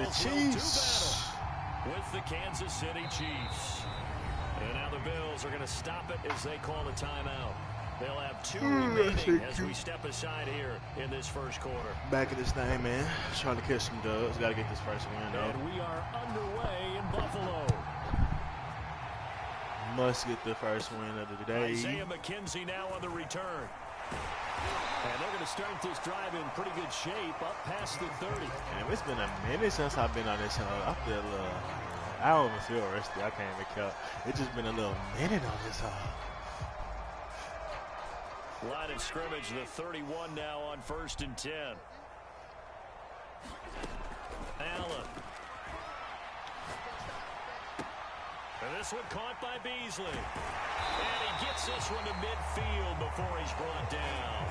The Chiefs. With the Kansas City Chiefs. And now the Bills are going to stop it as they call a timeout. They'll have 2 remaining as we step aside here in this first quarter. Back in this thing, man. Trying to catch some dubs. Got to get this first win, though. And we are underway in Buffalo. Must get the first win of the day. Isaiah McKenzie now on the return. And they're going to start this drive in pretty good shape, up past the 30. Damn, it's been a minute since I've been on this. I feel I don't even feel rusty. I can't even count. It's just been a little minute on this. Line of scrimmage, the 31 now on 1st and 10. Allen. And this one caught by Beasley. And he gets this one to midfield before he's brought down.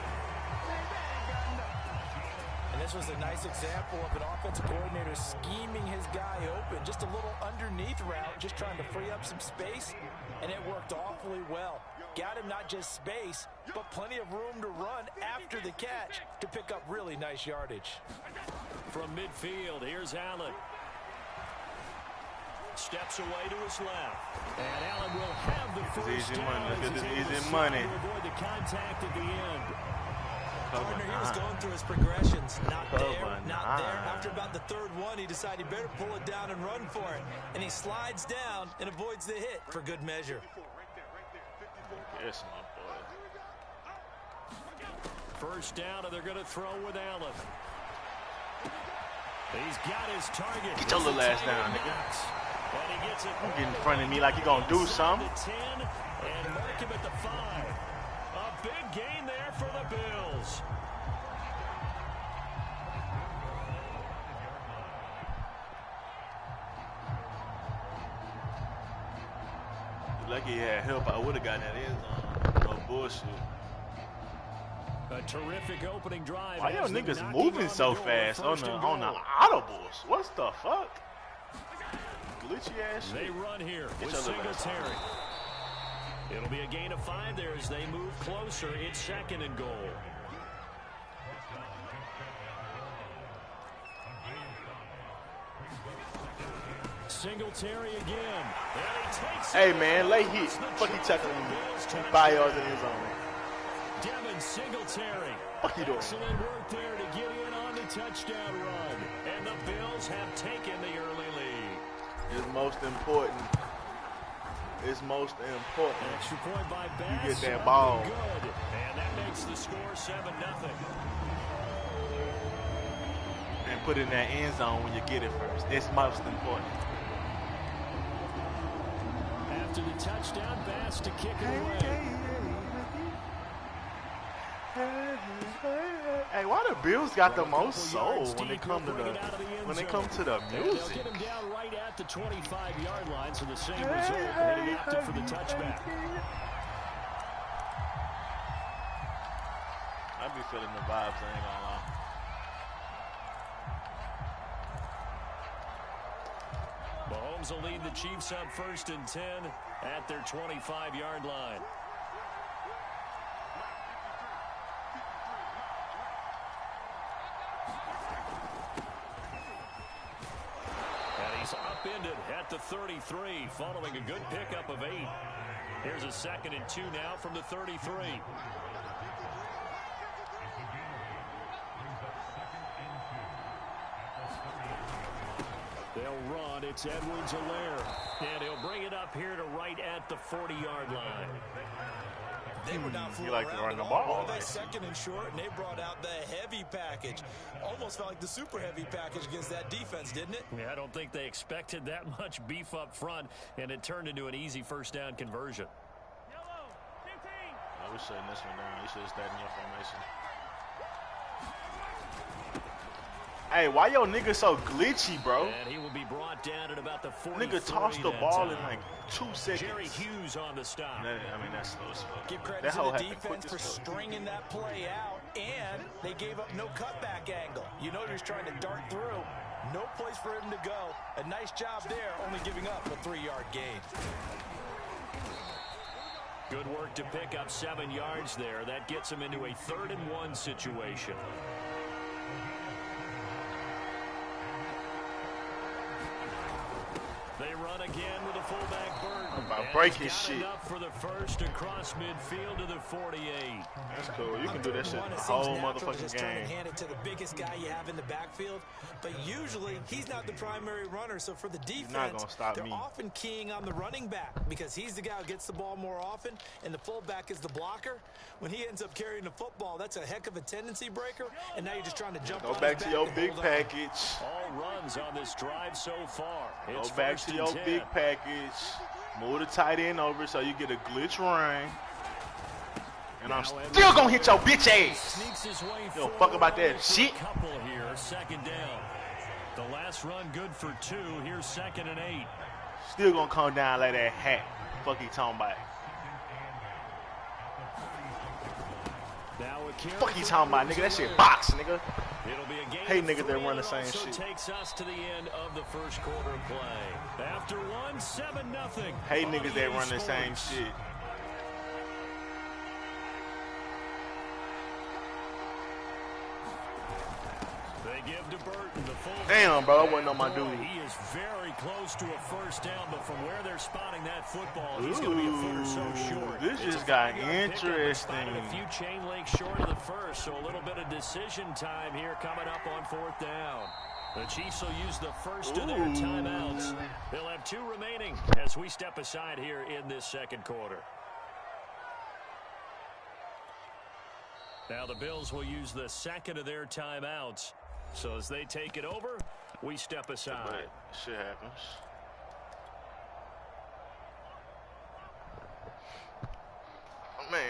And this was a nice example of an offensive coordinator scheming his guy open. Just a little underneath route, just trying to free up some space. And it worked awfully well. Got him not just space, but plenty of room to run after the catch to pick up really nice yardage. From midfield, here's Allen. Steps away to his left. And Allen will have the first down. Look at this easy money. To avoid the contact at the end. Partner, he was going through his progressions. Not there, not there. After about the 3rd one, he decided he better pull it down and run for it. And he slides down and avoids the hit for good measure. Yes, my boy. First down, and they're going to throw with Allen. He's got his target. Get your little ass down, nigga. And he gets it. Don't get in front of me like you're going to do something. 10, and mark him at the 5. A big gain there for the Bills. Lucky he had help. I would have gotten that in. No bullshit. A terrific opening drive. Why y'all niggas moving so fast on the audibles? What's the fuck? Glitchy ass shit. They run here with Singletary. It'll be a gain of 5 there as they move closer. It's 2nd and goal. Singletary again. And he takes hey man, late hit. Fuck you tackling me. 5 yards in his zone. Devin Singletary. Fuck you doing? Excellent work there to get in on the touchdown run. And the Bills have taken the early lead. It's most important. It's most important. Extra point by Bass. You get that ball. Good. And that makes the score 7-0. And put it in that end zone when you get it first. It's most important. After the touchdown, Bass to kick it away. Hey, why the Bills got the most soul when they come to the music? They'll get him down right at the 25-yard line, so the same result, and he opted for the touchback. I be feeling the vibes, I ain't gonna lie. Mahomes will lead the Chiefs up 1st and 10 at their 25-yard line. Upended at the 33 following a good pickup of 8. Here's a 2nd and 2 now from the 33. They'll run. It's Edwards-Helaire. And he'll bring it up here to right at the 40-yard line. They were not fooling like to around run the at ball. all. They 2nd and short, and they brought out the heavy package. Almost felt like the super heavy package against that defense, didn't it? Yeah, I don't think they expected that much beef up front, and it turned into an easy 1st down conversion. We're shutting this one down. You should have stayed in your formation. Hey, why your nigga so glitchy, bro? And he will be brought down at about the 40. Nigga tossed the ball in like 2 seconds. Jerry Hughes on the stop. I mean, that's slow as fuck. Give credit to the defense for stringing that play out, and they gave up no cutback angle. You know he was trying to dart through. No place for him to go. A nice job there, only giving up a 3-yard gain. Good work to pick up 7 yards there. That gets him into a 3rd and 1 situation. They run again with a fullback Burton. I'm about to break his shit. Enough for the first across midfield to the 48. That's cool. You can do that shit the whole motherfucking game. Hand it to the biggest guy you have in the backfield, but usually he's not the primary runner. So for the defense, not gonna stop they're me. often keying on the running back because he's the guy who gets the ball more often, and the fullback is the blocker. When he ends up carrying the football, that's a heck of a tendency breaker. And now you're just trying to jump. Go back to your big package. All runs on this drive so far. Go back to your big package. Move the tight end over so you get a glitch run. And I'm still gonna hit your bitch ass. Yo, fuck about that shit. Couple here, second down. The last run good for 2. Here's 2nd and 8. Still gonna come down like that hat. Fuck he talking about. Fuck you talking about, nigga? That shit box, nigga. It'll be a game. Hey, niggas that run the same shit. Takes us to the end of the first quarter play. After 1, 7-0. Hey, niggas that run the same shit. They give to Burton the full. Damn, bro, I wasn't on my dude. He is very close to a first down, but from where they're spotting that football, he's going to be a foot or so short. This just got interesting. A few chain links short of the first, so a little bit of decision time here coming up on 4th down. The Chiefs will use the first of their timeouts. They'll have 2 remaining as we step aside here in this second quarter. Now the Bills will use the second of their timeouts. So as they take it over, we step aside. But shit happens. Oh, man.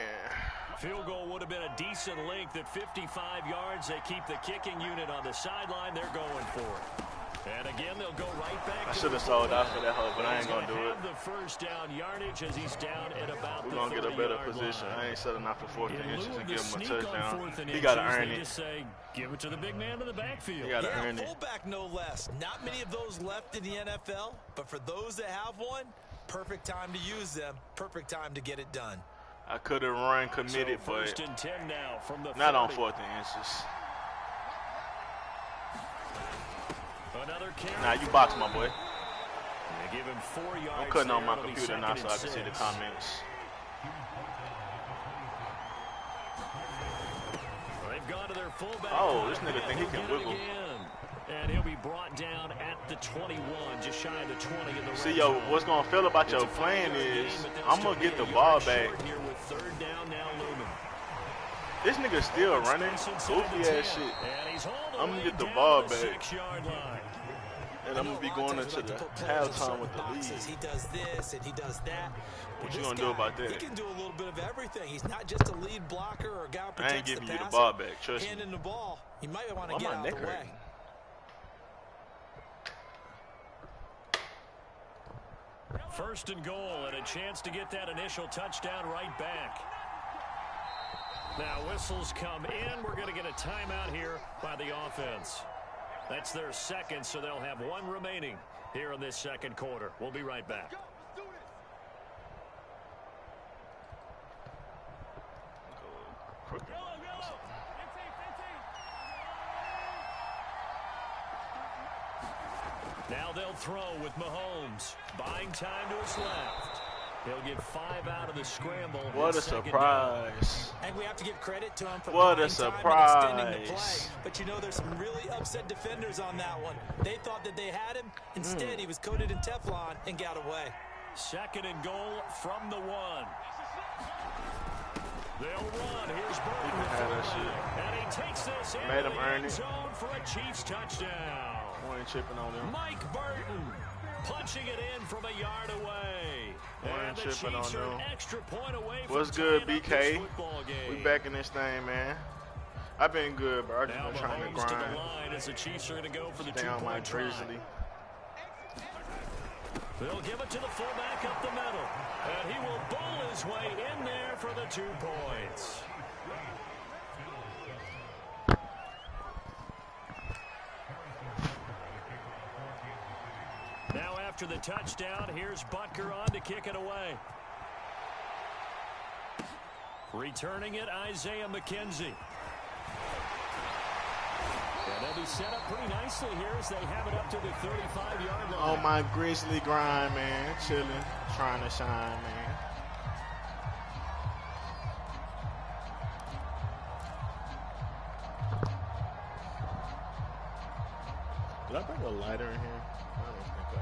Field goal would have been a decent length at 55 yards. They keep the kicking unit on the sideline. They're going for it. And again, they'll go right back. I should have sold out for that hoe, but I ain't gonna do it. The first down yardage as he's down at about We're gonna get a better position. I ain't selling out for 4th and inches and give him a touchdown. He gotta earn it. Say, give it to the big man in the backfield. He gotta earn it. Fullback no less. Not many of those left in the NFL, but for those that have one, perfect time to use them. Perfect time to get it done. I could have run committed, so but 1st and 10 now from the not 40. on 4th and inches. Another carry. Nah, you box, my boy. They give him 4 yards. I'm cutting on my It'll be computer now so I can 2nd see and the 6. comments. They've gone to their fullback. Oh, this nigga think he can wiggle. And he'll be brought down at the 21, just shy of the 20 in the See, yo, what's gonna feel about your plan is I'm gonna get the ball back. Here with 3rd down now looming. This nigga still running goofy ass shit. I'm gonna get the ball back. And I'm gonna be going into the halftime with the lead. He does this and he does that. What you gonna do about that? He can do a little bit of everything. He's not just a lead blocker or a guy who protects I ain't giving the you the passer. ball back, trust me. Handing the ball, you might want to Why get my out neck of the way. hurting? First and goal and a chance to get that initial touchdown right back. Now whistles come in. We're going to get a timeout here by the offense. That's their second, so they'll have 1 remaining here in this second quarter. We'll be right back. Now they'll throw with Mahomes. Buying time to his left. He'll get 5 out of the scramble. What a surprise. And we have to give credit to him for what a buying time and extending the surprise. play. But you know, there's some really upset defenders on that one. They thought that they had him. Instead, he was coated in Teflon and got away. 2nd and goal from the 1. They'll run. Here's Burton. And he takes this in Made him the earn end it. zone for a Chiefs touchdown. Ain't chipping on him. Mike Burton punching it in from a yard away. And the Chipping on Chiefs are an them. extra point away What's from good, tying up this BK? football game. We back in this thing, man. I've been good, bro. I just Now been trying to Mahomes to the grind. line as the Chiefs are going to go for the Stay on my 2-point try. grizzly. They'll give it to the fullback up the middle. And he will bowl his way in there for the 2 points. Now after the touchdown, here's Butker on to kick it away. Returning it, Isaiah McKenzie. And they'll they set up pretty nicely here as they have it up to the 35-yard line. Oh, my Grizzly grind, man. Chilling, trying to shine, man. Did I bring a lighter in here? I don't think I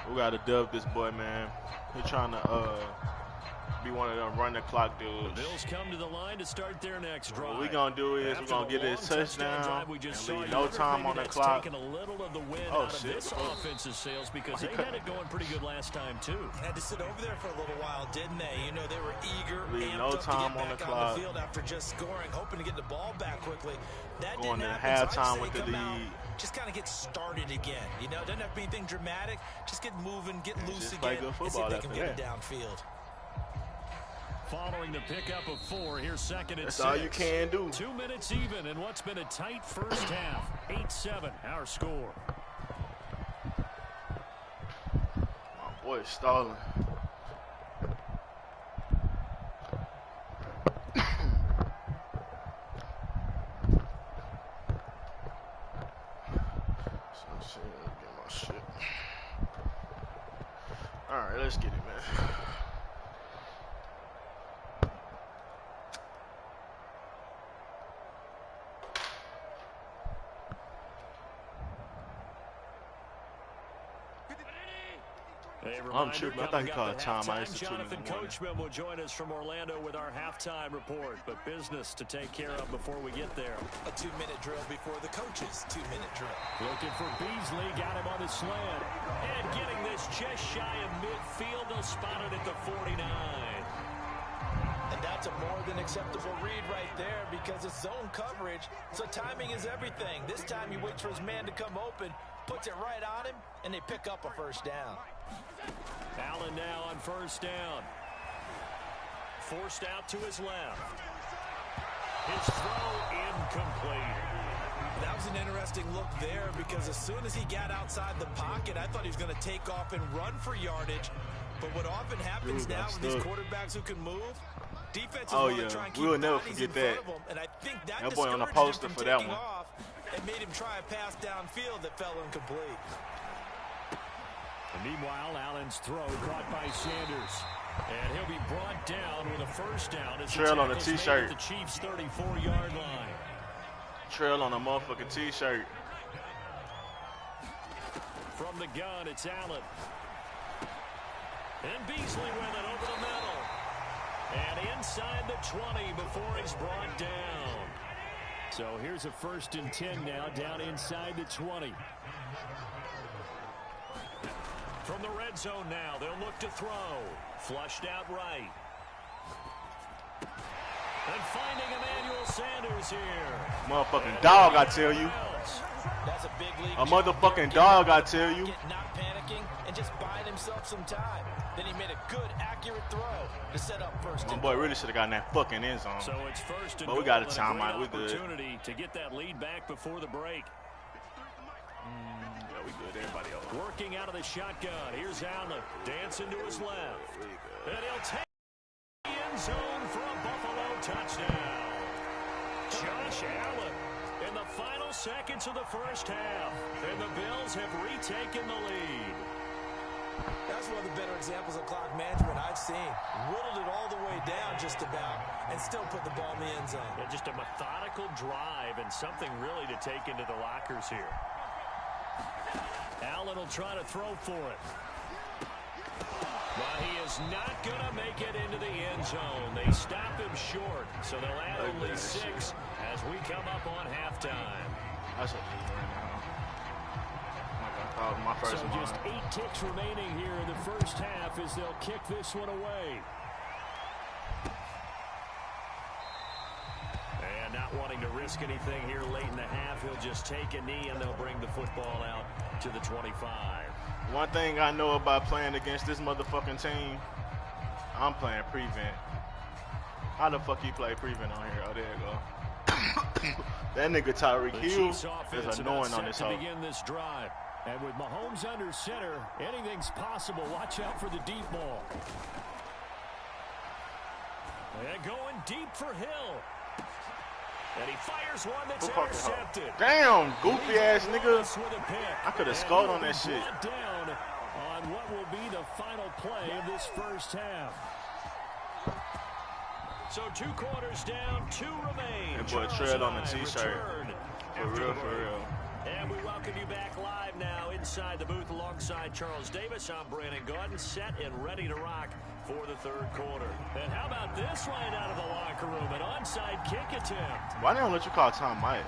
did. We gotta dub this boy, man. He's trying to be one of them run the clock dudes. The Bills come to the line to start their next drive. What we're gonna do is we're gonna get this touchdown and leave no time on the clock. A little of the win oh out shit! Of this offensive sales because they had it going pretty good last time too. Had to sit over there for a little while, didn't they? You know, they were eager, leave amped no up time to get on the back clock. on the field after just scoring, hoping to get the ball back quickly. That going didn't to happen. halftime with the lead. Just kind of get started again. You know, doesn't have to be anything dramatic. Just get moving, get loose again, good and see if they can get that. it downfield. Following the pickup of 4, here's second and 6. That's all you can do. 2 minutes even in what's been a tight first half. 8-7, our score. My boy stalling. All right, let's get it, man. I'm tripping. I thought he called a timeout. Jonathan Coachman will join us from Orlando with our halftime report, but business to take care of before we get there. A 2-minute drill before the coaches' 2-minute drill. Looking for Beasley, got him on his slant. And getting this just shy of midfield, they'll spot it at the 49. And that's a more than acceptable read right there because it's zone coverage, so timing is everything. This time he waits for his man to come open, puts it right on him, and they pick up a first down. Allen now on first down. Forced out to his left. His throw incomplete. That was an interesting look there because as soon as he got outside the pocket, I thought he was going to take off and run for yardage. But what often happens now with these quarterbacks who can move, defenses want to try and keep bodies in front of them. And I think that boy on the discouraged poster him for from that taking one. off and made him try a pass downfield that fell incomplete. And meanwhile, Allen's throw caught by Sanders. And he'll be brought down with a first down. As Trail on the T-shirt. The Chiefs' 34-yard line. Trail on a motherfucking T-shirt. From the gun, it's Allen. And Beasley with it over the middle. And inside the 20 before he's brought down. So here's a 1st and 10 now, down inside the 20. From the red zone now, they'll look to throw. Flushed out right. And finding Emmanuel Sanders here. Motherfucking dog, I tell you. That's a big league. A motherfucking dog, I tell you. Not panicking and just buying himself some time. Then he made a good, accurate throw to set up first. My boy really should have gotten that fucking end zone. So it's first and but we got a timeout. We good. Opportunity to get that lead back before the break. Yeah, we good. Everybody else. Working out of the shotgun. Here's Allen. Dancing to his left. And he'll take the end zone for a Buffalo touchdown. Josh Allen in the final seconds of the first half. And the Bills have retaken the lead. That's one of the better examples of clock management I've seen. Whittled it all the way down just about and still put the ball in the end zone. Yeah, just a methodical drive and something really to take into the lockers here. Allen will try to throw for it. But he is not going to make it into the end zone. They stop him short, so they'll add only 6 as we come up on halftime. That's a my first so one. just 8 ticks remaining here in the first half as they'll kick this one away. And not wanting to risk anything here late in the half, he'll just take a knee and they'll bring the football out to the 25. One thing I know about playing against this motherfucking team, I'm playing prevent. How the fuck he play prevent on here? Oh, there you go. That nigga Tyreek Hill is annoying on this hoe. Begin this drive. And with Mahomes under center, anything's possible. Watch out for the deep ball. And going deep for Hill. And he fires one that's intercepted. Damn, goofy ass nigga. I could have scored on that shit. Down on what will be the final play of this first half. So 2 quarters down, 2 remain. That boy tread on the t-shirt. For real. And we welcome you back live now inside the booth alongside Charles Davis. I'm Brandon Gordon, set and ready to rock for the 3rd quarter. And how about this right out of the locker room? An onside kick attempt. Why don't let you call Tom Mike?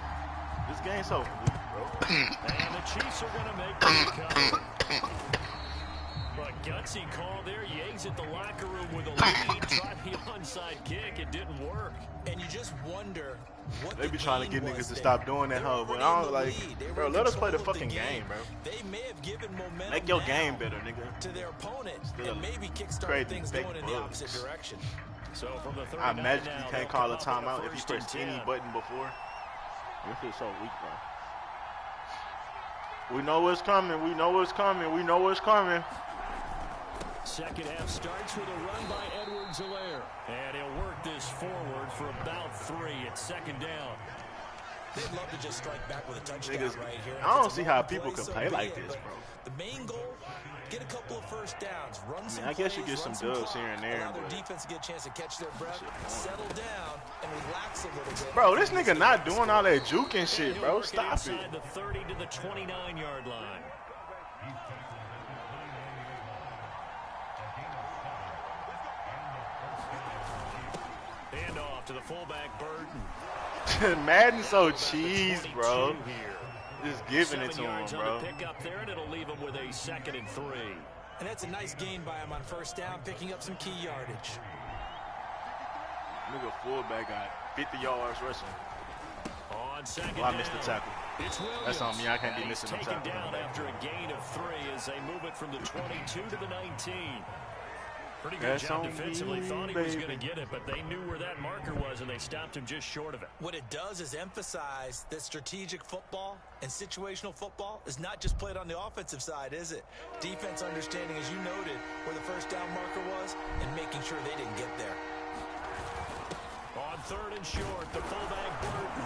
This game's so weak, bro. And the Chiefs are going to make the recovery. But gutsy call there. Yates at the locker room with a lead. Tried the onside kick. It didn't work. And you just wonder what they be trying to get niggas to stop doing that hoe, but I don't like, bro, let us play the fucking game, bro. They may have given momentum. Make your game better, nigga. To their opponent and maybe kickstart things going in the opposite direction. So from the 3rd I imagine you can't call a timeout if you press any button before. This is so weak, bro. We know what's coming. We know what's coming. We know what's coming. Second half starts with a run by Edwards-Helaire. And he'll work this forward for about 3 at 2nd down. They'd love to just strike back with a touchdown right here. I don't see how people can play like this, bro. The main goal, get a couple of first downs, run some I guess you get some dubs here and there. Allow their defense to get a chance to catch their breath, settle down, and relax a little bit. Bro, this nigga not doing all that juking shit, bro. Stop it. Inside the 30 to the 29-yard line. Hand off to the fullback, Burton. Madden so cheese, bro. Just giving it to him, bro. Pick up there, and it'll leave him with a 2nd and 3. And that's a nice gain by him on 1st down, picking up some key yardage. Nigga fullback got 50 yards rushing. On 2nd I missed the tackle. That's on me. I can't be missing the tackle. Taken down after a gain of 3 as they move it from the 22 to the 19. Pretty good job defensively. Thought he was going to get it, but they knew where that marker was, and they stopped him just short of it. What it does is emphasize that strategic football and situational football is not just played on the offensive side, is it? Defense understanding, as you noted, where the 1st down marker was and making sure they didn't get there. On 3rd and short, the fullback Burton.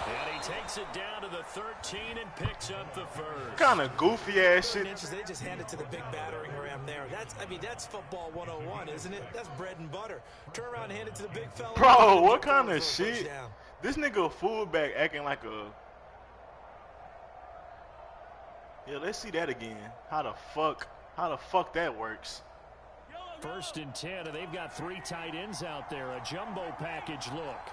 And he takes it down to the 13 and picks up the 1st. Kind of goofy ass shit. They just hand it to the big battering ram there. That's football 101, isn't it? That's bread and butter. Turn around and hand it to the big fella. Bro, what kind of shit? This nigga fullback acting like a... Yeah, let's see that again. How the fuck that works? 1st and 10, and they've got 3 tight ends out there. A jumbo package look.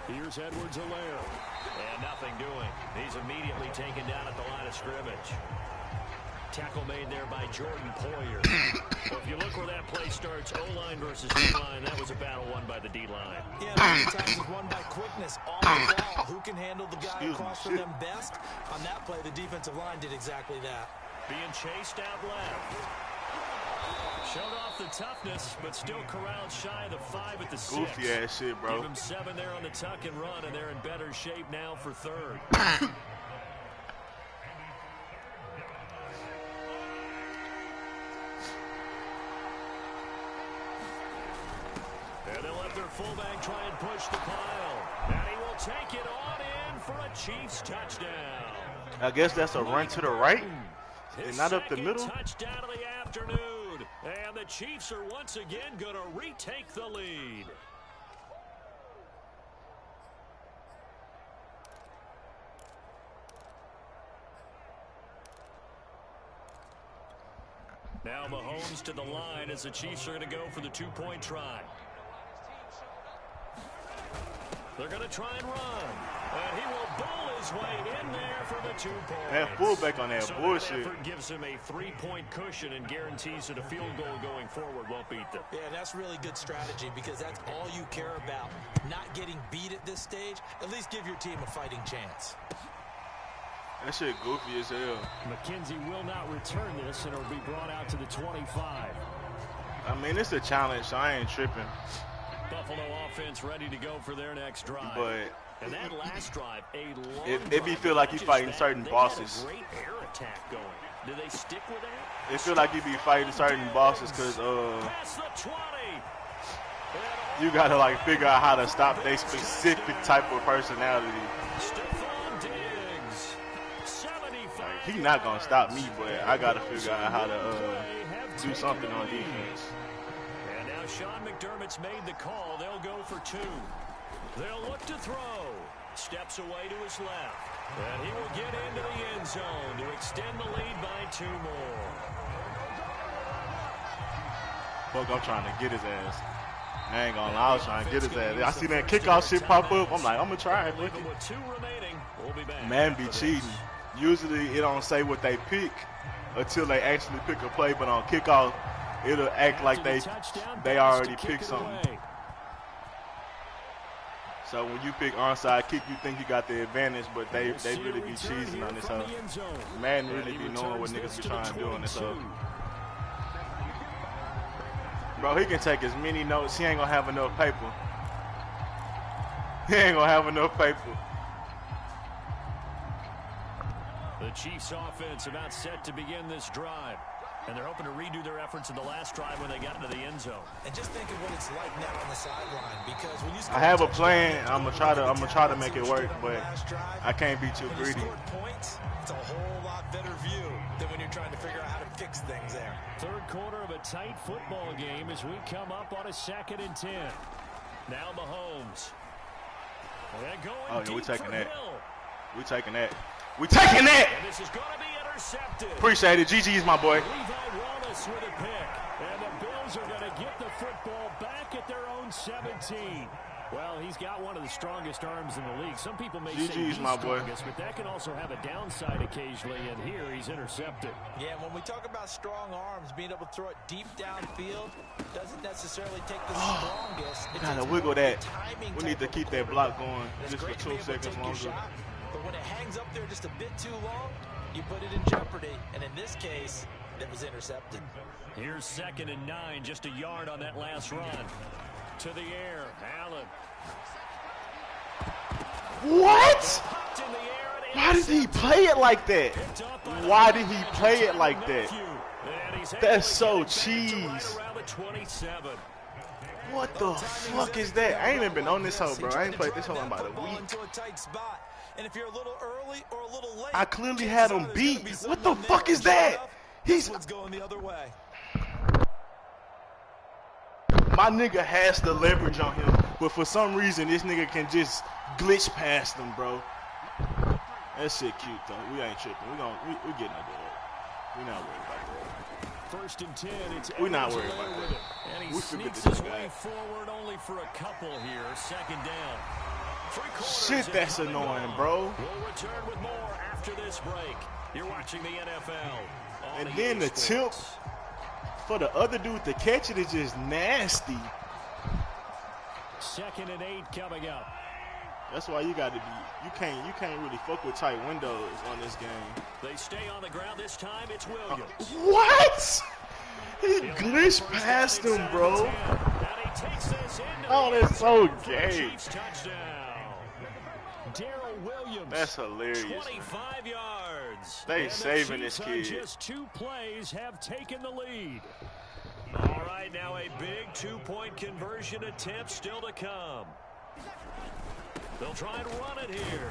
Here's Edwards-Helaire. And nothing doing. He's immediately taken down at the line of scrimmage. Tackle made there by Jordan Poyer. Well, if you look where that play starts, O-line versus D-line, that was a battle won by the D-line. Yeah, many times it's won by quickness on the ball. Who can handle the guy across from them best? On that play, the defensive line did exactly that. Being chased out left. Showed off the toughness, but still corralled shy of the 5 at the 6. Goofy ass shit, bro. Give him 7 there on the tuck and run, and they're in better shape now for 3rd. And they'll let their fullback try and push the pile. And he will take it on in for a Chiefs touchdown. I guess that's a run to the right and not up the middle. Touchdown of the afternoon. And the Chiefs are once again going to retake the lead. Now Mahomes to the line as the Chiefs are going to go for the 2-point try. They're going to try and run. And he will bull his way in there for the 2 points. That fullback on that bullshit. That effort gives him a 3-point cushion and guarantees that a field goal going forward won't beat them. Yeah, that's really good strategy because that's all you care about. Not getting beat at this stage. At least give your team a fighting chance. That shit goofy as hell. McKenzie will not return this, and it'll be brought out to the 25. I mean, it's a challenge, so I ain't tripping. Buffalo offense ready to go for their next drive. But and that last drive, a long it be feel like you fighting certain bosses. Great air attack going. Do they stick with that? It feel like you be fighting certain bosses because you gotta like figure out how to stop their specific type of personality. Like, he not gonna stop me, but I gotta figure out how to do something on defense. And now Sean McDermott's made the call. They'll go for 2. They'll look to throw. Steps away to his left. And he will get into the end zone to extend the lead by 2 more. Fuck, I'm trying to get his ass. I ain't gonna lie, I was trying to get his ass. I see that kickoff shit pop up. I'm like, I'm gonna try it. With 2 remaining, we'll be back. Man be cheating. Usually it don't say what they pick until they actually pick a play, but on kickoff, it'll act like they already picked something. So when you pick onside kick, you think you got the advantage, but they really be cheesing on this hoe. Madden really be knowing what niggas be trying to do on this hoe. Bro, he can take as many notes. He ain't gonna have enough paper. He ain't gonna have enough paper. The Chiefs offense about set to begin this drive. And they're hoping to redo their efforts in the last drive when they got into the end zone. And just think of what it's like now on the sideline, because when you I have a plan. I'm gonna try to make it work, but I can't be too greedy. Points, it's a whole lot better view than when you're trying to figure out how to fix things there. Third quarter of a tight football game as we come up on a 2nd and 10. Now Mahomes. Oh yeah, we taking that. We taking that. We taking that. And this is going to be intercepted. Appreciate it. GG's my boy. Levi Wallace with a pick. And the Bills are going to get the football back at their own 17. Well, he's got one of the strongest arms in the league. Some people may say he's my boy, but that can also have a downside occasionally, and here he's intercepted. Yeah, when we talk about strong arms, being able to throw it deep downfield doesn't necessarily take the strongest. You gotta wiggle that. We need to keep that block going just for 2 seconds longer. But when it hangs up there just a bit too long, you put it in jeopardy. And in this case, it was intercepted. Here's 2nd and 9, just a yard on that last run. To the air, Allen. What? Why did he play it like that? Why did he play it like that? That's so cheese. What the fuck is that? I ain't even been on this hoe, bro. I ain't played this hoe in about a week. I clearly had him beat. What the fuck is that? He's going the other way. My nigga has the leverage on him, but for some reason this nigga can just glitch past him, bro. That shit cute though. We ain't tripping. We getting it there. We not worried about that. 1st and 10. We're not worried about that. And he sneaks his way forward only for a couple here. 2nd down. Shit, that's annoying, bro. We'll return with more after this break. You're watching the NFL. And then the tip for the other dude to catch it is just nasty. 2nd and 8 coming up. That's why you got to be. You can't really fuck with tight windows on this game. They stay on the ground this time. It's Williams. What? He glitched past him, bro. Oh, that's so gay. Darrell Williams. That's hilarious. 25 yards. They saving this kid. Just 2 plays have taken the lead. All right, now a big 2-point conversion attempt still to come. They'll try and run it here.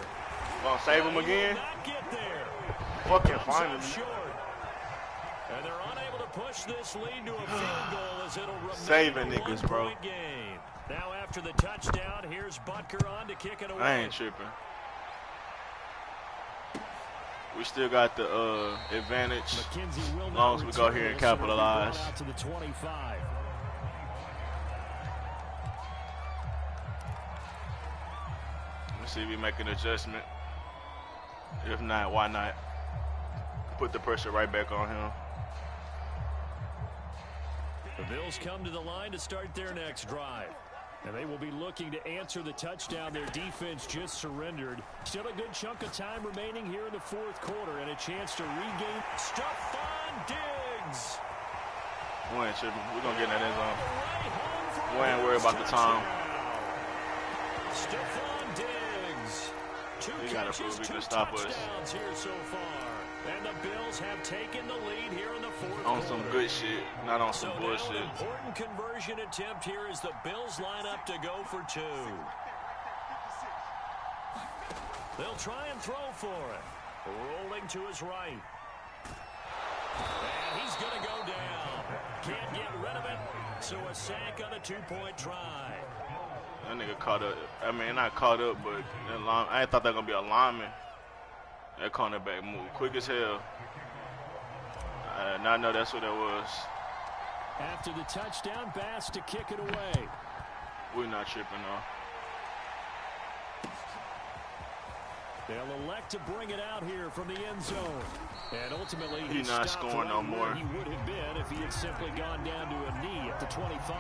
Gonna save him again? Not get there. Fucking finally. And they're unable to push this lead to a field goal as it'll remain saving niggas, bro. Game. Now after the touchdown, here's Butker on to kick it away. I ain't tripping. We still got the advantage as long as we go here and capitalize. To the 25. Let's see if we make an adjustment. If not, why not? Put the pressure right back on him. The Bills come to the line to start their next drive. And they will be looking to answer the touchdown their defense just surrendered. Still a good chunk of time remaining here in the 4th quarter and a chance to regain. Stephon Diggs. We ain't tripping. We're going to get in that end zone. We ain't worried about the time. Stephon Diggs. 2 he got to prove he can stop us. Here so far. And the Bills have taken the lead here in the fourth On quarter. some good shit, not on some So bullshit. now an important conversion attempt here as the Bills line up to go for two. They'll try and throw for it. Rolling to his right. And he's going to go down. Can't get rid of it. So a sack on a two-point try. That nigga caught up. I mean, not caught up, but I thought that was going to be a lineman. That cornerback moved quick as hell. I did not know that's what that was. After the touchdown, Bass to kick it away. We're not tripping, though. They'll elect to bring it out here from the end zone. And ultimately, he's not scoring no more. He would have been if he had simply gone down to a knee at the 25.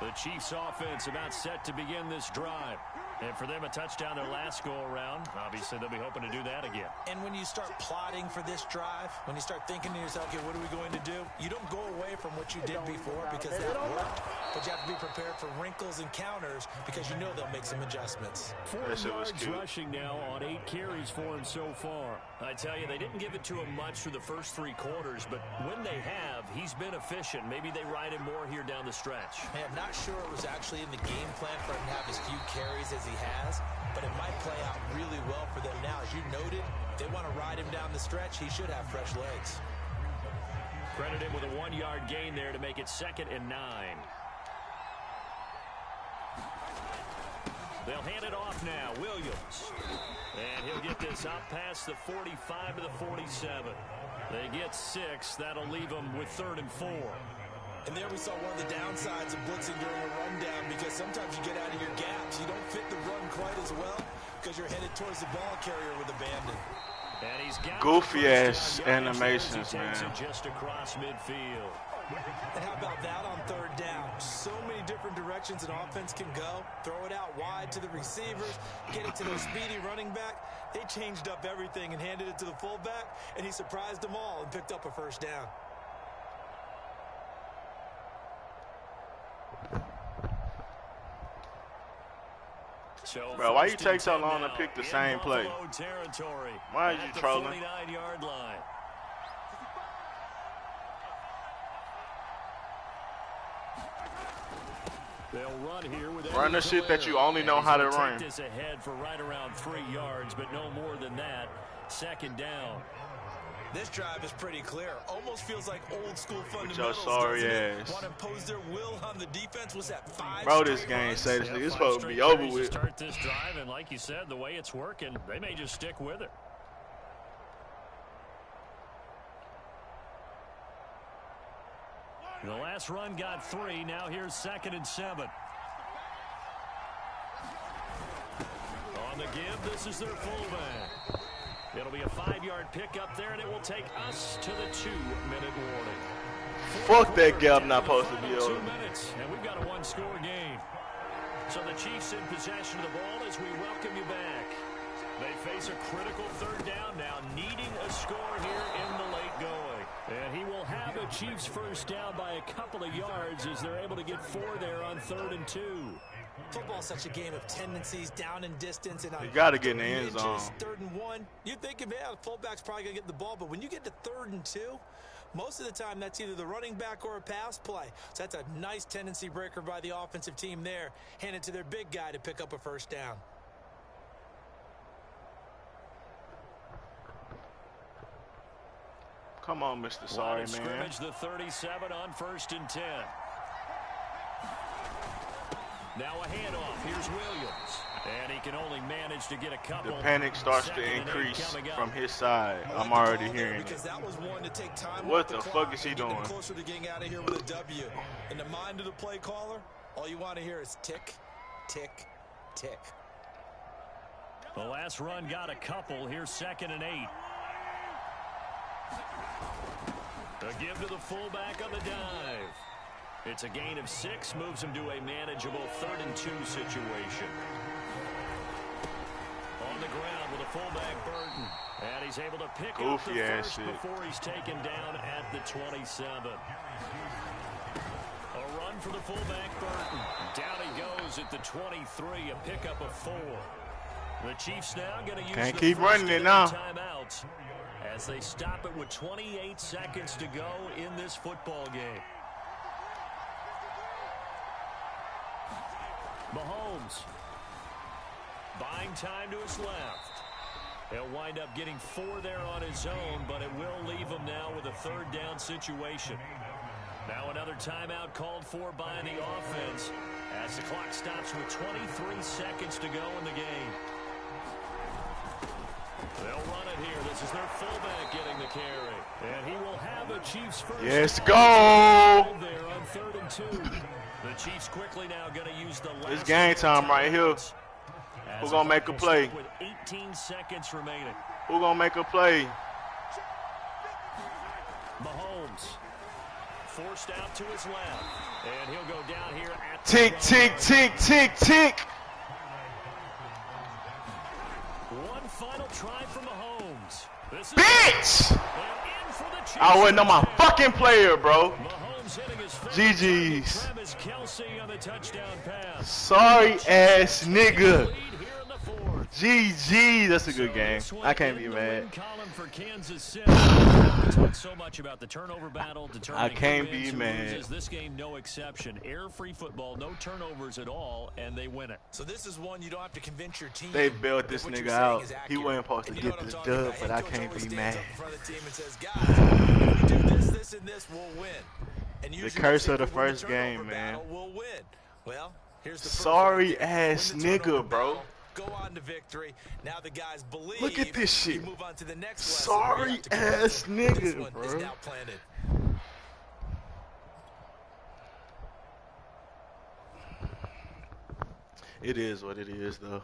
The Chiefs offense about set to begin this drive. And for them, a touchdown their last go-around. Obviously, they'll be hoping to do that again. And when you start plotting for this drive, when you start thinking to yourself, okay, what are we going to do? You don't go away from what you did before because that worked. But you have to be prepared for wrinkles and counters because you know they'll make some adjustments. 4 yards rushing now on 8 carries for him so far. I tell you, they didn't give it to him much through the first 3 quarters, but when they have, he's been efficient. Maybe they ride him more here down the stretch. Hey, I'm not sure it was actually in the game plan for him to have as few carries as he has, but it might play out really well for them now. As you noted, if they want to ride him down the stretch, he should have fresh legs. Credit him with a 1-yard gain there to make it 2nd and 9. They'll hand it off now. Williams. And he'll get this up past the 45 to the 47. They get 6. That'll leave them with 3rd and 4. And there we saw one of the downsides of blitzing during a rundown because sometimes you get out of your gaps. You don't fit the run quite as well because you're headed towards the ball carrier with abandon. And he's got goofy-ass animations, man. Just across midfield. And how about that on 3rd down? So many different directions an offense can go. Throw it out wide to the receivers, get it to their speedy running back. They changed up everything and handed it to the fullback, and he surprised them all and picked up a 1st down. So bro, why you take so long to pick the same play? Why are you trolling? 49-yard line. They'll run here with run the shit that you only know how to run. This ahead for right around 3 yards, but no more than that. 2nd down. This drive is pretty clear. Almost feels like old school fundamentals. With your sorry ass. Want to impose their will on the defense. Was that 5? Bro, this game says it's supposed to be over with. Start this drive, and like you said, the way it's working, they may just stick with it. The last run got 3. Now here's 2nd and 7. On the give, this is their fullback. It'll be a 5-yard pickup there, and it will take us to the 2-minute warning. Fuck that gap not supposed to be over. 2 minutes, and we've got a 1-score game. So the Chiefs in possession of the ball as we welcome you back. They face a critical 3rd down now, needing a score here in the late going. And he will have a Chiefs 1st down by a couple of yards as they're able to get 4 there on 3rd and 2. Football's such a game of tendencies, down and distance, and you got to get in the end zone. 3rd and 1, you think, yeah, the fullback's probably going to get the ball, but when you get to 3rd and 2, most of the time that's either the running back or a pass play. So that's a nice tendency breaker by the offensive team there, handed to their big guy to pick up a 1st down. Come on, Mr. Sorry, man. Scrimmage the 37 on 1st and 10. Now a handoff. Here's Williams. And he can only manage to get a couple. The panic starts to increase from his side. I'm already hearing it. That was one to take time. What the fuck is he doing? Closer to getting out of here with a W. In the mind of the play caller, all you want to hear is tick, tick, tick. The last run got a couple. Here's 2nd and 8. A give to the fullback on the dive. It's a gain of 6, moves him to a manageable 3rd and 2 situation. On the ground with a fullback Burton. And he's able to pick up the first before he's taken down at the 27. A run for the fullback Burton. Down he goes at the 23, a pickup of 4. The Chiefs now going to use Can't the keep first running it of now. their timeouts as they stop it with 28 seconds to go in this football game. Mahomes buying time to his left. He'll wind up getting 4 there on his own, but it will leave him now with a third down situation. Now another timeout called for by the offense as the clock stops with 23 seconds to go in the game. They'll run it here. This is their fullback getting the carry. And he will have a Chiefs first. Yes, go! There on 3rd and 2. The Chiefs quickly now going to use the last. It's game time right here. Who gonna make a play? With 18 seconds remaining. Who gonna make a play? Mahomes forced out to his left, and he'll go down here at the Tick, tick, tick, tick, tick. One final try for Mahomes. This is Bitch! and in for the Chiefs. I wasn't on my fucking player, bro. Mahomes hitting his GG's. Travis Kelce on the touchdown pass. Sorry ass nigga. Lead here in the 4th. GG. That's a good game. I can't be mad. For Kansas City. We talk so much about the turnover battle. I can't be wins, mad. loses. This game, no exception. Air-free football, no turnovers at all, and they win it. So this is one you don't have to convince your team. They bailed this What you're nigga saying out. is He accurate. wasn't supposed to And you know get what the I'm talking dub, about. but I Head coach can't always be stands mad. up in front of the team and says, guys, if we do this, and this, we'll win. And The usually curse they of the say, "We'll win first turnover game, man. battle, we'll win." Well, here's the first Sorry right there. ass Win the turnover nigga, bro. battle, go on to victory. Now the guys believe. Look at this shit. You move on to the next lesson. Sorry We have to ass this nigga, one bro. is now planted. It is what it is, though.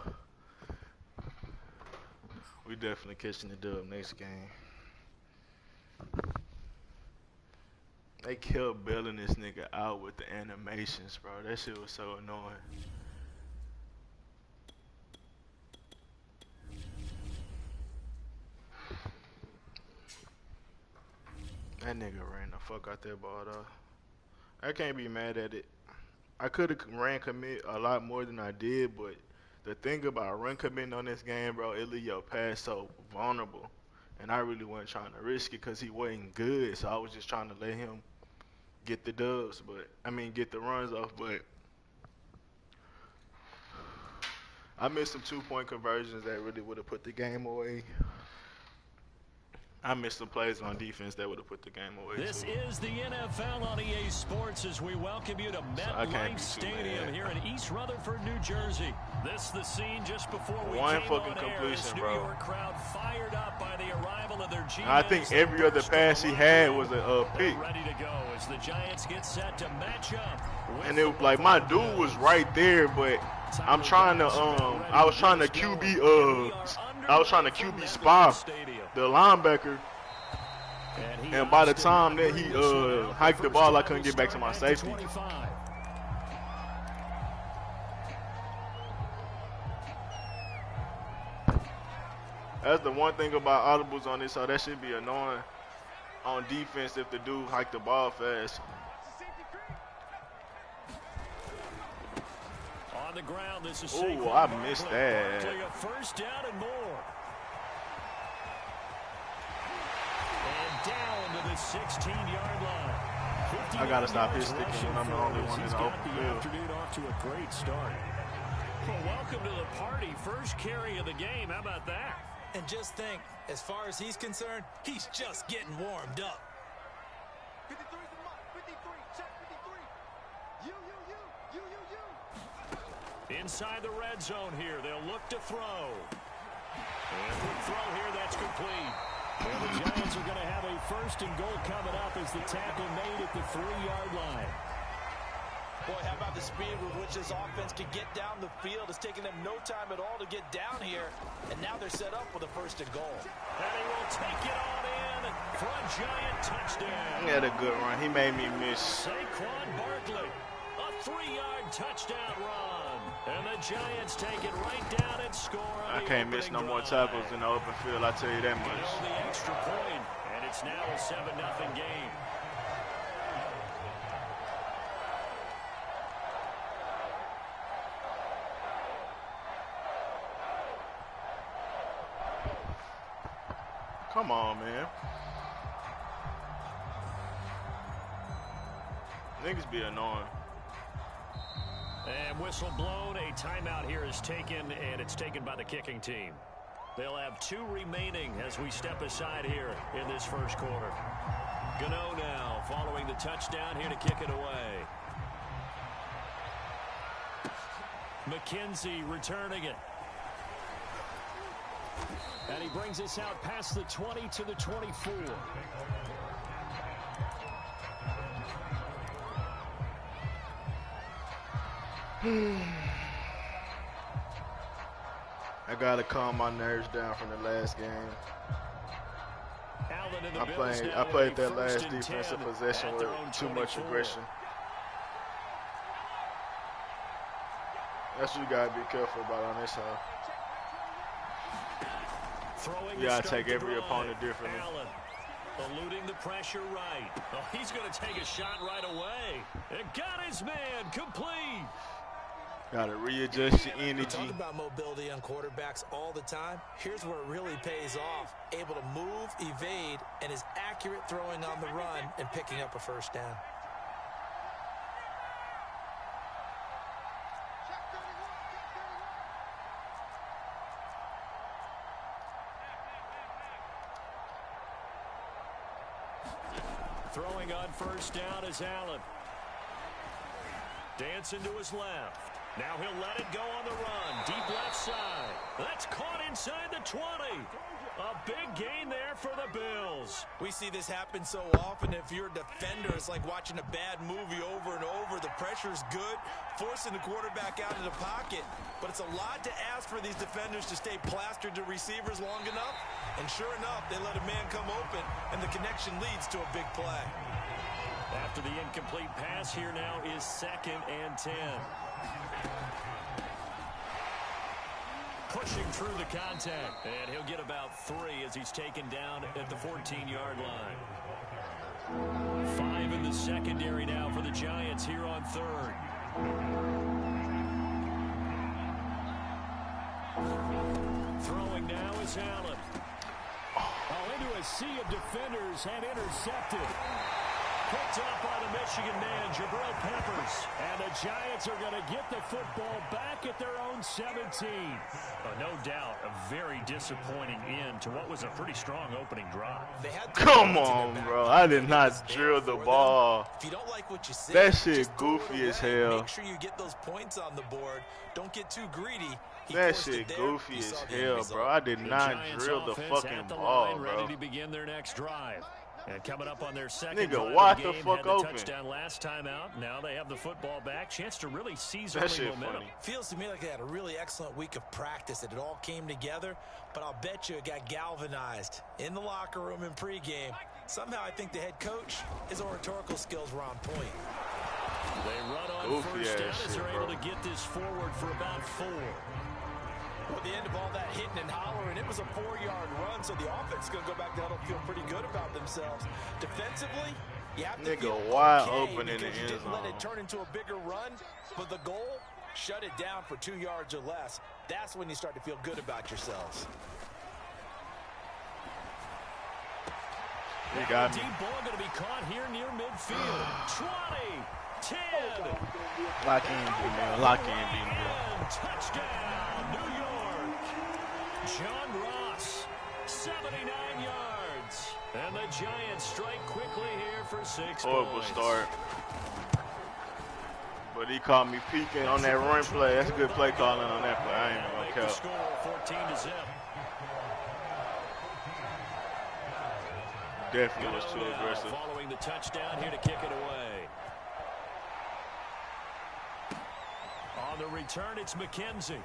We definitely catching the dub next game. They kept bailing this nigga out with the animations, bro. That shit was so annoying. That nigga ran the fuck out that ball, though. I can't be mad at it. I could have ran commit a lot more than I did, but the thing about run committing on this game, bro, it leave your pass so vulnerable. And I really wasn't trying to risk it because he wasn't good, so I was just trying to let him get the dubs, get the runs off, but I missed some 2-point conversions that really would have put the game away. I missed some plays on defense that would have put the game away. This too. is the NFL on EA Sports as we welcome you to MetLife Stadium here in East Rutherford, New Jersey. This the scene just before we One came fucking on air. completion, This New bro. York crowd fired up by the arrival of their GMs. I think every other pass he had was a pick. They're ready to go as the Giants get set to match up. And it like my dude was right there, but I'm trying to I was trying to QB spy the linebacker, and by the time that he hiked the ball, I couldn't get back to my safety. That's the one thing about audibles on this, so that should be annoying on defense if the dude hiked the ball fast. On the ground, this is Oh, I missed that. A first down and more. And down to the 16-yard line. I gotta stop his sticking when I'm the only one in the open field. Afternoon off to a great start. Well, welcome to the party. First carry of the game. How about that? And just think, as far as he's concerned, he's just getting warmed up. 53 is the mark. 53. Check 53. You. Inside the red zone here. They'll look to throw. And quick throw here. That's complete. And the Giants are going to have a first and goal coming up as the tackle made at the 3-yard line. Boy, how about the speed with which this offense can get down the field? It's taking them no time at all to get down here. And now they're set up with a first and goal. And he will take it on in for a Giant touchdown. He had a good run. He made me miss. Saquon Barkley, a 3-yard touchdown run. And the Giants take it right down and score. I can't miss no more tackles in the open field, I tell you that Get much. on the extra point, and it's now a 7-0 game. Come on, man. Niggas be annoying. And whistle blown. A timeout here is taken, and it's taken by the kicking team. They'll have 2 remaining as we step aside here in this first quarter. Gano now following the touchdown here to kick it away. McKenzie returning it. And he brings us out past the 20 to the 24. I gotta calm my nerves down from the last game. I played that last defensive possession with too much aggression. That's what you gotta be careful about on this side. You gotta take every opponent differently. Allen eluding the pressure right. Oh, he's going to take a shot right away. It got his man complete. Gotta readjust your energy. Talk about mobility on quarterbacks all the time. Here's where it really pays off. Able to move, evade, and is accurate throwing on the run and picking up a first down. Throwing on first down is Allen. Dancing to his left. Now he'll let it go on the run. Deep left side. That's caught inside the 20. A big gain there for the Bills. We see this happen so often. If you're a defender, it's like watching a bad movie over and over. The pressure's good, forcing the quarterback out of the pocket. But it's a lot to ask for these defenders to stay plastered to receivers long enough. And sure enough, they let a man come open, and the connection leads to a big play. After the incomplete pass, here now is 2nd and 10. Pushing through the contact, and he'll get about 3 as he's taken down at the 14-yard line. 5 in the secondary now for the Giants here on 3rd. Throwing now is Allen. Into a sea of defenders and intercepted. Picked up by the Michigan man, Jabril Peppers. And the Giants are going to get the football back at their own 17. No doubt, a very disappointing end to what was a pretty strong opening drive. Come on, bro. I did not drill the ball. If you don't like what you see, that shit goofy as hell. Make sure you get those points on the board. Don't get too greedy. That shit goofy as hell, bro. I did not drill the fucking ball, bro. Ready to begin their next drive. And coming up on their second nigga, wide the game, fuck had the open. Touchdown last time out. Now they have the football back. Chance to really seize that early shit momentum. Funny. Feels to me like they had a really excellent week of practice. It all came together, but I'll bet you it got galvanized in the locker room in pregame. Somehow I think the head coach, his oratorical skills were on point. They run on Goofy first down shit, as they're bro. able to get this forward for about 4. Well, at the end of all that hitting and hollering, it was a 4-yard run, so the offense is going to go back down and feel pretty good about themselves. Defensively, you have to feel wide okay open in the because you end didn't let zone. it turn into a bigger run, but the goal, shut it down for 2 yards or less. That's when you start to feel good about yourselves. You got me. Deep ball going to be caught here near midfield. 20, 10. Lock in, B-man. Lock in, B-man. And touchdown, New York. John Ross, 79 yards. And the Giants strike quickly here for 6 Horrible points. start. But he caught me peeking on that run play. That's a good play calling on that play. I ain't even Make gonna the count. score 14-0. Definitely was too aggressive. Following the touchdown here to kick it away. On the return, it's McKenzie.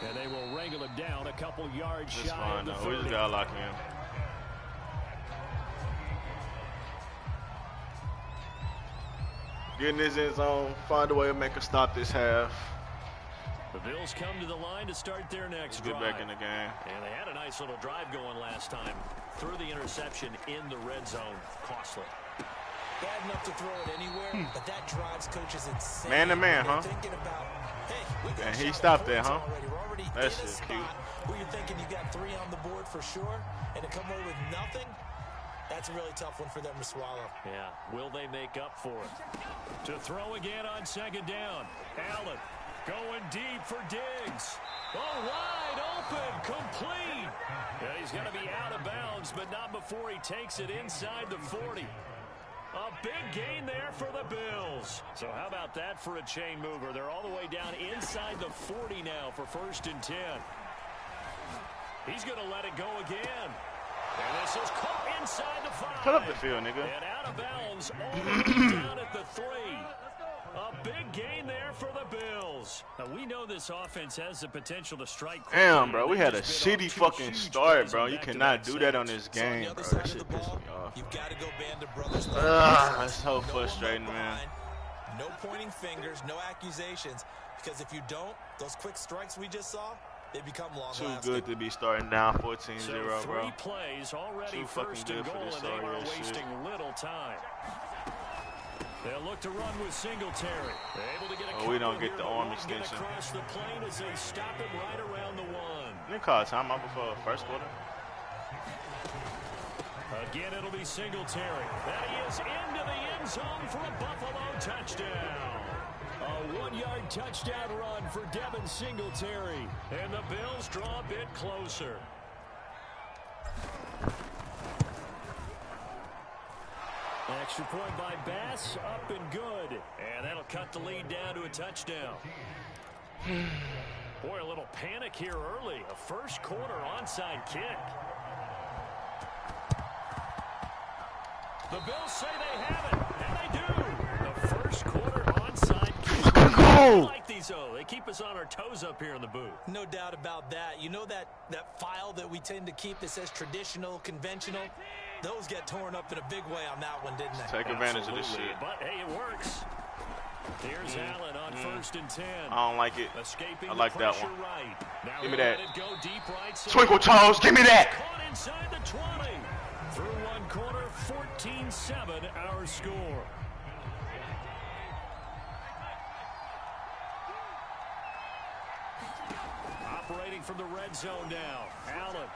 And they will wrangle him down a couple yards That's shy fine, of the though. We 30. just gotta lock in. Get in this end zone, find a way to make a stop this half. The Bills come to the line to start their next Get drive. back in the game. And they had a nice little drive going last time. Threw the interception in the red zone. Costly. Bad enough to throw it anywhere, but that drives coaches insane. Man to man, They're huh? thinking about Hey, we got And a he shot stopped at there, points huh? already. We're already That in shit a spot cute. where you're thinking you got 3 on the board for sure, and to come away with nothing, that's a really tough one for them to swallow. Yeah, will they make up for it? To throw again on second down. Allen going deep for Diggs. Oh, wide open, complete. Yeah, he's going to be out of bounds, but not before he takes it inside the 40. A big gain there for the Bills. So how about that for a chain mover? They're all the way down inside the 40 now for 1st and 10. He's going to let it go again. And this is caught inside the 5. Cut up the field, nigga. And out of bounds all the way down at the 3. A big gain there for the Bills. Now, we know this offense has the potential to strike quickly. Damn, bro, we had a They've just been shitty off two fucking huge start, plays bro. on You back-to-back cannot do that on sacks. this So on game, the other bro. side That of shit the pissed ball, me off. you've got to go band of brothers. That's so No one frustrating, left man. behind. No pointing fingers, no accusations. Because if you don't, those quick strikes we just saw, they become Too long-lasting. good to be starting down 14-0, So bro. 3 plays already, Too fucking 1st good and for goal, this and they are sorry-ass wasting shit. little time. They'll look to run with Singletary. They're able to get a Oh, we don't couple get the here, arm but won't get extension. across the plane as they stop him right around the 1. They call a timeout before the first quarter. Again, it'll be Singletary. That he is into the end zone for a Buffalo touchdown. A 1-yard touchdown run for Devin Singletary. And the Bills draw a bit closer. Extra point by Bass, up and good. And that'll cut the lead down to a touchdown. Boy, a little panic here early. A first quarter onside kick. The Bills say they have it, and they do. The first quarter onside kick. I like these, though. They keep us on our toes up here in the booth. No doubt about that. You know that file that we tend to keep that says traditional, conventional? Those get torn up in a big way on that one, didn't they? Take advantage of this shit. But, hey, it works. Here's Allen on 1st and 10. I don't like it. Escaping I like that one. right. Now Give me let that. it go deep right side. Twinkle Toes, give me that. Caught inside the 20. Through one quarter, 14-7 our score. Operating from the red zone now. Allen.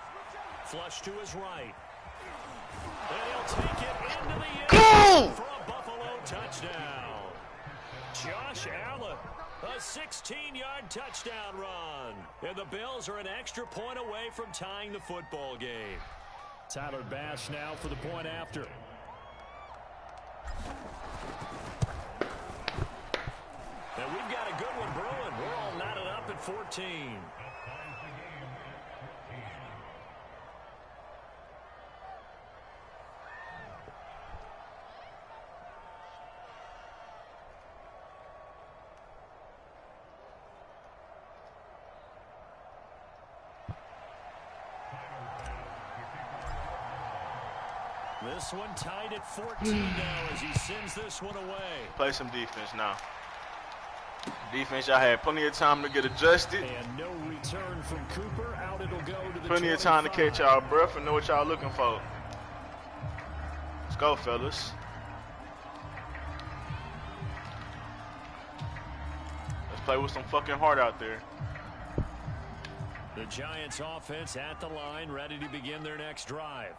Flush to his right. And he'll take it into the end zone for a Buffalo touchdown. Josh Allen, a 16-yard touchdown run. And the Bills are an extra point away from tying the football game. Tyler Bass now for the point after. And we've got a good one brewing. We're all knotted up at 14. This one tied at 14 now as he sends this one away. Play some defense now. Defense, y'all had plenty of time to get adjusted. And no return from Cooper. Out it'll go to the Plenty of time to catch y'all breath and know what y'all looking for. Let's go, fellas. Let's play with some fucking heart out there. The Giants offense at the line, ready to begin their next drive.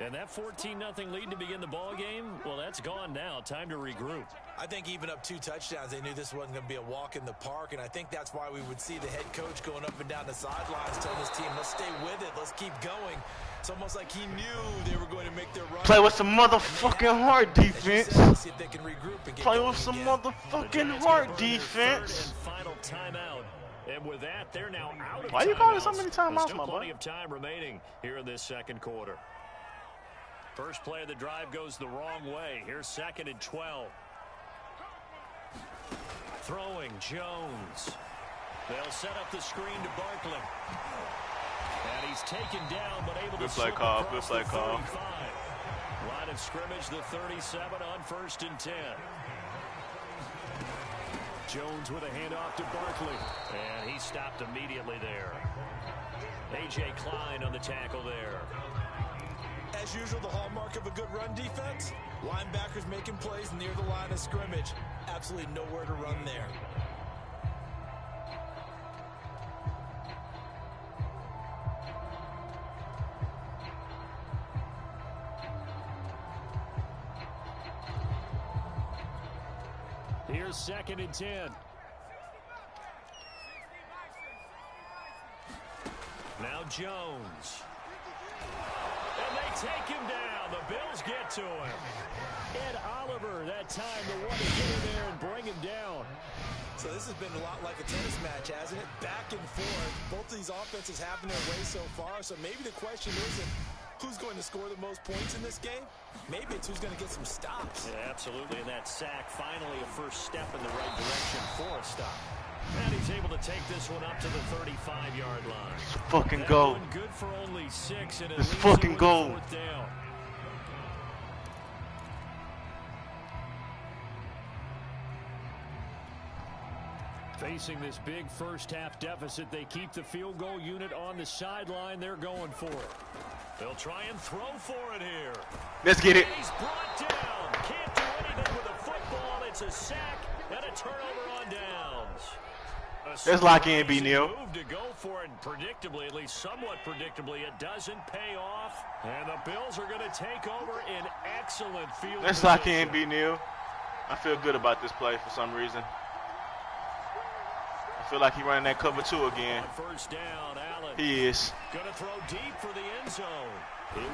And that 14-0 lead to begin the ball game, well, that's gone now. Time to regroup. I think even up 2 touchdowns, they knew this wasn't going to be a walk in the park, and I think that's why we would see the head coach going up and down the sidelines telling his team, let's stay with it, let's keep going. It's almost like he knew they were going to make their run. Play with some motherfucking heart defense. See if they can regroup and get Play going with some again. motherfucking heart defense. And final timeout. And with that, they're now out of Why you calling so timeouts. many There's timeouts, still my plenty boy? of time remaining here in this second quarter. First play of the drive goes the wrong way. Here's 2nd and 12. Throwing Jones. They'll set up the screen to Barkley. And he's taken down, but able Good to play slip call, across good play the call. 35. Line of scrimmage, the 37 on 1st and 10. Jones with a handoff to Barkley. And he stopped immediately there. A.J. Klein on the tackle there. As usual, the hallmark of a good run defense, linebackers making plays near the line of scrimmage. Absolutely nowhere to run there. Here's 2nd and 10. Now Jones. And they take him down. The Bills get to him. Ed Oliver that time, the one to get in there and bring him down. So this has been a lot like a tennis match, hasn't it? Back and forth. Both of these offenses having their way so far. So maybe the question isn't who's going to score the most points in this game. Maybe it's who's going to get some stops. Yeah, absolutely. And that sack, finally a first step in the right direction for a stop. And he's able to take this one up to the 35-yard line. Let's fucking go. Good for only 6, and let's fucking go. 4th down. Facing this big first-half deficit, they keep the field goal unit on the sideline. They're going for it. They'll try and throw for it here. Let's get it. And he's brought down. Can't do anything with a football. It's a sack and a turnover on downs. Let's lock in, B. Neal. Move to go for it, and predictably, at least somewhat predictably, it doesn't pay off. And the Bills are going to take over in excellent field Let's position. lock in, B. Neal. I feel good about this play for some reason. I feel like he's running that cover 2 again. First down, Allen. He is. Gonna throw deep for the end zone.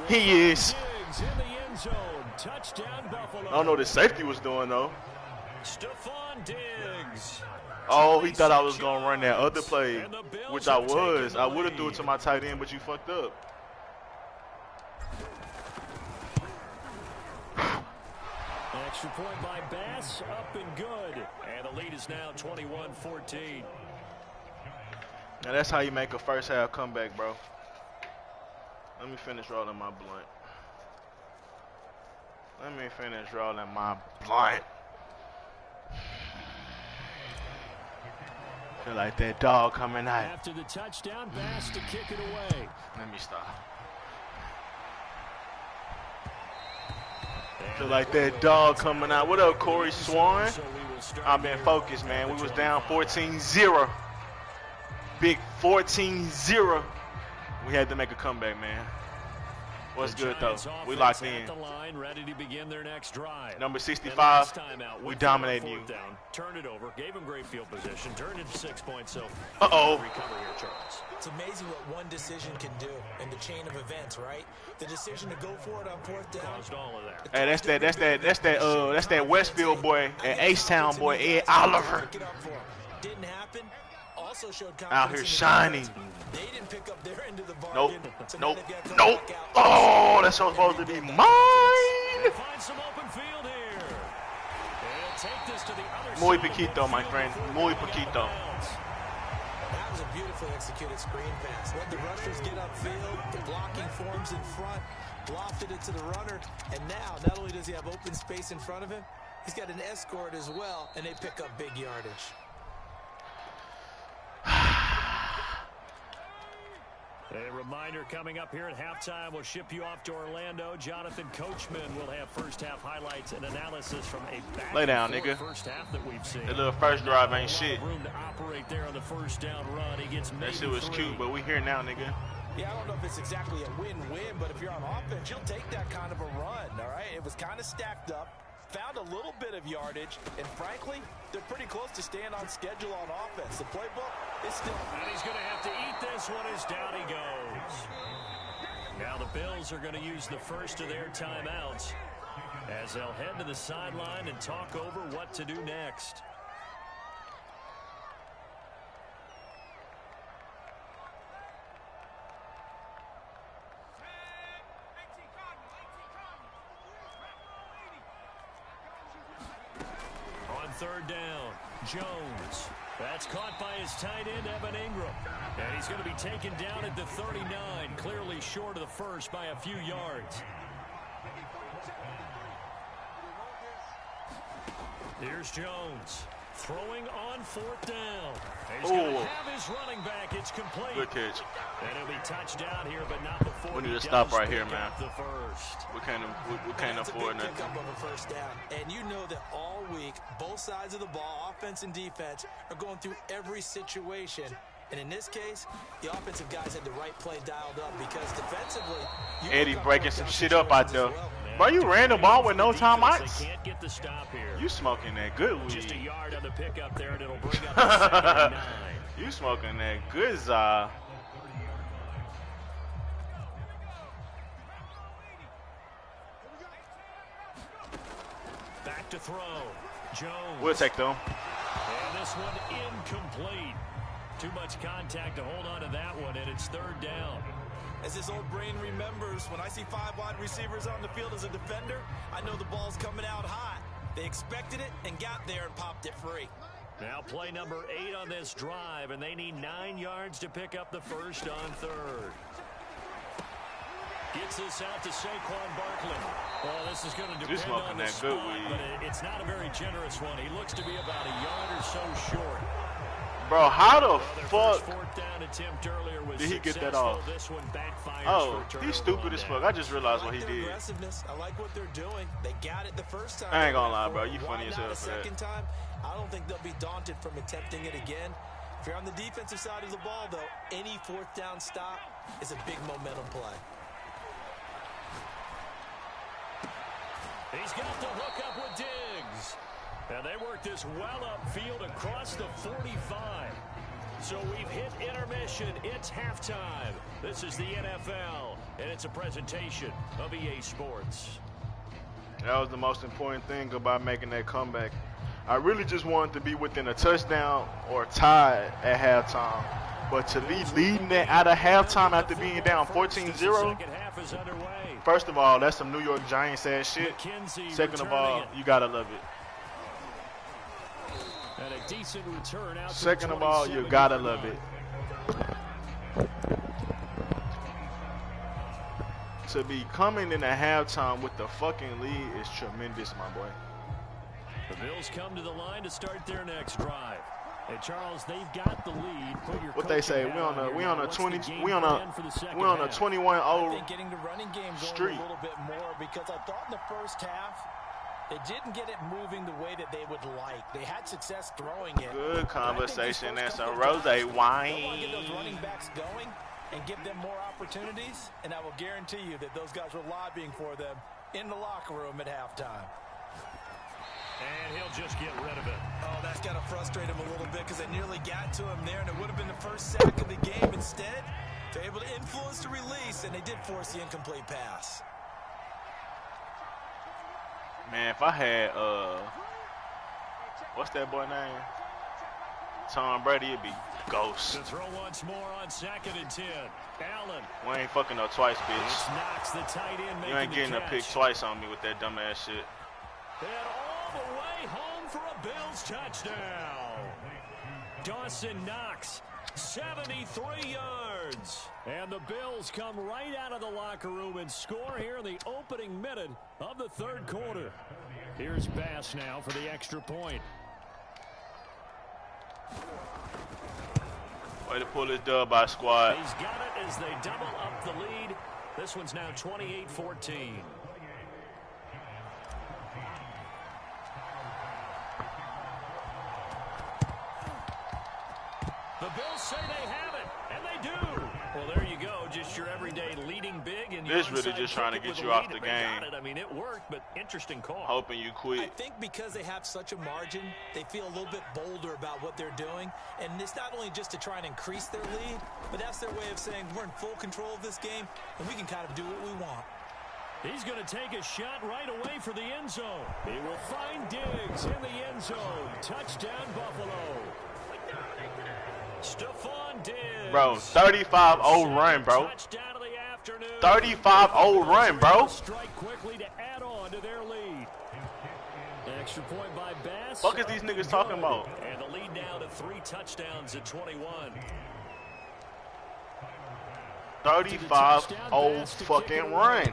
He is. Diggs in the end zone. Touchdown, Buffalo. I don't know what the safety was doing, though. Stephon Diggs. Oh, he thought I was going to run that other play, which I was. I would have threw it to my tight end, but you fucked up. Extra point by Bass, up and good. And the lead is now 21-14. Now that's how you make a first half comeback, bro. Let me finish rolling my blunt. Feel like that dog coming out. After the touchdown, Bass to kick it away. Let me stop. Feel like that dog coming out. What up, Corey Swan? I've been focused, man. We was down 14-0. Big 14-0. We had to make a comeback, man. What's good, though? We locked in. Ready to begin their next drive. Number 65, we dominating you. Turned it over, gave him great field position, turned it 6 points. So, uh-oh. Recover here, Charles. It's amazing what one decision can do in the chain of events, right? The decision to go for it on 4th down. Caused all of that. Hey, that's that Westfield boy, that H-Town boy, Ed Oliver. Didn't happen. Also showed out here shining. They didn't pick up their end of the bargain. Nope. Oh, that's supposed to be mine. Find some open field here. And take this to the other Muy side. poquito, my friend. Muy poquito. That was a beautifully executed screen pass. Let the rushers get upfield. The blocking forms in front. Lofted it to the runner. And now, not only does he have open space in front of him, he's got an escort as well, and they pick up big yardage. A reminder coming up here at halftime. We'll ship you off to Orlando. Jonathan Coachman will have first half highlights and analysis from a back lay down, nigga. First half that we've seen. That little first drive ain't shit. Room to operate there on the first down run. He gets that shit was cute, but we here now, nigga. Yeah, I don't know if it's exactly a win-win, but if you're on offense, you'll take that kind of a run, all right? It was kind of stacked up. Found a little bit of yardage, and frankly, they're pretty close to staying on schedule on offense. The playbook is still... And he's going to have to eat this one as down he goes. Now the Bills are going to use the first of their timeouts as they'll head to the sideline and talk over what to do next. Third down, Jones. That's caught by his tight end, Evan Ingram. And he's going to be taken down at the 39, clearly short of the first by a few yards. Here's Jones. Throwing on 4th down. He's going to have his running back. It's complete. Good catch. And it'll be touchdown here, but not before we need he to stop right does here, pick man. up the first. We can't afford nothing. Pickup of a first down. And you know that all week, both sides of the ball, offense and defense, are going through every situation. And in this case, the offensive guys had the right play dialed up because defensively, Eddie breaking some shit up out there. Yeah, Bro, you ran the ball with no timeouts? They can't get the stop here. You smoking that good weed. Just a yard on the pickup there, and it'll bring up the 2nd and 9. You smoking that good za. Back to throw. Jones. We'll take them. And this one incomplete. Too much contact to hold on to that one, and it's 3rd down. As his old brain remembers, when I see 5 wide receivers on the field as a defender, I know the ball's coming out hot. They expected it and got there and popped it free. Now play number 8 on this drive, and they need 9 yards to pick up the first on 3rd. Gets this out to Saquon Barkley. Well, this is going to depend on the spot, but it's not a very generous one. He looks to be about a yard or so short. Bro, how the fuck did he get that off? Oh, he's stupid as fuck. I just realized what he did. I like what they're doing. They got it the first time. I ain't gonna lie, bro. You funny as hell for that. Second time, I don't think they'll be daunted from attempting it again. If you're on the defensive side of the ball, though, any 4th down stop is a big momentum play. He's got the hook up with Diggs. And they work this well upfield across the 45. So we've hit intermission. It's halftime. This is the NFL, and it's a presentation of EA Sports. That was the most important thing about making that comeback. I really just wanted to be within a touchdown or tied at halftime. But to be leading it out of halftime after being down 14-0, first of all, that's some New York Giants ass shit. Second of all, you gotta love it. And a decent return out. Second of all, you gotta love it. To be coming in at halftime with the fucking lead is tremendous, my boy. The Bills come to the line to start their next drive. And Charles, they've got the lead. What they say? We on a 21-0 I think getting the running game going streak. A little bit more, because I thought in the first half they didn't get it moving the way that they would like. They had success throwing it. Good conversation and some rose wine. Get those running backs going and give them more opportunities, and I will guarantee you that those guys were lobbying for them in the locker room at halftime. And he'll just get rid of it. Oh, that's got to frustrate him a little bit, because they nearly got to him there, and it would have been the first sack of the game. Instead, they're able to influence the release, and they did force the incomplete pass. Man, if I had, what's that boy name? Tom Brady, it'd be ghost. To throw once more on 2nd and 10. Allen. We ain't fucking up twice, bitch. Knocks the tight end, you ain't getting a pick twice on me with that dumbass shit. And all the way home for a Bills touchdown. Dawson Knox, 73 yards. And the Bills come right out of the locker room and score here in the opening minute of the 3rd quarter. Here's Bass now for the extra point. Way to pull this dub by squad. He's got it as they double up the lead. This one's now 28-14. The Bills say they have it, and they do. Well, there you go. Just your everyday leading big. And this really just trying to get you off the game. I mean, it worked, but interesting call. Hoping you quit. I think because they have such a margin, they feel a little bit bolder about what they're doing. And it's not only just to try and increase their lead, but that's their way of saying we're in full control of this game, and we can kind of do what we want. He's going to take a shot right away for the end zone. He will find Diggs in the end zone. Touchdown, Buffalo. Stephon Diggs. Bro, 35-0 run, bro. 35-0 run, bro. Strike quickly to add on to their lead. Extra point by Bass. Fuck is these niggas talking about? And the lead now to 3 touchdowns at 21. 35-0 fucking run.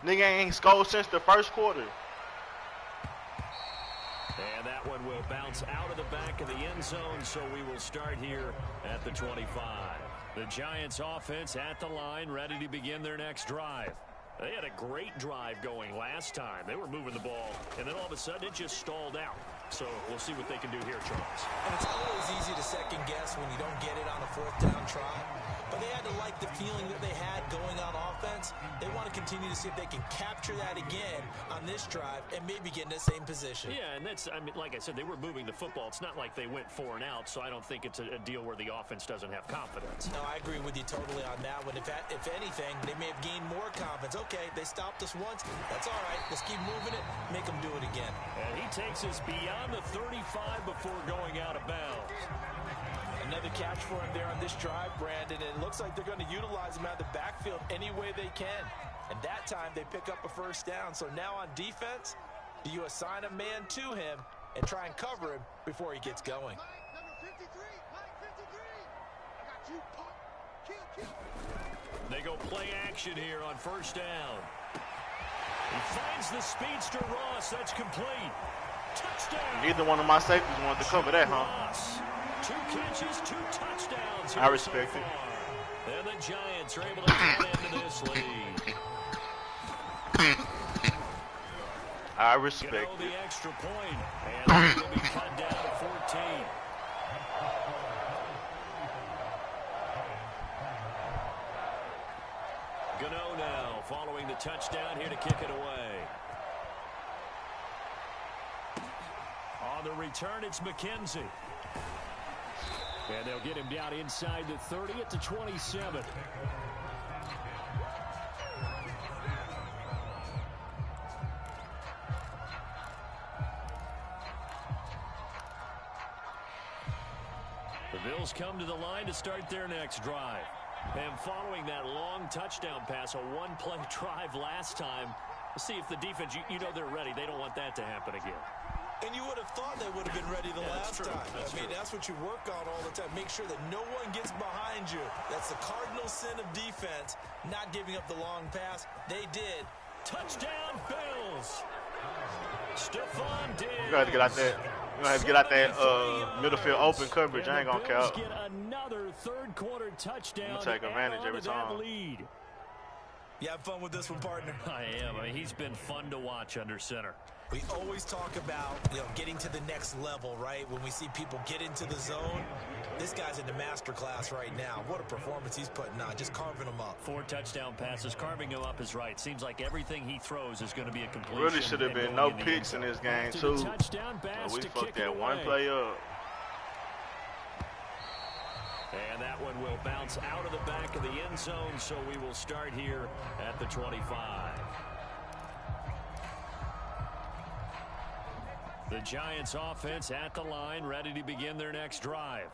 Nigga ain't scored since the first quarter. And that one will bounce out of the back of the end zone, so we will start here at the 25. The Giants offense at the line, ready to begin their next drive. They had a great drive going last time. They were moving the ball, and then all of a sudden it just stalled out. So we'll see what they can do here, Charles. And it's always easy to second guess when you don't get it on a fourth down try. But they had to like the feeling that they had going on offense. They want to continue to see if they can capture that again on this drive and maybe get in the same position. Yeah, and that's, I mean, like I said, they were moving the football. It's not like they went 4 and out, so I don't think it's a deal where the offense doesn't have confidence. No, I agree with you totally on that one. If anything, they may have gained more confidence. Okay, they stopped us once. That's all right. Let's keep moving it. Make them do it again. And he takes us beyond the 35 before going out of bounds. Another catch for him there on this drive, Brandon, and it looks like they're going to utilize him out of the backfield any way they can. And that time they pick up a first down. So now on defense, do you assign a man to him and try and cover him before he gets going? They go play action here on first down. He finds the speedster Ross. That's complete. Touchdown. Neither one of my safeties wanted to cover that, huh? Ross. 2 catches, 2 touchdowns. I respect it. And the Giants are able to get into this lead. I respect it. The extra point, and will be cut down to 14. Gano now following the touchdown here to kick it away. On the return, it's McKenzie. And they'll get him down inside the 30 at the 27. The Bills come to the line to start their next drive. And following that long touchdown pass, a one-play drive last time, we'll see if the defense, you know they're ready. They don't want that to happen again. And you would have thought they would have been ready the last time. That's what you work on all the time. Make sure that no one gets behind you. That's the cardinal sin of defense, not giving up the long pass. They did. Touchdown, Bills. Stephon Diggs. You gotta get out there. You gonna have to get out that middle field open coverage. I ain't gonna count. Get another third-quarter touchdown. I'm gonna take advantage every time. Lead. You have fun with this one, partner? I am. I mean, he's been fun to watch under center. We always talk about, getting to the next level, right? When we see people get into the zone, this guy's in the master class right now. What a performance he's putting on, just carving them up. 4 touchdown passes, carving him up is right. Seems like everything he throws is going to be a completion. Really should have been no picks in this game, too. We fucked that one play up. And that one will bounce out of the back of the end zone, so we will start here at the 25. The Giants offense at the line, ready to begin their next drive.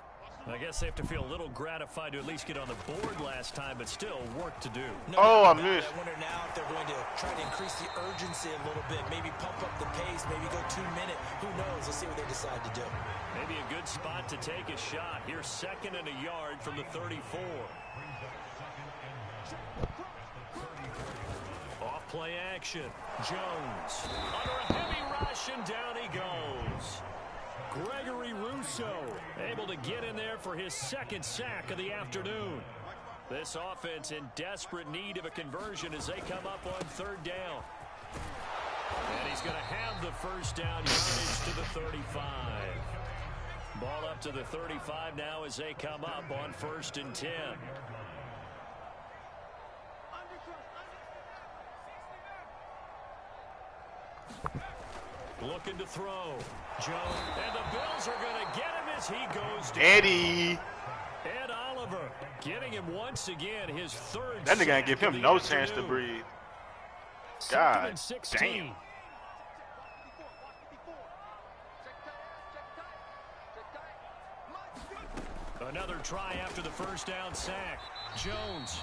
I guess they have to feel a little gratified to at least get on the board last time, but still work to do. I missed. I wonder now if they're going to try to increase the urgency a little bit, maybe pump up the pace, maybe go 2 minute. Who knows? Let's see what they decide to do. Maybe a good spot to take a shot. Here's 2nd and a yard from the 34. Off play action. Jones under a heavy rush, and down he goes. Gregory Rousseau able to get in there for his 2nd sack of the afternoon. This offense in desperate need of a conversion as they come up on 3rd down. And he's going to have the first down yardage to the 35. Ball up to the 35 now as they come up on 1st and 10. Looking to throw. Jones. And the Bills are going to get him as he goes down. Eddie. Ed Oliver getting him once again, his 3rd. That nigga ain't give him no chance to breathe. God damn. Another try after the first down sack. Jones.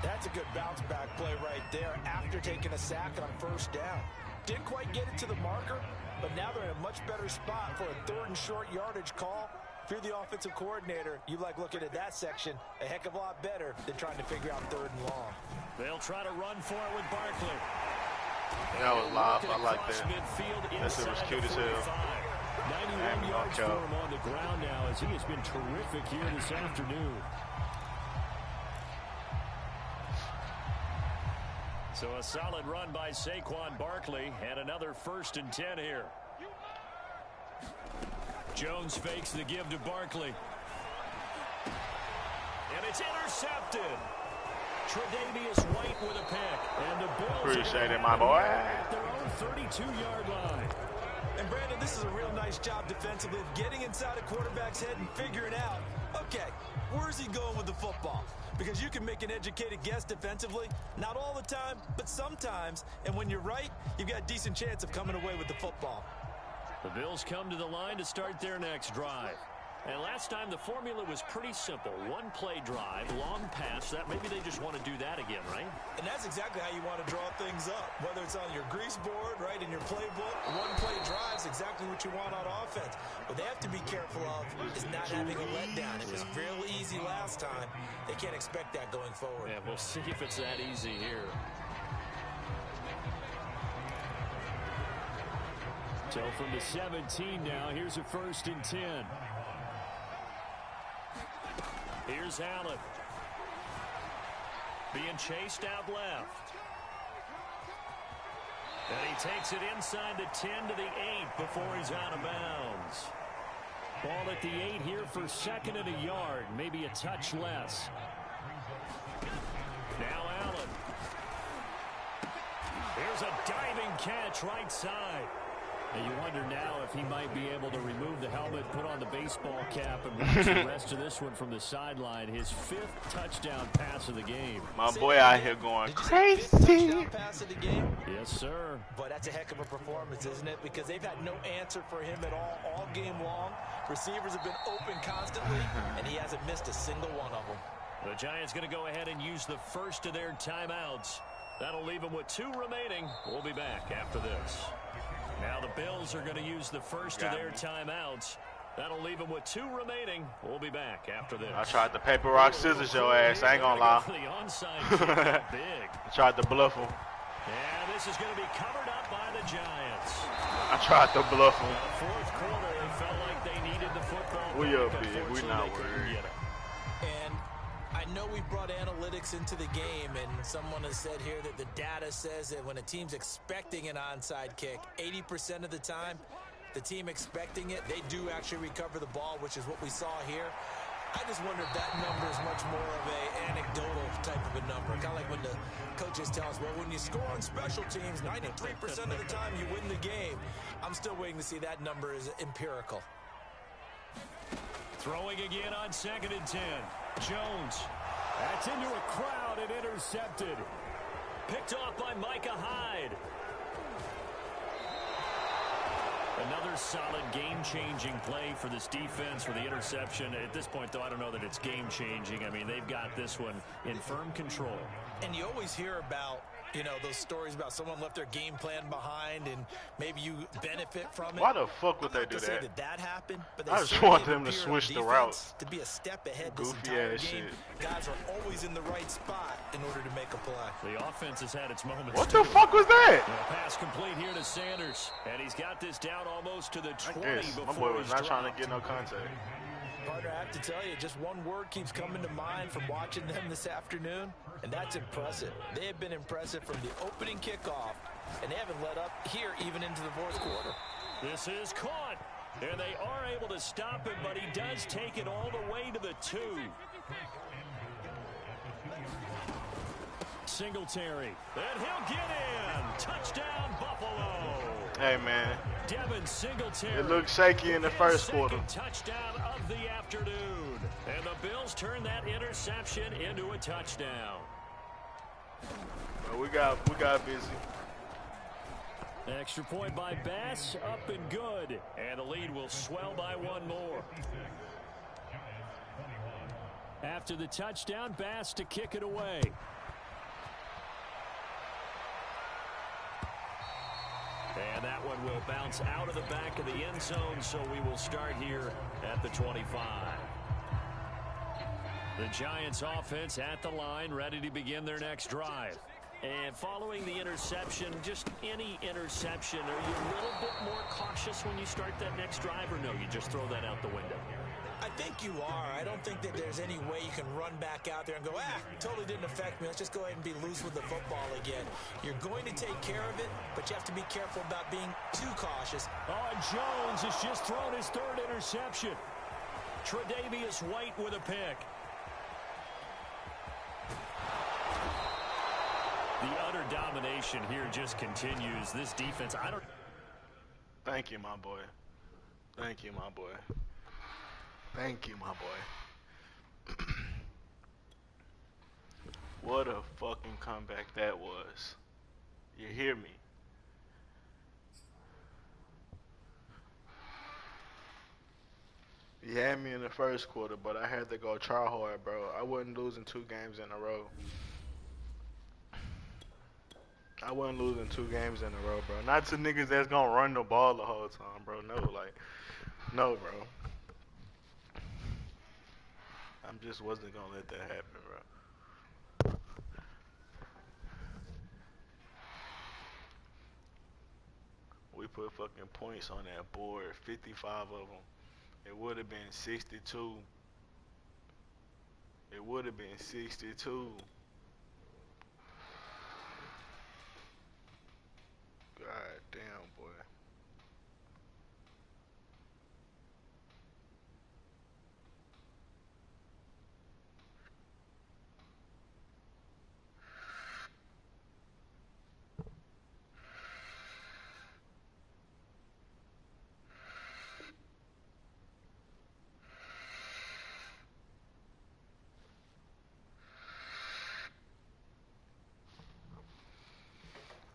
That's a good bounce back play right there after taking a sack on 1st down. Didn't quite get it to the marker, but now they're in a much better spot for a 3rd and short yardage call. If you're the offensive coordinator, you like looking at that section a heck of a lot better than trying to figure out 3rd and long. They'll try to run for it with Barkley. That was live. I like that. That shit was cute as hell. 91 yards for him on the ground now as he has been terrific here this afternoon. So a solid run by Saquon Barkley and another 1st and 10 here. Jones fakes the give to Barkley. And it's intercepted. Tre'Davious White with a pick. And the Bills appreciate it, my boy. At their own 32-yard line. And Brandon, this is a real nice job defensively of getting inside a quarterback's head and figuring out, okay, where's he going with the football? Because you can make an educated guess defensively, not all the time, but sometimes. And when you're right, you've got a decent chance of coming away with the football. The Bills come to the line to start their next drive. And last time the formula was pretty simple. One play drive, long pass. That maybe they just want to do that again, right? And that's exactly how you want to draw things up. Whether it's on your grease board, right, in your playbook, one play drive is exactly what you want on offense. What they have to be careful of is not having a letdown. It was real easy last time. They can't expect that going forward. Yeah, we'll see if it's that easy here. So from the 17 now, here's a 1st and 10. Here's Allen. Being chased out left. And he takes it inside the 10 to the 8 before he's out of bounds. Ball at the 8 here for 2nd and a yard. Maybe a touch less. Now Allen. Here's a diving catch right side. And you wonder now if he might be able to remove the helmet, put on the baseball cap, and watch the rest of this one from the sideline. His 5th touchdown pass of the game. My boy out here going crazy. Touchdown pass of the game? Yes, sir. But that's a heck of a performance, isn't it? Because they've had no answer for him at all game long. Receivers have been open constantly, and he hasn't missed a single one of them. The Giants going to go ahead and use the first of their timeouts. That'll leave them with 2 remaining. We'll be back after this. Now the Bills are going to use the first of their timeouts. That'll leave them with 2 remaining. We'll be back after this. I tried to paper, rock, scissors your ass. I ain't gonna lie. The onside kick big. I tried to bluff him. And this is going to be covered up by the Giants. I tried to bluff him. The 4th quarter, they felt like they needed the football. We up big. We Unfortunately, not they couldn't worried. get it. And I know we brought analytics into the game, and someone has said here that the data says that when a team's expecting an onside kick, 80% of the time, the team expecting it, they do actually recover the ball, which is what we saw here. I just wonder if that number is much more of an anecdotal type of a number. Kind of like when the coaches tell us, well, when you score on special teams, 93% of the time you win the game. I'm still waiting to see that number is empirical. Throwing again on 2nd and 10. Jones. That's into a crowd and intercepted. Picked off by Micah Hyde. Another solid game-changing play for this defense for the interception. At this point, though, I don't know that it's game-changing. I mean, they've got this one in firm control. And you always hear about, you know, those stories about someone left their game plan behind and maybe you benefit from it. Why the fuck would they do say that? that happened, but I just want them to switch the routes. To be a step ahead this Goofy entire ass game. shit. Guys are always in the right spot in order to make a play. The offense has had its moments. What the fuck was that? Pass complete here to Sanders. And he's got this down almost to the 20 I guess. before My boy was he's not dropped. trying to get no contact. Partner, I have to tell you, just one word keeps coming to mind from watching them this afternoon, and that's impressive. They have been impressive from the opening kickoff, and they haven't let up here even into the 4th quarter. This is caught. And they are able to stop him, but he does take it all the way to the 2. Singletary. And he'll get in. Touchdown, Buffalo. Hey, man. Devin Singletary. It looked shaky in the first quarter. Touchdown of the afternoon. And the Bills turn that interception into a touchdown. But we got busy. Extra point by Bass, up and good. And the lead will swell by 1 more. After the touchdown, Bass to kick it away. And that one will bounce out of the back of the end zone, so we will start here at the 25. The Giants offense at the line, ready to begin their next drive. And following the interception, just any interception, are you a little bit more cautious when you start that next drive, or no, you just throw that out the window? I think you are. I don't think that there's any way you can run back out there and go, totally didn't affect me. Let's just go ahead and be loose with the football again. You're going to take care of it, but you have to be careful about being too cautious. Oh, and Jones has just thrown his third interception. Tre'Davious White with a pick. The utter domination here just continues. This defense, Thank you, my boy. Thank you, my boy. Thank you, my boy. What a fucking comeback that was. You hear me? You had me in the first quarter, but I had to go try hard, bro. I wasn't losing 2 games in a row. I wasn't losing 2 games in a row, bro. Not to niggas that's gonna run the ball the whole time, bro. No, no, bro. I just wasn't gonna let that happen, bro. We put fucking points on that board, 55 of them. It would have been 62. It would have been 62. God damn, boy.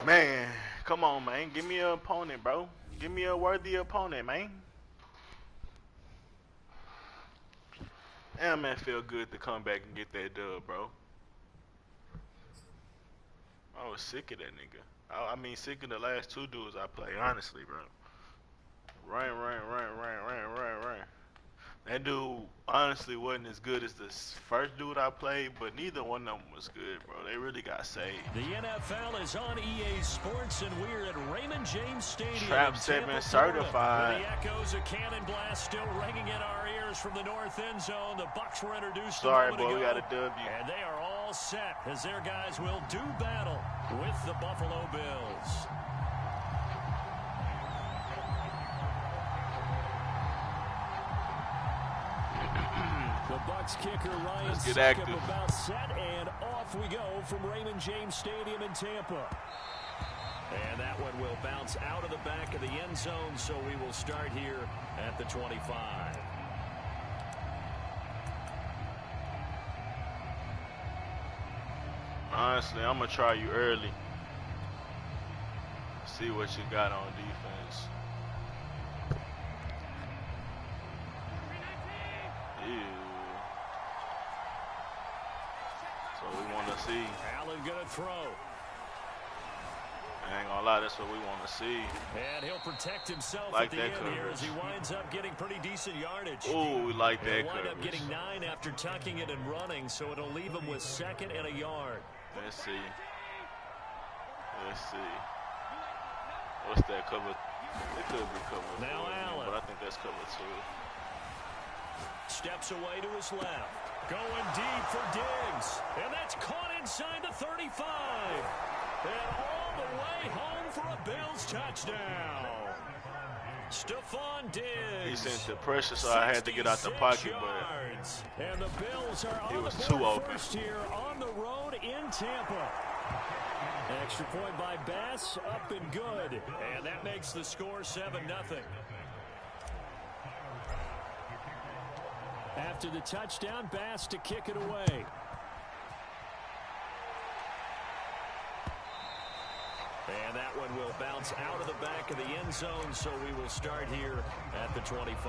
Man, come on, man. Give me an opponent, bro. Give me a worthy opponent, man. Damn, man, feel good to come back and get that dub, bro. I was sick of that nigga. I mean, sick of the last 2 dudes I played, honestly, bro. Run. That dude honestly wasn't as good as the first dude I played, but neither one of them was good, bro. They really got saved. The NFL is on EA Sports, and we're at Raymond James Stadium. Trap 7 certified. The echoes of Cannon Blast still ringing in our ears from the north end zone. The Bucs were introduced. Sorry, boy, we got a W. And they are all set as their guys will do battle with the Buffalo Bills. The Bucs kicker Ryan Succop about set, and off we go from Raymond James Stadium in Tampa. And that one will bounce out of the back of the end zone, so we will start here at the 25. Honestly, I'm going to try you early. See what you got on defense. Ew. That's what we want to see. Allen gonna throw. I ain't gonna lie, that's what we want to see. And he'll protect himself like at the end coverage here as he winds up getting pretty decent yardage. Ooh, we like that He'll wind coverage. up getting 9 after tucking it and running, so it'll leave him with 2nd and a yard. Let's see. Let's see. What's that cover? It could be cover Now 4, Allen. but I think that's cover 2. Steps away to his left. Going deep for Diggs. And that's caught inside the 35. And all the way home for a Bills touchdown. Stephon Diggs. He sent the pressure, so I had to get out the pocket, yards. And the Bills are it on was the too board open. first here on the road in Tampa. Extra point by Bass, up and good. And that makes the score 7-0. After the touchdown, Bass to kick it away. And that one will bounce out of the back of the end zone, so we will start here at the 25.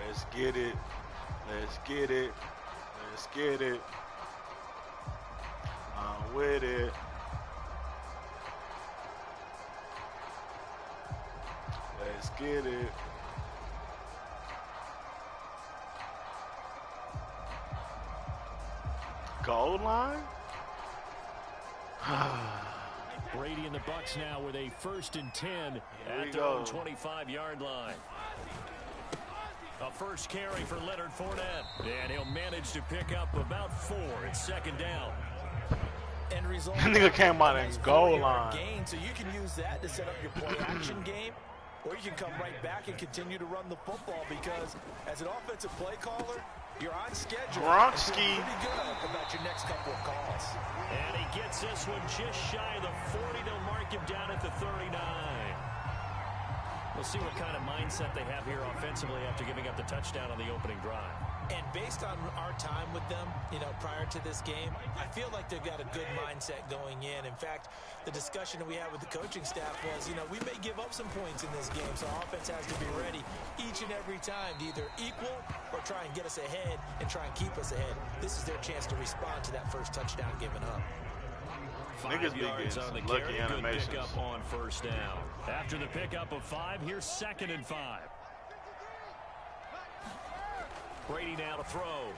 Let's get it. Let's get it. Let's get it. I'm with it. Let's get it. goal line? Brady and the Bucs now with a 1st and 10 at their own 25-yard line. A first carry for Leonard Fournette. And he'll manage to pick up about 4. It's 2nd down. End result. That nigga came out in goal line. Gain, so you can use that to set up your play action game. Or you can come right back and continue to run the football because as an offensive play caller, you're on schedule. Bronski. Pretty good about your next couple of calls. And he gets this one just shy of the 40. They'll mark him down at the 39. We'll see what kind of mindset they have here offensively after giving up the touchdown on the opening drive. And based on our time with them, you know, prior to this game, I feel like they've got a good mindset going in. In fact, the discussion that we had with the coaching staff was, you know, we may give up some points in this game, so our offense has to be ready each and every time to either equal or try and get us ahead and try and keep us ahead. This is their chance to respond to that first touchdown given up. 5 yards on the carry. Good pickup on 1st down. After the pickup of 5, here's 2nd and 5. Brady now to throw.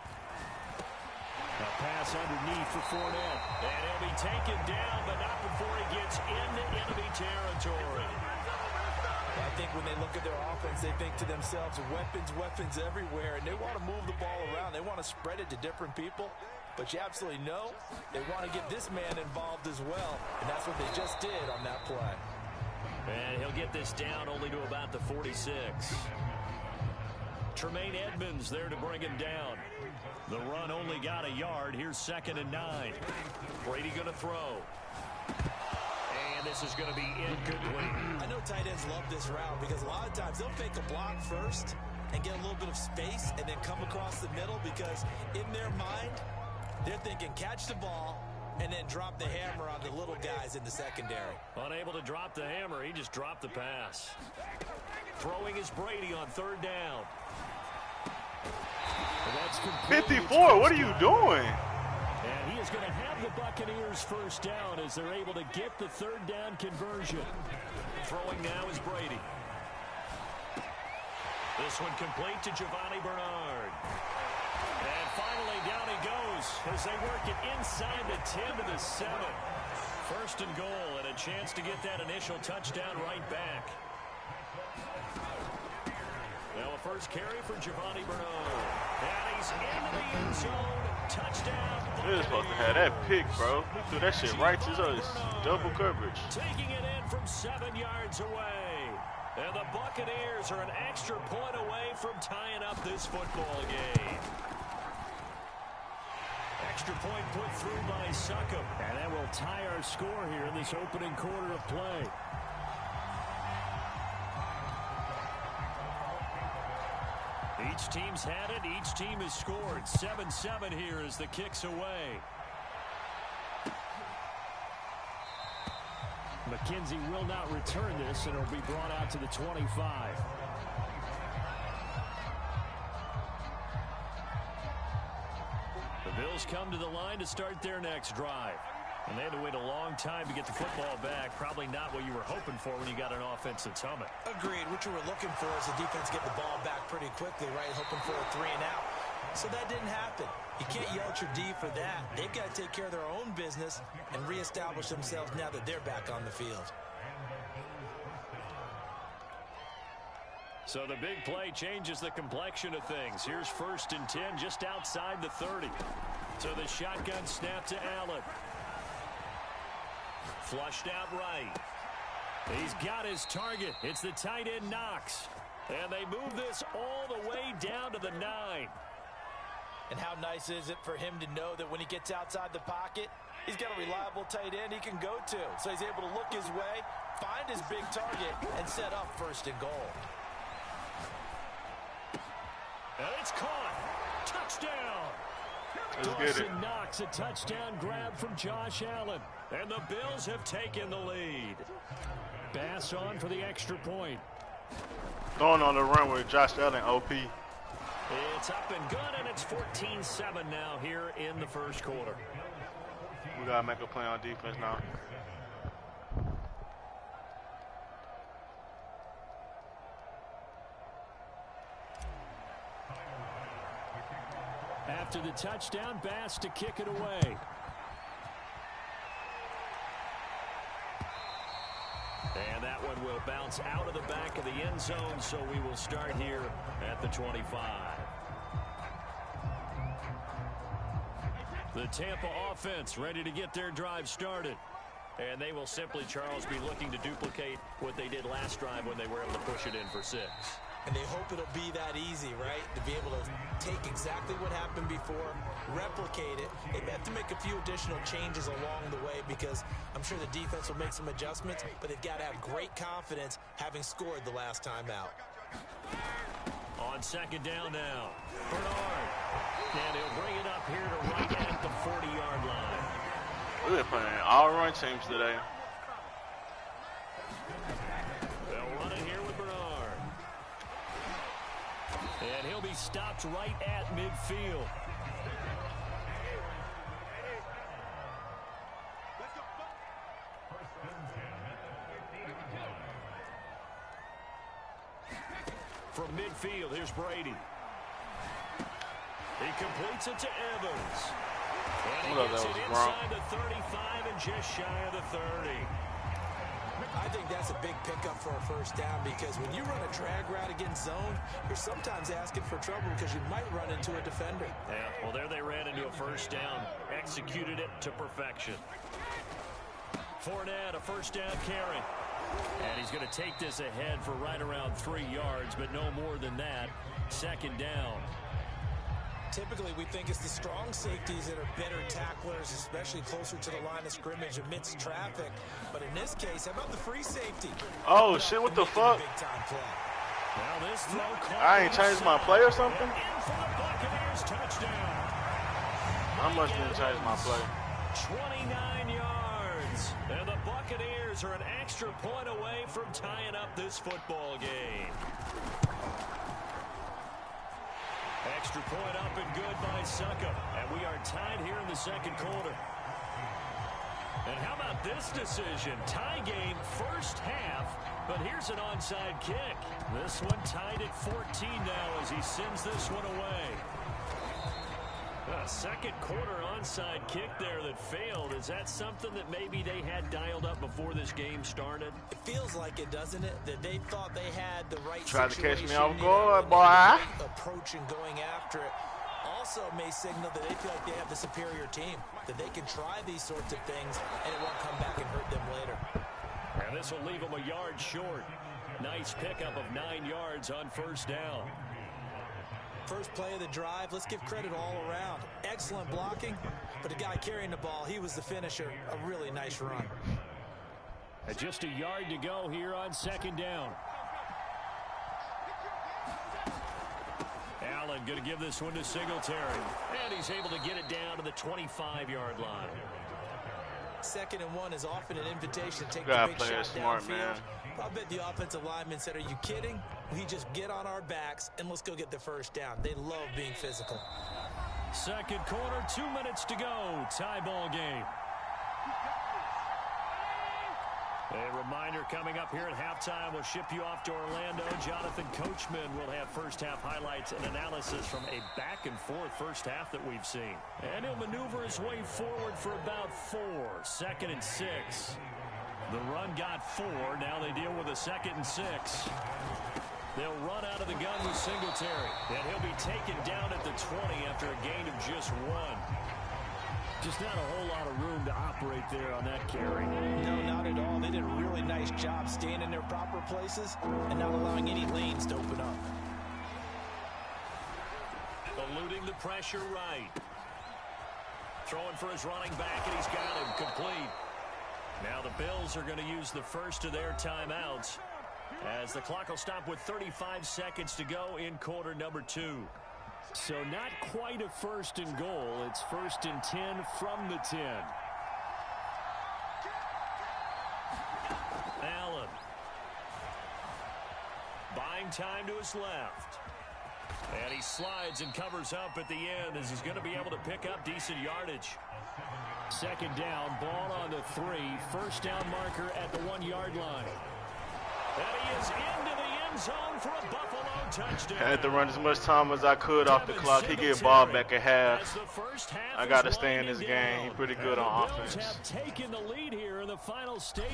A pass underneath for Fournette. And he'll be taken down, but not before he gets into enemy territory. I think when they look at their offense, they think to themselves, weapons everywhere, and they want to move the ball around. They want to spread it to different people. But you absolutely know they want to get this man involved as well, and that's what they just did on that play. And he'll get this down only to about the 46. Tremaine Edmonds there to bring him down. The run only got a yard. Here's 2nd and 9. Brady going to throw. And this is going to be incomplete. I know tight ends love this route because a lot of times they'll fake a block first and get a little bit of space and then come across the middle because in their mind, they're thinking catch the ball and then drop the hammer on the little guys in the secondary. Unable to drop the hammer, he just dropped the pass. Throwing is Brady on 3rd down. That's 54, what are you doing? And he is going to have the Buccaneers 1st down as they're able to get the 3rd down conversion. Throwing now is Brady. This one complete to Giovanni Bernard. And finally down he goes as they work it inside the 10 to the 7. 1st and goal and a chance to get that initial touchdown right back. Now a first carry for Giovanni Bernard. And he's into the end zone. Touchdown. He was supposed to have that pick, bro. He threw that shit right to us. Double coverage. Taking it in from 7 yards away. And the Buccaneers are an extra point away from tying up this football game. Extra point put through by Succop. And that will tie our score here in this opening quarter of play. Each team's had it. Each team has scored. 7-7 here as the kick's away. McKenzie will not return this, and it'll be brought out to the 25. The Bills come to the line to start their next drive. And they had to wait a long time to get the football back. Probably not what you were hoping for when you got an offense that's humming. Agreed. What you were looking for is the defense get the ball back pretty quickly, right? Hoping for a 3 and out. So that didn't happen. You can't yell at your D for that. They've got to take care of their own business and reestablish themselves now that they're back on the field. So the big play changes the complexion of things. Here's 1st and 10 just outside the 30. So the shotgun snap to Allen. Flushed out right. He's got his target. It's the tight end Knox. And they move this all the way down to the 9. And how nice is it for him to know that when he gets outside the pocket, he's got a reliable tight end he can go to. So he's able to look his way, find his big target, and set up 1st and goal. And it's caught. Touchdown. Dawson Knox, a touchdown grab from Josh Allen. And the Bills have taken the lead. Bass on for the extra point. Going on the run with Josh Allen, OP. It's up and good, and it's 14-7 now here in the 1st quarter. We got to make a play on defense now. After the touchdown, Bass to kick it away. And that one will bounce out of the back of the end zone, so we will start here at the 25. The Tampa offense ready to get their drive started. And they will simply, Charles, be looking to duplicate what they did last drive when they were able to push it in for 6. And they hope it'll be that easy, right? To be able to take exactly what happened before, replicate it. They have to make a few additional changes along the way because I'm sure the defense will make some adjustments, but they've got to have great confidence having scored the last time out. On second down now, Bernard. And he'll bring it up here to right at the 40-yard line. We've been playing all run teams today. They'll run it here with Bernard. And he'll be stopped right at midfield. From midfield, here's Brady. He completes it to Evans. And he gets it inside the 35 and just shy of the 30. I think that's a big pickup for a first down because when you run a drag route against zone, you're sometimes asking for trouble because you might run into a defender. Yeah, well, there they ran into a first down, executed it to perfection. Fournette, a first down carry. And he's going to take this ahead for right around 3 yards, but no more than that. Second down. Typically, we think it's the strong safeties that are better tacklers, especially closer to the line of scrimmage amidst traffic. But in this case, how about the free safety? Oh, shit, what the fuck? Big time play. Now this throw I ain't changed my play or something? in for the Buccaneers touchdown. I must have changed my play. 29 yards. And the Buccaneers are an extra point away from tying up this football game. Extra point up and good by Suckup. And we are tied here in the second quarter. And how about this decision? Tie game first half, but here's an onside kick. This one tied at 14 now as he sends this one away. A second quarter onside kick there that failed. Is that something that maybe they had dialed up before this game started? It feels like it, doesn't it? That they thought they had the right Tried to catch me situation, off guard, boy. right approach and going after it. Also may signal that they feel like they have the superior team, that they can try these sorts of things and it won't come back and hurt them later. And this will leave them a yard short. Nice pickup of 9 yards on first down. First play of the drive, let's give credit all around. Excellent blocking, but the guy carrying the ball, he was the finisher. A really nice run. And just a yard to go here on second down. Allen going to give this one to Singletary. And he's able to get it down to the 25-yard line. 2nd and 1 is often an invitation to take the Gotta big play shot it smart, downfield. man. I bet the offensive linemen said, are you kidding? We just get on our backs and let's go get the first down. They love being physical. Second quarter, 2 minutes to go. Tie ball game. A reminder coming up here at halftime. We'll ship you off to Orlando. Jonathan Coachman will have first half highlights and analysis from a back and forth first half that we've seen. And he'll maneuver his way forward for about 4. 2nd and 6. The run got 4. Now they deal with a 2nd and 6. They'll run out of the gun with Singletary. And he'll be taken down at the 20 after a gain of just 1. Just not a whole lot of room to operate there on that carry. No, not at all. They did a really nice job staying in their proper places and not allowing any lanes to open up. Eluding the pressure right. Throwing for his running back, and he's got him complete. Now the Bills are going to use the first of their timeouts as the clock will stop with 35 seconds to go in quarter number 2. So not quite a 1st and goal. It's 1st and 10 from the 10. Allen. Buying time to his left. And he slides and covers up at the end as he's going to be able to pick up decent yardage. Second down, ball on the 3. First down marker at the 1-yard line. And he is into the end zone for a Buffalo touchdown. I had to run as much time as I could off the clock. He get ball back at half. I got to stay in this game. He's pretty good on offense.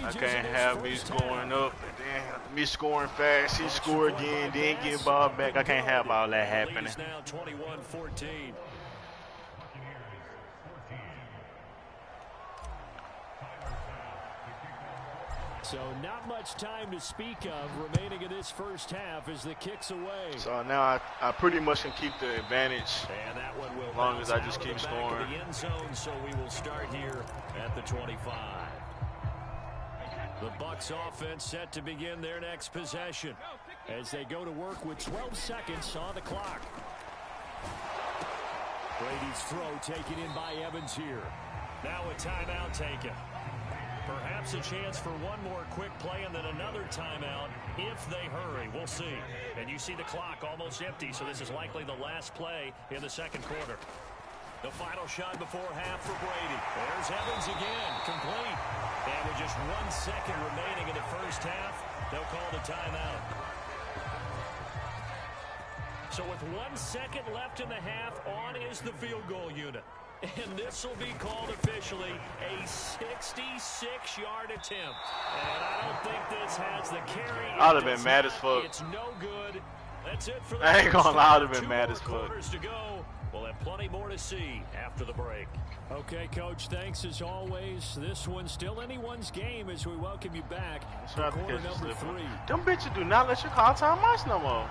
I can't have me scoring up and then me scoring fast. He score again, then get ball back. I can't have all that happening. Now 21-14. So not much time to speak of remaining in this first half as the kick's away. So now I pretty much can keep the advantage and that one will as long as I just keep scoring. The end zone, so we will start here at the 25. The Bucs offense set to begin their next possession as they go to work with 12 seconds on the clock. Brady's throw taken in by Evans here. Now a timeout taken. Perhaps a chance for one more quick play and then another timeout if they hurry. We'll see. And you see the clock almost empty, so this is likely the last play in the second quarter. The final shot before half for Brady. There's Evans again, complete. And with just 1 second remaining in the first half, they'll call the timeout. So with 1 second left in the half, on is the field goal unit. And this will be called officially a 66-yard attempt. And I don't think this has the carry. I'd have been mad as fuck. It's no good. That's it for the I ain't gonna lie, I'd have been mad as fuck. 2 more quarters to go. We'll have plenty more to see after the break. Okay, Coach, thanks as always. This one's still anyone's game as we welcome you back for quarter number 3. Them bitches do not let you call timeouts no more.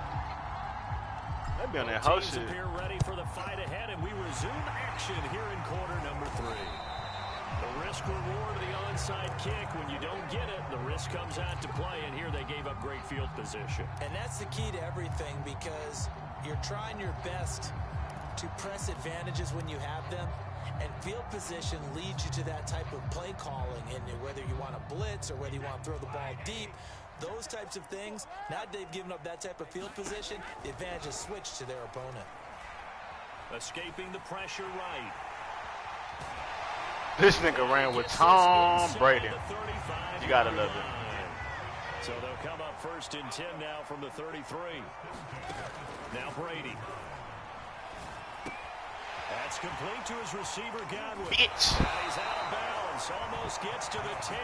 They be on that whole shit. Appear ready for the fight ahead, and we resume action here in quarter number 3. The risk reward of the onside kick. When you don't get it, the risk comes out to play, and here they gave up great field position. And that's the key to everything, because you're trying your best to press advantages when you have them, and field position leads you to that type of play calling. And whether you want to blitz or whether you want to throw the ball deep, those types of things, now they've given up that type of field position, the advantage is switched to their opponent. Escaping the pressure right. This nigga ran with Tom Brady. You gotta love it. So they'll come up 1st and 10 now from the 33. Now Brady. That's complete to his receiver, Godwin. Bitch. And he's out of bounds. Almost gets to the 10.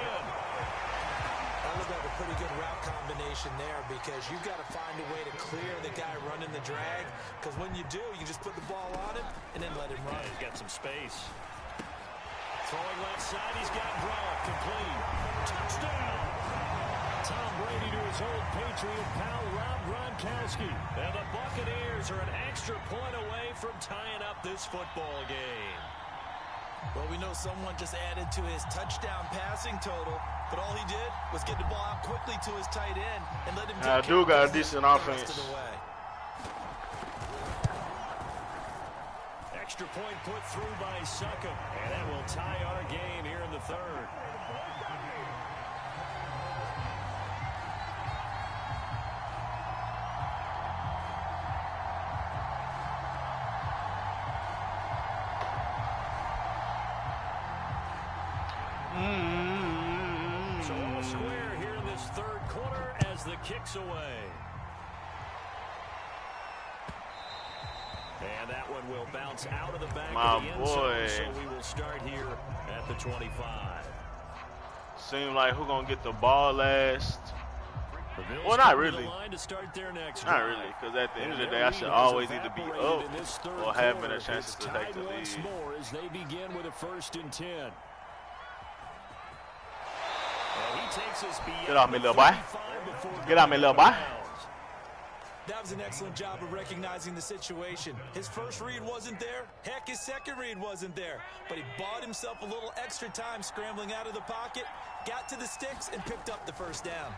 That looked like a pretty good route combination there, because you've got to find a way to clear the guy running the drag, because when you do, you just put the ball on him and then let him run. He's got some space. Throwing left side, he's got Gronk, complete. Touchdown! Tom Brady to his old Patriot pal, Rob Gronkowski. And the Buccaneers are an extra point away from tying up this football game. Well, we know someone just added to his touchdown passing total, but all he did was get the ball out quickly to his tight end and let him take Dude got a decent offense. the way. Extra point put through by Succop, and that will tie our game here in the 3rd. So all square here in this 3rd quarter as the kick's away. And that one will bounce out of the back of the end zone, so we will start here at the 25. Seems like who gonna get the ball last? Well, not really. Not really, because at the end of the day, I should always either be up or having a chance to take the lead. More as they begin with a 1st and 10. And he takes us Get off me, little boy. Get off me, little boy. That was an excellent job of recognizing the situation. His first read wasn't there. Heck, his second read wasn't there. But he bought himself a little extra time scrambling out of the pocket, got to the sticks, and picked up the 1st down.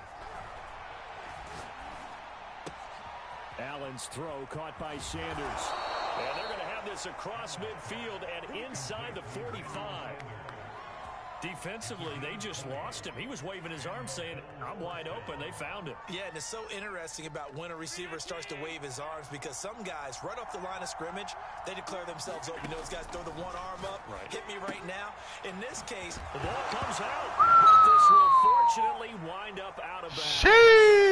Allen's throw caught by Sanders. And they're going to have this across midfield and inside the 45. Defensively, they just lost him. He was waving his arms saying, I'm wide open. They found him. Yeah, and it's so interesting about when a receiver starts to wave his arms, because some guys, right off the line of scrimmage, they declare themselves open. Those guys throw the one arm up, hit me right now. In this case, the ball comes out. But this will fortunately wind up out of bounds. Sheesh.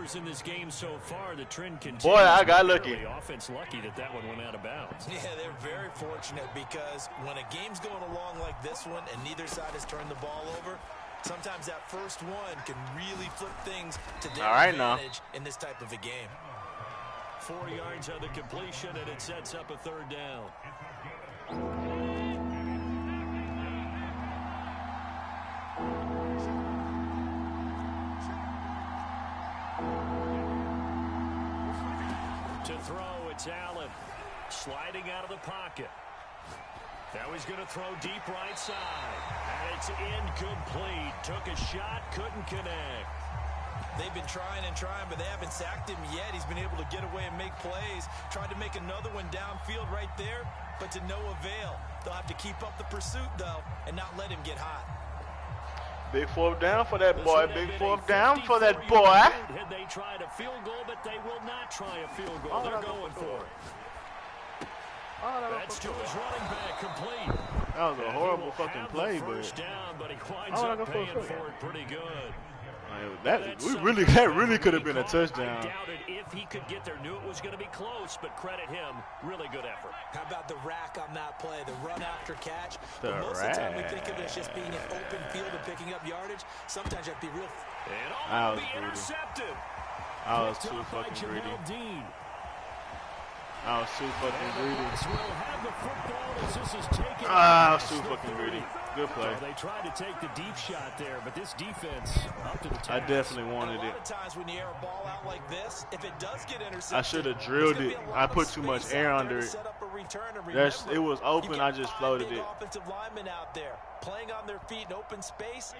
turnovers in this game so far. The trend continues. Boy, I got lucky. Offense lucky that one went out of bounds. Yeah, they're very fortunate because when a game's going along like this one and neither side has turned the ball over, sometimes that first one can really flip things to their advantage in this type of a game. 4 yards on the completion, and it sets up a third down. To throw, it's Allen. Sliding out of the pocket. Now he's going to throw deep right side. And it's incomplete. Took a shot, couldn't connect. They've been trying and trying, but they haven't sacked him yet. He's been able to get away and make plays. Tried to make another one downfield right there, but to no avail. They'll have to keep up the pursuit, though, and not let him get hot. Big fourth down for that boy. Big fourth down for that boy. They tried a field goal, but they will not try a field goal. They're going for it. That's to his running back, complete. That was a horrible fucking play, but down, but he winds up paying for it pretty good. That really could have been a touchdown. I doubted if he could get there. Knew it was going to be close, but credit him. Really good effort. How about the rack on that play? The run after catch. Most of the time we think of it as just being an open field and picking up yardage. Sometimes you have to be real. And all be intercepted. I was too fucking greedy. I was too fucking greedy. I was too fucking greedy. Good play. Well, they tried to take the deep shot there, but this defense up to the task. I definitely wanted it. A lot of times when you air a ball out like this, if it does get intercepted, I should have drilled it. I put too much air under it. It was open. I just floated it. Offensive linemen out there playing on their feet in open space,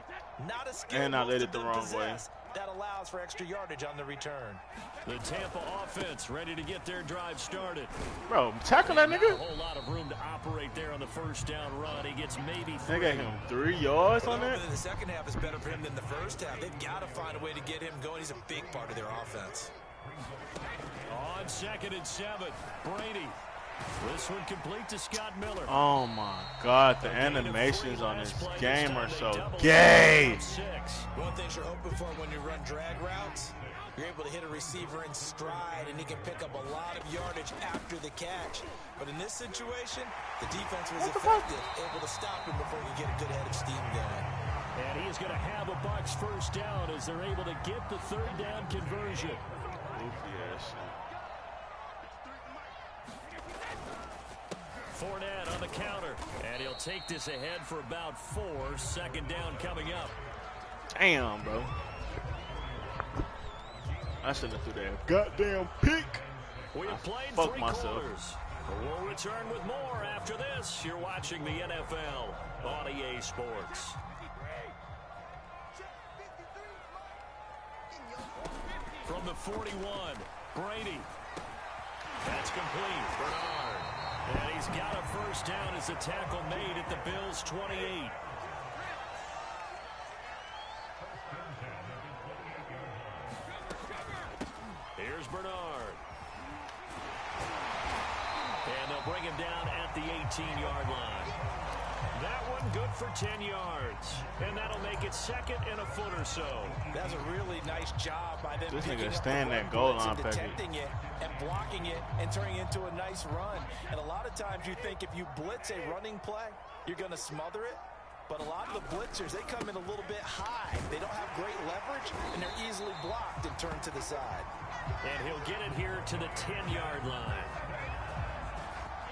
not a skill. And I laid it the wrong way. That allows for extra yardage on the return. The Tampa offense ready to get their drive started. Bro, tackle that nigga. A whole lot of room to operate there on the first down run. He gets maybe 3. They got him 3 yards on that. The second half is better for him than the first half. They've got to find a way to get him going. He's a big part of their offense. On 2nd and 7, Brady. This one complete to Scott Miller. Oh my God, the animations on this game are so gay. One thing you're hoping for when you run drag routes, you're able to hit a receiver in stride and he can pick up a lot of yardage after the catch. But in this situation, the defense was effective, able to stop him before he could get a good head of steam going. And he is going to have a Bucs first down as they're able to get the third down conversion. Fournette on the counter, and he'll take this ahead for about 4. 2nd down coming up. Damn, bro. I shouldn't have threw that goddamn pick. We have played fuck 3 myself. quarters. We'll return with more after this. You're watching the NFL on EA Sports. From the 41, Brady. That's complete. Bernard. And he's got a first down as a tackle made at the Bills' 28. Here's Bernard. And they'll bring him down at the 18-yard line. That one good for 10 yards. And that'll make it 2nd and a foot or so. That's a really nice job by them. This nigga stand that goal line detecting it and blocking it and turning it into a nice run. And a lot of times you think if you blitz a running play, you're going to smother it. But a lot of the blitzers, they come in a little bit high. They don't have great leverage, and they're easily blocked and turned to the side. And he'll get it here to the 10-yard line.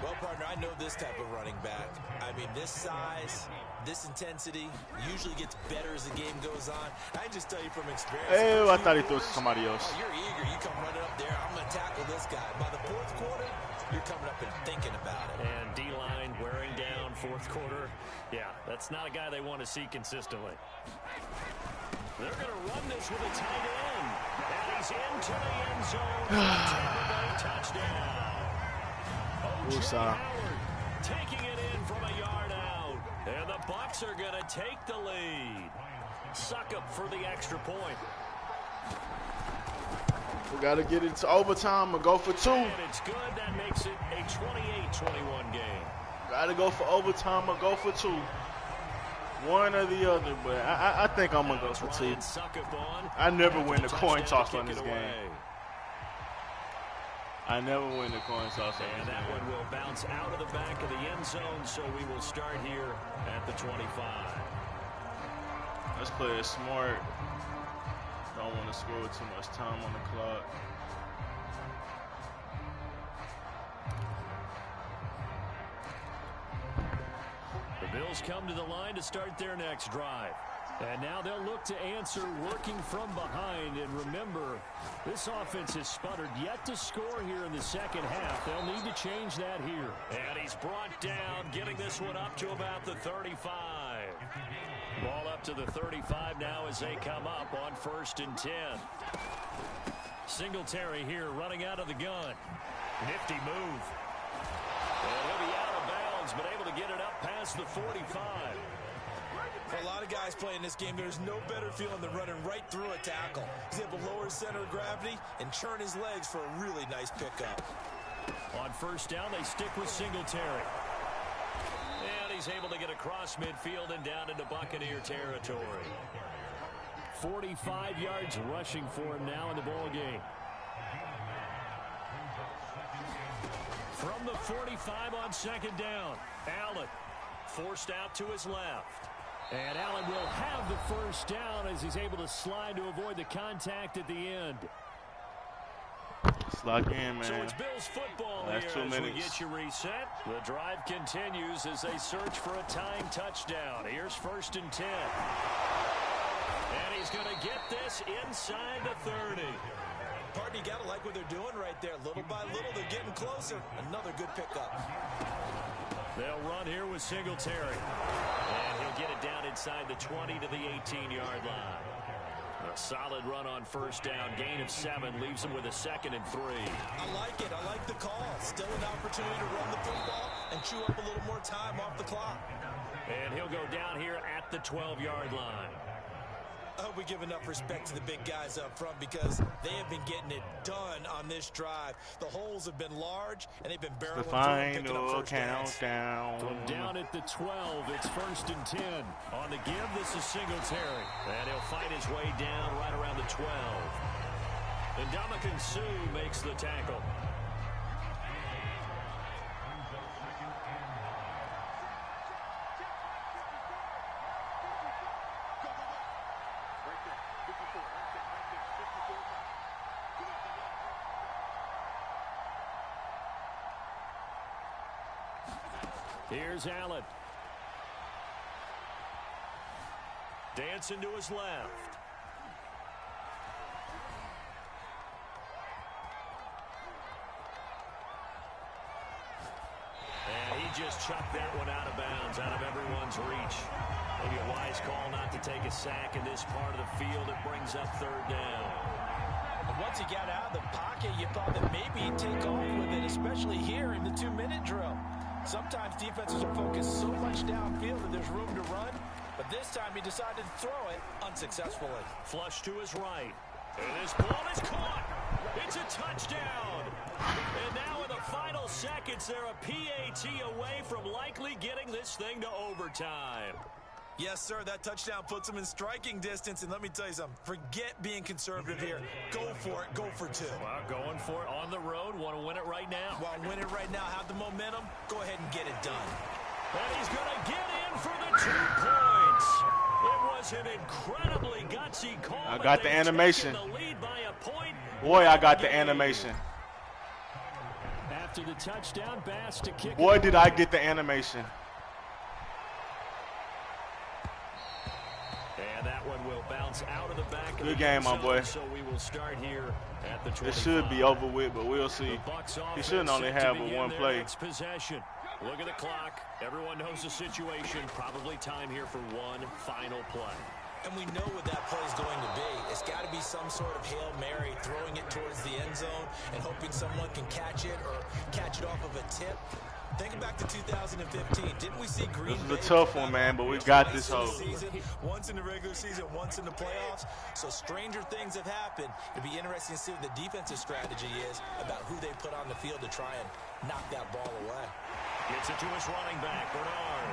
Well, partner, I know this type of running back. I mean, this size, this intensity usually gets better as the game goes on. I can just tell you from experience. Hey, I thought he threw it to somebody else. Oh, you're eager. You come running up there. I'm going to tackle this guy. By the 4th quarter, you're coming up and thinking about it. And D-line wearing down 4th quarter. Yeah, that's not a guy they want to see consistently. They're going to run this with a tight end. And he's into the end zone for a Tampa Bay touchdown. Howard taking it in from a yard out. And the Bucs are going to take the lead. Suck up for the extra point. We got to get it to overtime and go for 2. And it's good. That makes it a 28-21 game. Got to go for overtime or go for 2. One or the other, but I think I'm gonna go for two. I never win the coin toss on this game. I never win the coin toss on this game. And that one will bounce out of the back of the end zone, so we will start here at the 25. Let's play it smart. Don't want to score with too much time on the clock. The Bills come to the line to start their next drive. And now they'll look to answer working from behind. And remember, this offense has sputtered yet to score here in the second half. They'll need to change that here. And he's brought down, getting this one up to about the 35. Ball up to the 35 now as they come up on 1st and 10. Singletary here running out of the gun. Nifty move. And he'll be out of bounds, but able to get it up past the 45. For a lot of guys playing this game, there's no better feeling than running right through a tackle. He's able to lower his center of gravity and churn his legs for a really nice pickup. On 1st down, they stick with Singletary. And he's able to get across midfield and down into Buccaneer territory. 45 yards rushing for him now in the ball game. From the 45 on 2nd down, Allen forced out to his left. And Allen will have the 1st down as he's able to slide to avoid the contact at the end. Let's lock in, man. So it's Bills football here as we get you reset. The drive continues as they search for a tying touchdown. Here's 1st and 10. And he's going to get this inside the 30. Partner, you got to like what they're doing right there. Little by little, they're getting closer. Another good pickup. They'll run here with Singletary. And he'll get it down inside the 20 to the 18-yard line. A solid run on 1st down. Gain of 7 leaves him with a 2nd and 3. I like it. I like the call. Still an opportunity to run the football and chew up a little more time off the clock. And he'll go down here at the 12-yard line. I hope we give enough respect to the big guys up front because they have been getting it done on this drive. The holes have been large, and they've been barreling through and picking up first downs. From down at the 12, it's 1st and 10. On the give, this is Singletary. And he'll fight his way down right around the 12. And Ndamukong Suh makes the tackle. Here's Allen. Dancing to his left. And he just chucked that one out of bounds, out of everyone's reach. Maybe a wise call not to take a sack in this part of the field. It brings up 3rd down. Once he got out of the pocket, you thought that maybe he'd take off with it, especially here in the 2-minute drill. Sometimes defenses are focused so much downfield that there's room to run, but this time he decided to throw it unsuccessfully. Flush to his right. And this ball is caught. It's a touchdown. And now in the final seconds, they're a PAT away from likely getting this thing to overtime. Yes, sir, that touchdown puts him in striking distance, and let me tell you something, forget being conservative here. Go for it, go for 2. Well, going for it on the road, want to win it right now. Well, win it right now, have the momentum, go ahead and get it done. And he's going to get in for the 2 points. It was an incredibly gutsy call. I got the animation. The lead by a point. Boy, I got the animation. After the touchdown, Bass to kick. Boy, did I get the animation. And that one will bounce out of the back of Good the game, my boy. So we will start here at the 25. It should be over with, but we'll see. He shouldn't only have but one play. Next possession. Look at the clock. Everyone knows the situation. Probably time here for one final play. And we know what that play is going to be. It's got to be some sort of Hail Mary, throwing it towards the end zone and hoping someone can catch it or catch it off of a tip. Think back to 2015. Didn't we see Green Bay? This is a tough one, man, but we got this whole season, once in the regular season, once in the playoffs. So stranger things have happened. It'd be interesting to see what the defensive strategy is about who they put on the field to try and knock that ball away. Gets it to his running back, Bernard.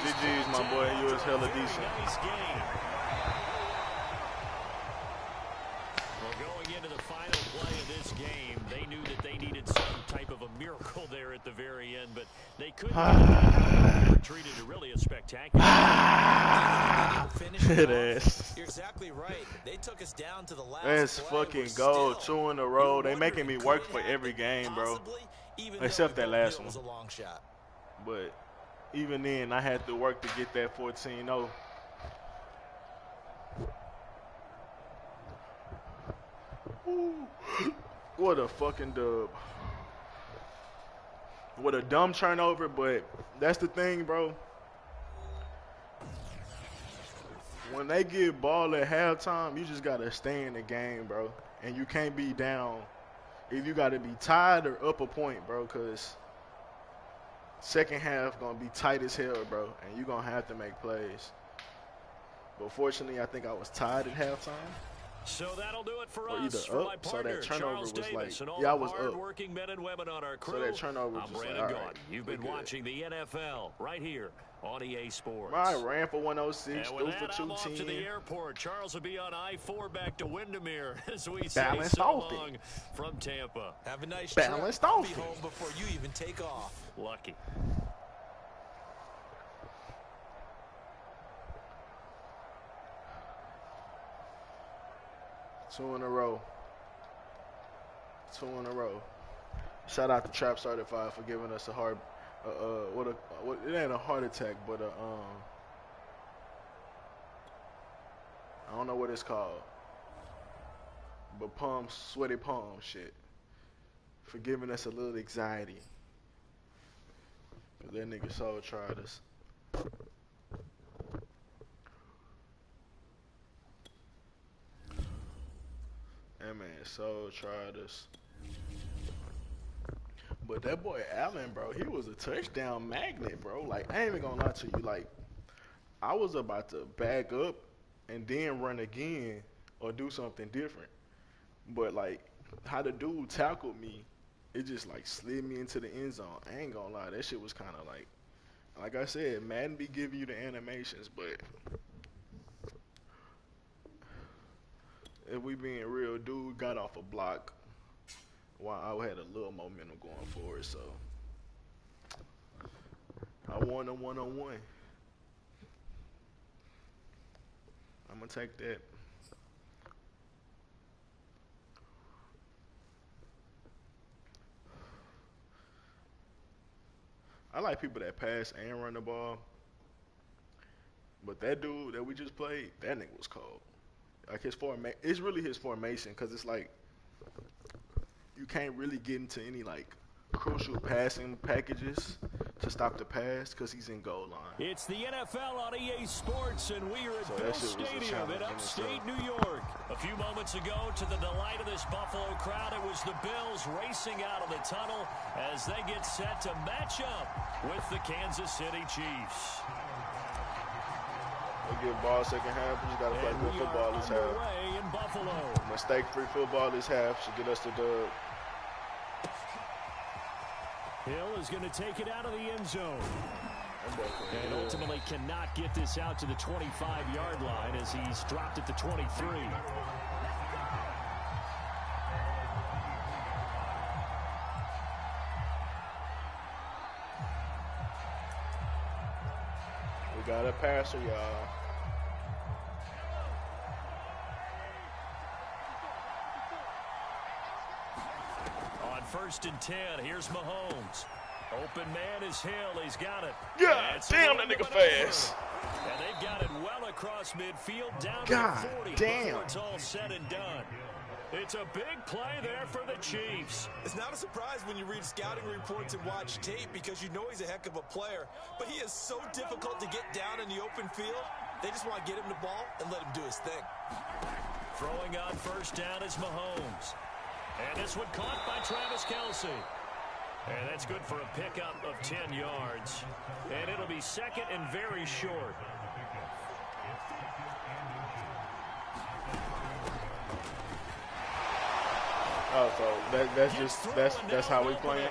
GG's, my boy. You was hella decent. Nice game. Well, going into the final play of this game, they knew that they needed some type of a miracle there at the very end, but they couldn't retreated to really a spectacular It is. You're exactly right. They took us down to the last Let's play. fucking go. 2 in a row. They making me work for every game, bro. Except that last one. Was a long shot. But even then, I had to work to get that 14-0. What a fucking dub. What a dumb turnover, but that's the thing, bro. When they get ball at halftime, you just got to stay in the game, bro. And you can't be down. If you got to be tied or up a point, bro, because second half going to be tight as hell, bro, and you're going to have to make plays. But fortunately, I think I was tied at halftime. So that'll do it for or us. Either For my up, so partner, that turnover Charles was Davis, like, and all yeah, I was up. Working men and women on our crew. So that turnover was I'm just Brandon like, all Gaudin. right, You've been watching the NFL right here on EA Sports. I ran for 106, and threw with for that, 210. I'm off to the airport. Charles will be on I-4 back to Windermere as we Balanced say so off long from Tampa. Have a nice Balanced trip. I'll off be home before you even take off. Lucky. Two in a row. Shout out to Trap Certified for giving us a hard, it ain't a heart attack, but I don't know what it's called, but sweaty palm shit, for giving us a little anxiety. Cause that nigga Soul tried us. That man Soul tried us. But that boy Allen, bro, he was a touchdown magnet, bro. Like, I ain't even gonna lie to you. Like, I was about to back up and then run again or do something different. But, like, how the dude tackled me, it just, like, slid me into the end zone. I ain't gonna lie. That shit was kind of like I said, Madden be giving you the animations, but if we being real, dude got off a block while I had a little momentum going forward, so I won a one-on-one. I'm gonna take that. I like people that pass and run the ball, but that dude that we just played, that nigga was cold. Like it's really his formation, because it's like you can't really get into any like crucial passing packages to stop the pass because he's in goal line. It's the NFL on EA Sports, and we are at So Bill that shit was a Stadium challenge in in upstate itself. New York. A few moments ago, to the delight of this Buffalo crowd, it was the Bills racing out of the tunnel as they get set to match up with the Kansas City Chiefs. We get ball second half. We just gotta play And good we football are this half. underway in Buffalo. Mistake-free football this half should get us the dub. Hill is going to take it out of the end zone. And ultimately cannot get this out to the 25-yard line as he's dropped at the 23. We got a passer, y'all. On 1st and 10, here's Mahomes. Open man is Hill. He's got it. God damn, that nigga fast. And they've got it well across midfield down God to the 40 damn. before it's all said and done. It's a big play there for the Chiefs. It's not a surprise when you read scouting reports and watch tape because you know he's a heck of a player. But he is so difficult to get down in the open field. They just want to get him the ball and let him do his thing. Throwing on 1st down is Mahomes. And this one caught by Travis Kelce. And that's good for a pickup of 10 yards. And it'll be second and very short. Oh, so that's how we playing.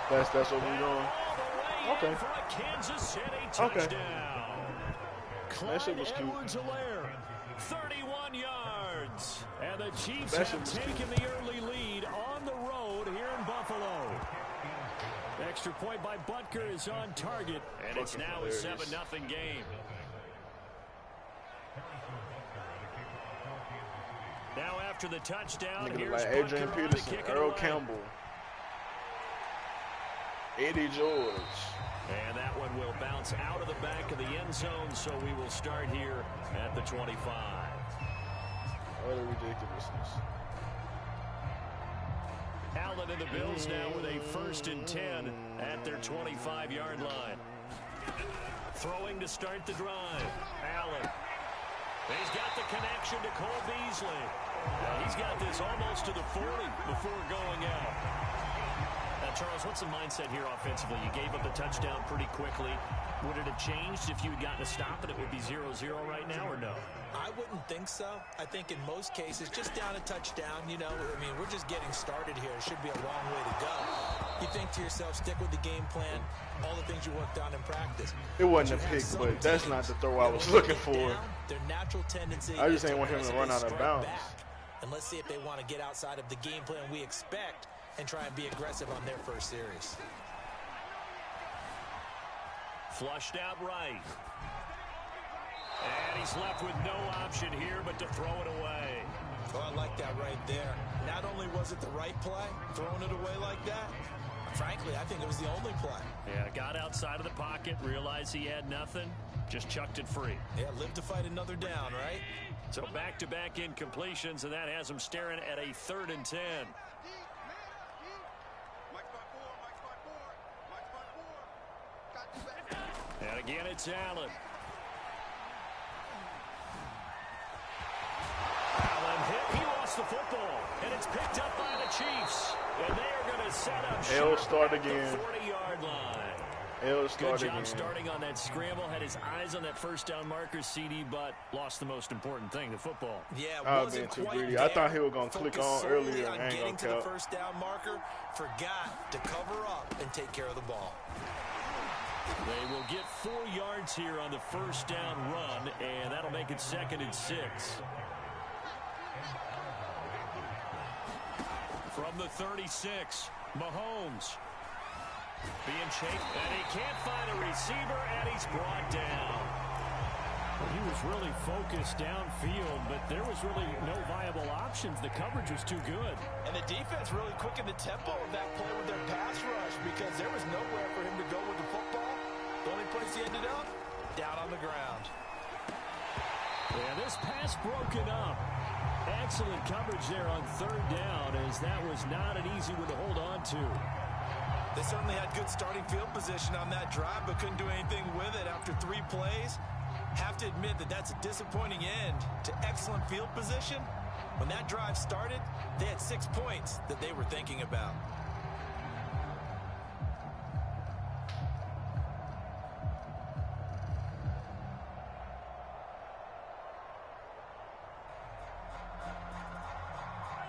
That's what we doing. Okay. for a Kansas City touchdown. That shit was cute. Edwards-Helaire, 31 yards. And the Chiefs That have taken the early lead on the road here in Buffalo. Extra point by Butker is on target, and it's now a 7-0 game. Now after the touchdown, here's like Adrian Butker on to Peterson, kick it Earl away. Campbell, Eddie George. And that one will bounce out of the back of the end zone, so we will start here at the 25. Utter ridiculousness. Allen and the Bills now with a 1st and 10 at their 25-yard line. Throwing to start the drive. Allen. He's got the connection to Cole Beasley. He's got this almost to the 40 before going out. Charles, what's the mindset here offensively? You gave up the touchdown pretty quickly. Would it have changed if you had gotten a stop and it would be 0-0 right now, or no? I wouldn't think so. I think in most cases, just down a touchdown, you know, I mean, we're just getting started here. It should be a long way to go. You think to yourself, stick with the game plan, all the things you worked on in practice. It wasn't a pick, but that's not the throw I was looking for. Their natural tendency I just ain't want him to run out of bounds. And let's see if they want to get outside of the game plan we expect and try and be aggressive on their first series. Flushed out right. And he's left with no option here but to throw it away. Oh, I like that right there. Not only was it the right play, throwing it away like that, frankly, I think it was the only play. Yeah, got outside of the pocket, realized he had nothing, just chucked it free. Yeah, live to fight another down, right? So back-to-back incompletions, and that has him staring at a 3rd and 10. And again, it's Allen. Allen hit. He lost the football, and it's picked up by the Chiefs. And they are going to set up L shop start at again. the 40-yard line. L start Good job again. starting on that scramble. Had his eyes on that first down marker, CD, but lost the most important thing, the football. Yeah, I've wasn't been too quite greedy. there. I thought he was going to click Focused on solely earlier. on I ain't getting going to to the count. first down marker. Forgot to cover up and take care of the ball. They will get 4 yards here on the first down run, and that'll make it 2nd and 6. From the 36, Mahomes being chased, and he can't find a receiver, and he's brought down. He was really focused downfield, but there was really no viable options. The coverage was too good. And the defense really quickened the tempo of that play with their pass rush because there was nowhere for him to go with the football. The only place he ended up, down on the ground. Yeah, this pass broken up. Excellent coverage there on 3rd down, as that was not an easy one to hold on to. They certainly had good starting field position on that drive, but couldn't do anything with it after 3 plays. Have to admit that that's a disappointing end to excellent field position. When that drive started, they had 6 points that they were thinking about.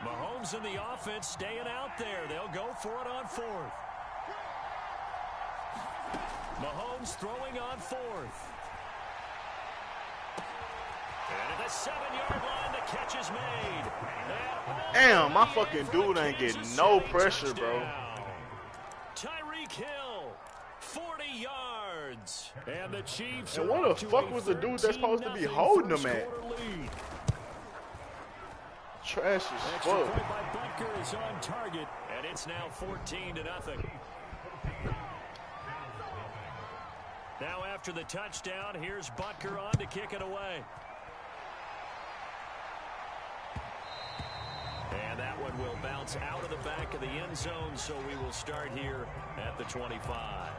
Mahomes and the offense staying out there. They'll go for it on 4th. Mahomes throwing on 4th. And at the 7-yard line, the catch is made. Damn, my fucking dude ain't getting no pressure, bro. Tyreek Hill, 40 yards. And the Chiefs And are what up the to fuck a was the dude that's supposed to be 13-0 holding first him at? quarter lead. Trash as Extra fuck. point by Butker is on target, and it's now 14-0. Now after the touchdown, here's Butker on to kick it away. And that one will bounce out of the back of the end zone, so we will start here at the 25.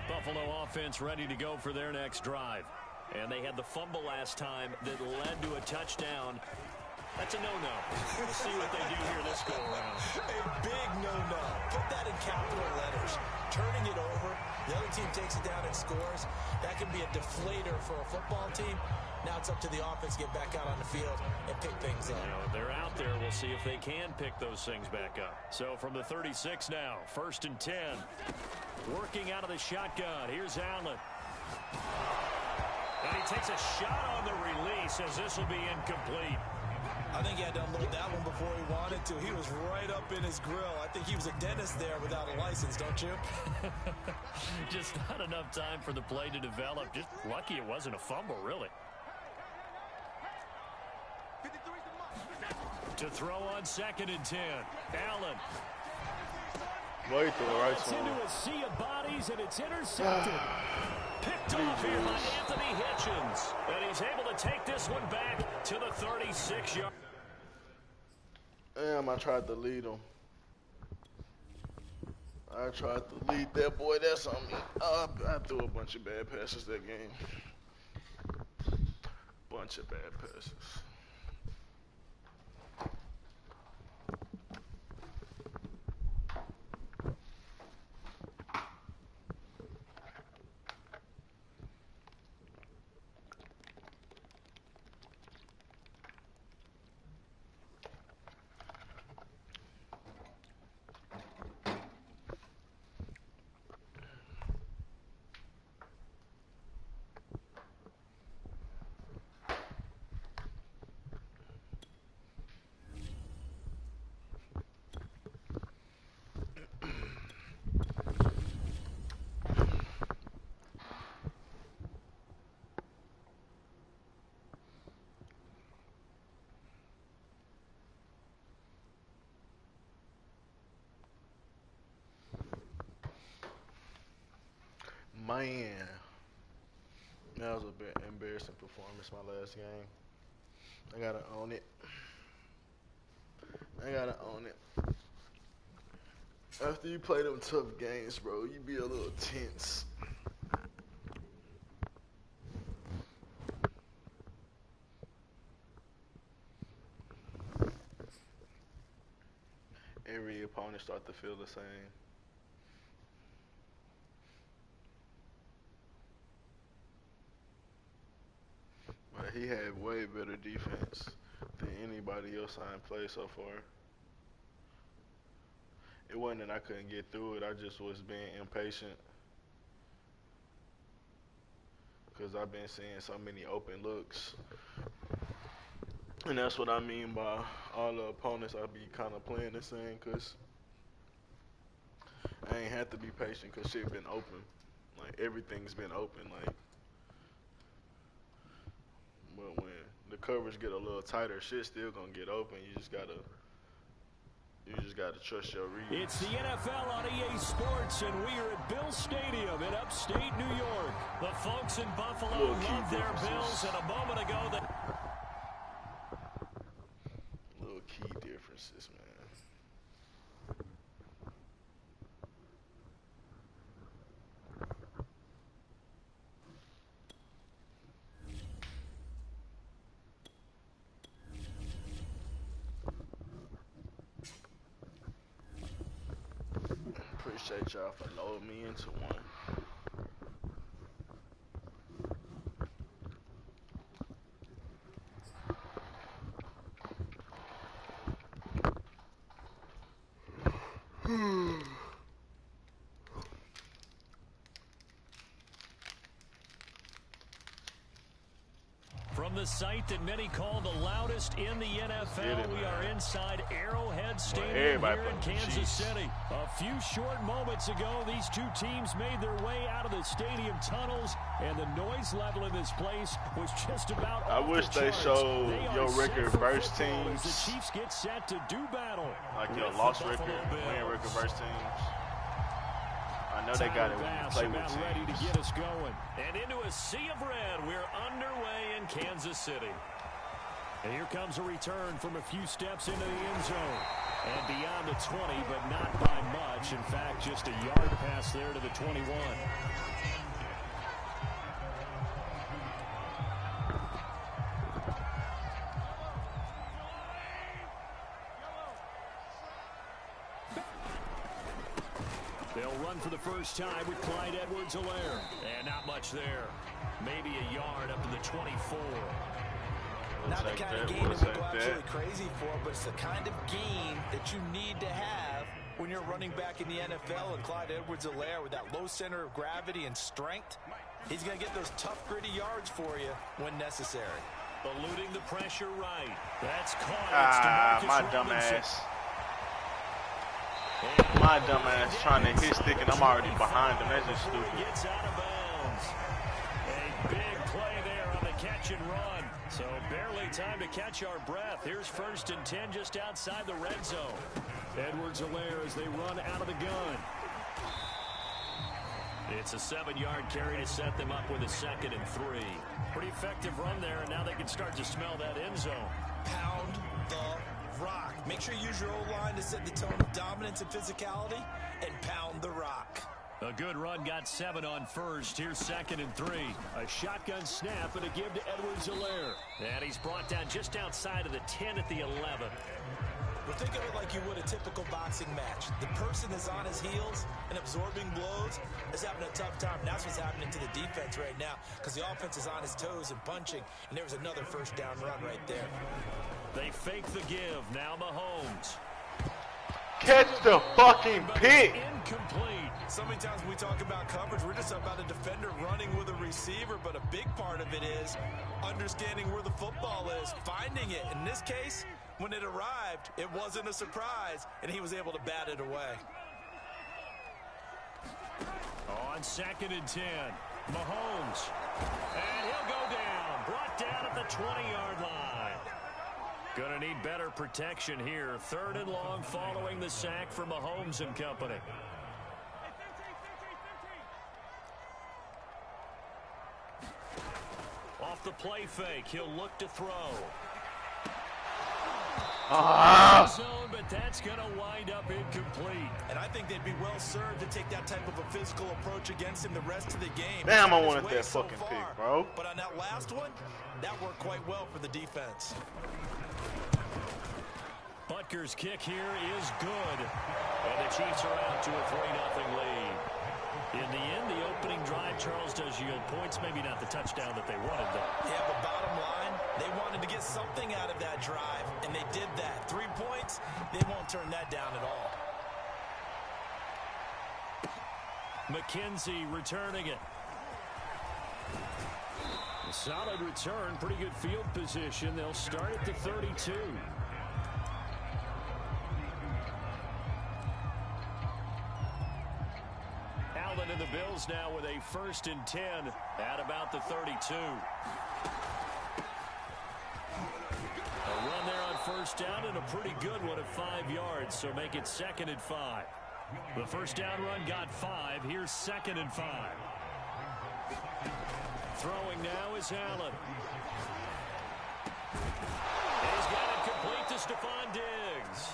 Buffalo offense ready to go for their next drive. And they had the fumble last time that led to a touchdown. That's a no-no. We'll see what they do here this go-around. A big no-no. Put that in capital letters. Turning it over, the other team takes it down and scores. That can be a deflator for a football team. Now it's up to the offense to get back out on the field and pick things up. You know, they're out there. We'll see if they can pick those things back up. So from the 36 now, 1st and 10. Working out of the shotgun. Here's Allen. And he takes a shot on the release as this will be incomplete. I think he had to unload that one before he wanted to. He was right up in his grill. I think he was a dentist there without a license, don't you? Just not enough time for the play to develop. Just lucky it wasn't a fumble, really. To throw on 2nd and 10. Allen. Wait till the right It's one. into a sea of bodies, and it's intercepted. Picked off here by Anthony Hitchens. And he's able to take this one back to the 36-yard. Damn, I tried to lead him. I tried to lead that boy. That's on me. I threw a bunch of bad passes that game. Bunch of bad passes. Man, that was a bit embarrassing performance my last game. I gotta own it. I gotta own it. After you play them tough games, bro, you be a little tense. Every opponent start to feel the same. But he had way better defense than anybody else I played so far. It wasn't that I couldn't get through it. I just was being impatient. Because I've been seeing so many open looks. And that's what I mean by all the opponents I be kind of playing the same. Because I ain't had to be patient because shit been open. Like, everything's been open. Like, but when the coverage get a little tighter, shit still gonna get open. You just gotta trust your reads. It's the NFL on EA Sports, and we are at Bill Stadium in upstate New York. The folks in Buffalo love their Bills, and a moment ago little key differences, man. Appreciate y'all for loading me into one. from the site that many call the loudest in the NFL, we are inside Arrowhead Stadium here in Kansas City. A few short moments ago, these two teams made their way out of the stadium tunnels, and the noise level in this place was just about off I wish the they charts. showed They your are set record for versus football teams. as the Chiefs get set to do battle. Like your with loss the record, Buffalo win Bills. record versus teams. I know they got it when you play with about ready to teams. get us going. And into a sea of red, we're underway in Kansas City. And here comes a return from a few steps into the end zone. And beyond the 20, but not by much. In fact, just a yard pass there to the 21. They'll run for the first time with Clyde Edwards-Helaire. And not much there. Maybe a yard up to the 24. Not the kind of gain that we'll go absolutely crazy for, but it's the kind of gain that you need to have when you're running back in the NFL. And Clyde Edwards-Helaire, with that low center of gravity and strength, he's going to get those tough, gritty yards for you when necessary. Eluding the pressure right. That's caught. My dumb ass. My dumb ass trying to hit stick, and I'm already behind him. That's just stupid. Gets out of bounds. A big play there on the catch and run. So barely time to catch our breath. Here's 1st and 10 just outside the red zone. Edwards-Helaire as they run out of the gun. It's a 7-yard carry to set them up with a 2nd and 3. Pretty effective run there, and now they can start to smell that end zone. Pound the rock. Make sure you use your O-line to set the tone of dominance and physicality, and pound the rock. A good run, got 7 on 1st. Here's 2nd and 3. A shotgun snap and a give to Edwards-Helaire. And he's brought down just outside of the 10 at the 11. Well, think of it like you would a typical boxing match. The person is on his heels and absorbing blows is having a tough time. That's what's happening to the defense right now, because the offense is on his toes and punching, and there was another 1st down run right there. They fake the give. Now Mahomes. Catch the fucking pick. Incomplete. So many times when we talk about coverage, we're just about a defender running with a receiver, but a big part of it is understanding where the football is, finding it. In this case, when it arrived, it wasn't a surprise, and he was able to bat it away. On 2nd and 10, Mahomes. And he'll go down. Brought down at the 20-yard line. Gonna need better protection here. 3rd and long following the sack for Mahomes and company. Off the play fake, he'll look to throw. Zone, but that's going to wind up incomplete. And I think they'd be well served to take that type of a physical approach against him the rest of the game. Damn, I wanted that fucking pick, bro. But on that last one, that worked quite well for the defense. Butker's kick here is good. And the Chiefs are out to a 3-0 lead. In the end, the opening drive, Charles, does yield points. Maybe not the touchdown that they wanted, though. Yeah, but bottom line, they wanted to get something out of that drive, and they did that. 3 points, they won't turn that down at all. McKenzie returning it. A solid return, pretty good field position. They'll start at the 32. Allen and the Bills now with a 1st and 10 at about the 32. A run there on 1st down and a pretty good one at 5 yards, so make it 2nd and 5. The 1st down run got 5. Here's 2nd and 5. Throwing now is Allen. And he's got it complete to Stephon Diggs.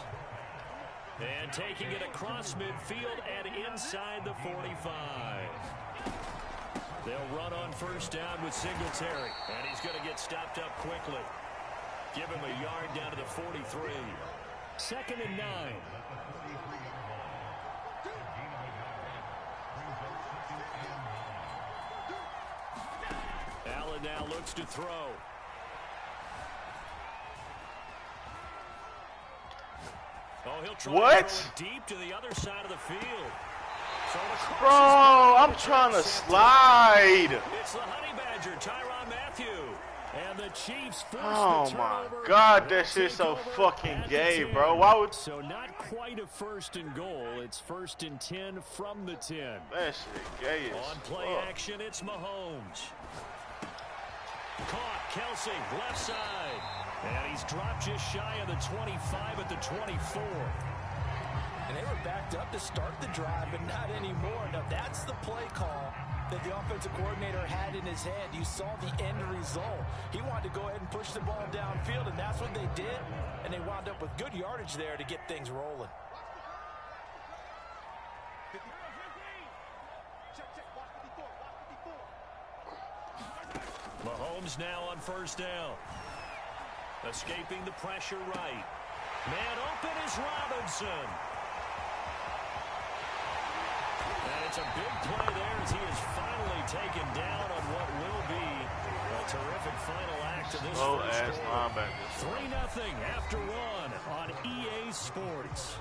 And taking it across midfield and inside the 45. They'll run on 1st down with Singletary. And he's going to get stopped up quickly. Give him a yard down to the 43. 2nd and 9. Allen now looks to throw. Oh, he'll try to throw it deep to the other side of the field. So bro, I'm trying to slide. It's the Honey Badger, Tyrann Mathieu. And the Chiefs force oh the my turnover. God, that shit's so fucking gay, bro. Why would... So not quite a 1st and goal. It's 1st and 10 from the 10. That shit gay as On play fuck. action, it's Mahomes. Caught, Kelsey, left side. And he's dropped just shy of the 25 at the 24. And they were backed up to start the drive, but not anymore. Now, that's the play call that the offensive coordinator had in his head. You saw the end result. He wanted to go ahead and push the ball downfield, and that's what they did. And they wound up with good yardage there to get things rolling. Mahomes now on 1st down. Escaping the pressure right. Man open is Robinson. And it's a big play there as he is finally taken down on what will be a terrific final act to this first quarter. 3-0 after one on EA Sports.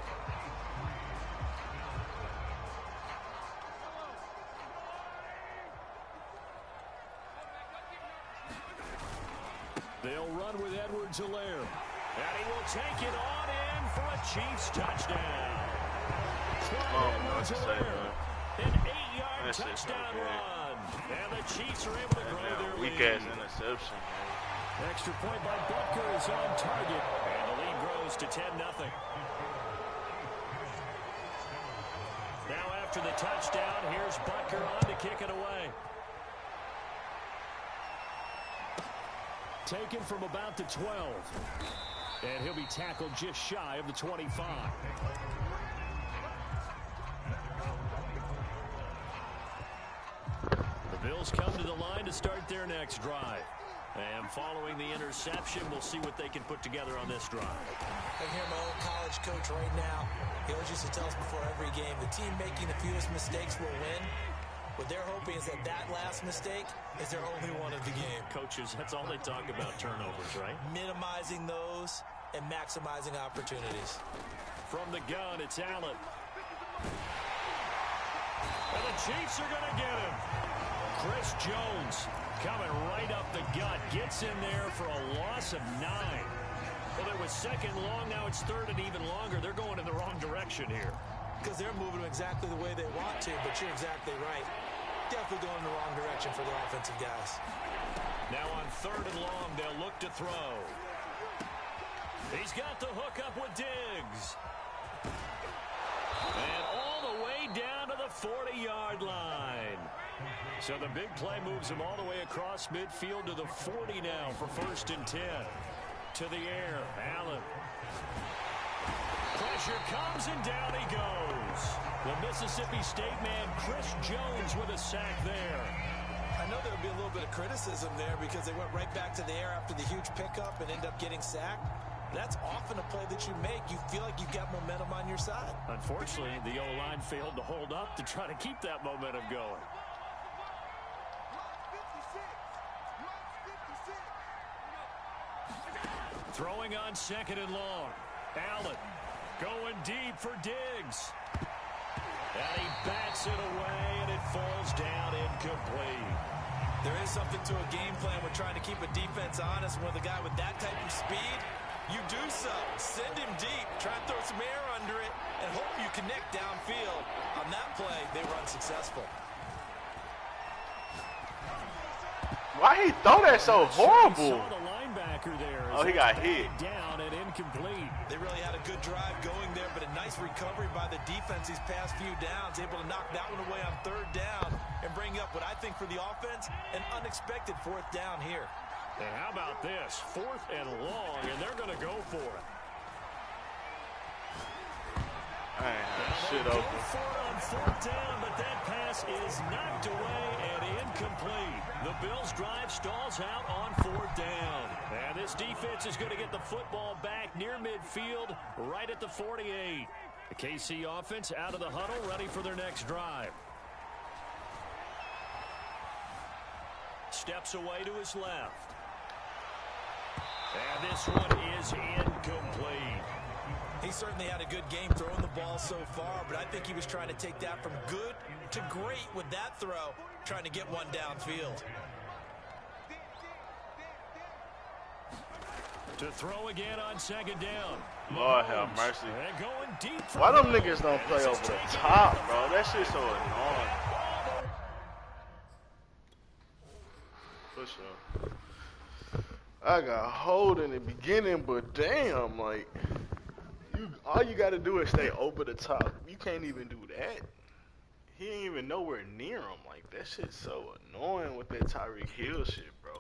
They'll run with Edwards-Helaire. And he will take it on in for a Chiefs touchdown. Edwards-Helaire, an 8-yard touchdown run. And the Chiefs are able to grow their lead. Weak-ass interception, man. Extra point by Butker is on target. And the lead grows to 10-0. Now after the touchdown, here's Butker on to kick it away. Taken from about the 12. And he'll be tackled just shy of the 25. The Bills come to the line to start their next drive. And following the interception, we'll see what they can put together on this drive. I hear my old college coach right now. He always used to tell us before every game, the team making the fewest mistakes will win. What they're hoping is that that last mistake is their only one of the game. Coaches, that's all they talk about, turnovers, right? Minimizing those and maximizing opportunities. From the gun, it's Allen. And the Chiefs are going to get him. Chris Jones coming right up the gut. Gets in there for a loss of 9. Well, it was second long. Now it's third and even longer. They're going in the wrong direction here. Because they're moving exactly the way they want to, but you're exactly right. Definitely going in the wrong direction for the offensive guys. Now on third and long, they'll look to throw. He's got the hook up with Diggs. And all the way down to the 40-yard line. So the big play moves him all the way across midfield to the 40 now for 1st and 10. To the air, Allen. Pressure comes and down he goes. The Mississippi State man, Chris Jones, with a sack there. I know there'll be a little bit of criticism there because they went right back to the air after the huge pickup and end up getting sacked. That's often a play that you make. You feel like you've got momentum on your side. Unfortunately, the O-line failed to hold up to try to keep that momentum going. Throwing on 2nd and long. Allen going deep for Diggs. And he bats it away, and it falls down incomplete. There is something to a game plan with trying to keep a defense honest. With a guy with that type of speed, you do so. Send him deep. Try and throw some air under it and hope you connect downfield. On that play, they were unsuccessful. Why he throw that so horrible? Saw the linebacker there. Oh, he got hit. Down and incomplete. They really had a good drive going there, but a nice recovery by the defense these past few downs. Able to knock that one away on 3rd down and bring up what I think for the offense, an unexpected 4th down here. And how about this? 4th and long, and they're going to go for it. I ain't had shit open. Go for it on 4th down, but that pass is knocked away and incomplete. The Bills' drive stalls out on 4th down. And this defense is going to get the football back near midfield, right at the 48. The KC offense out of the huddle, ready for their next drive. Steps away to his left. And this one is incomplete. He certainly had a good game throwing the ball so far, but I think he was trying to take that from good to great with that throw, trying to get one downfield. To throw again on 2nd down. Lord have mercy. And going deep. Why them niggas don't play over the top, bro? That shit's so annoying. For sure. I got hold in the beginning, but damn, like, all you gotta do is stay over the top. You can't even do that. He ain't even nowhere near him. Like, that shit's so annoying with that Tyreek Hill shit, bro.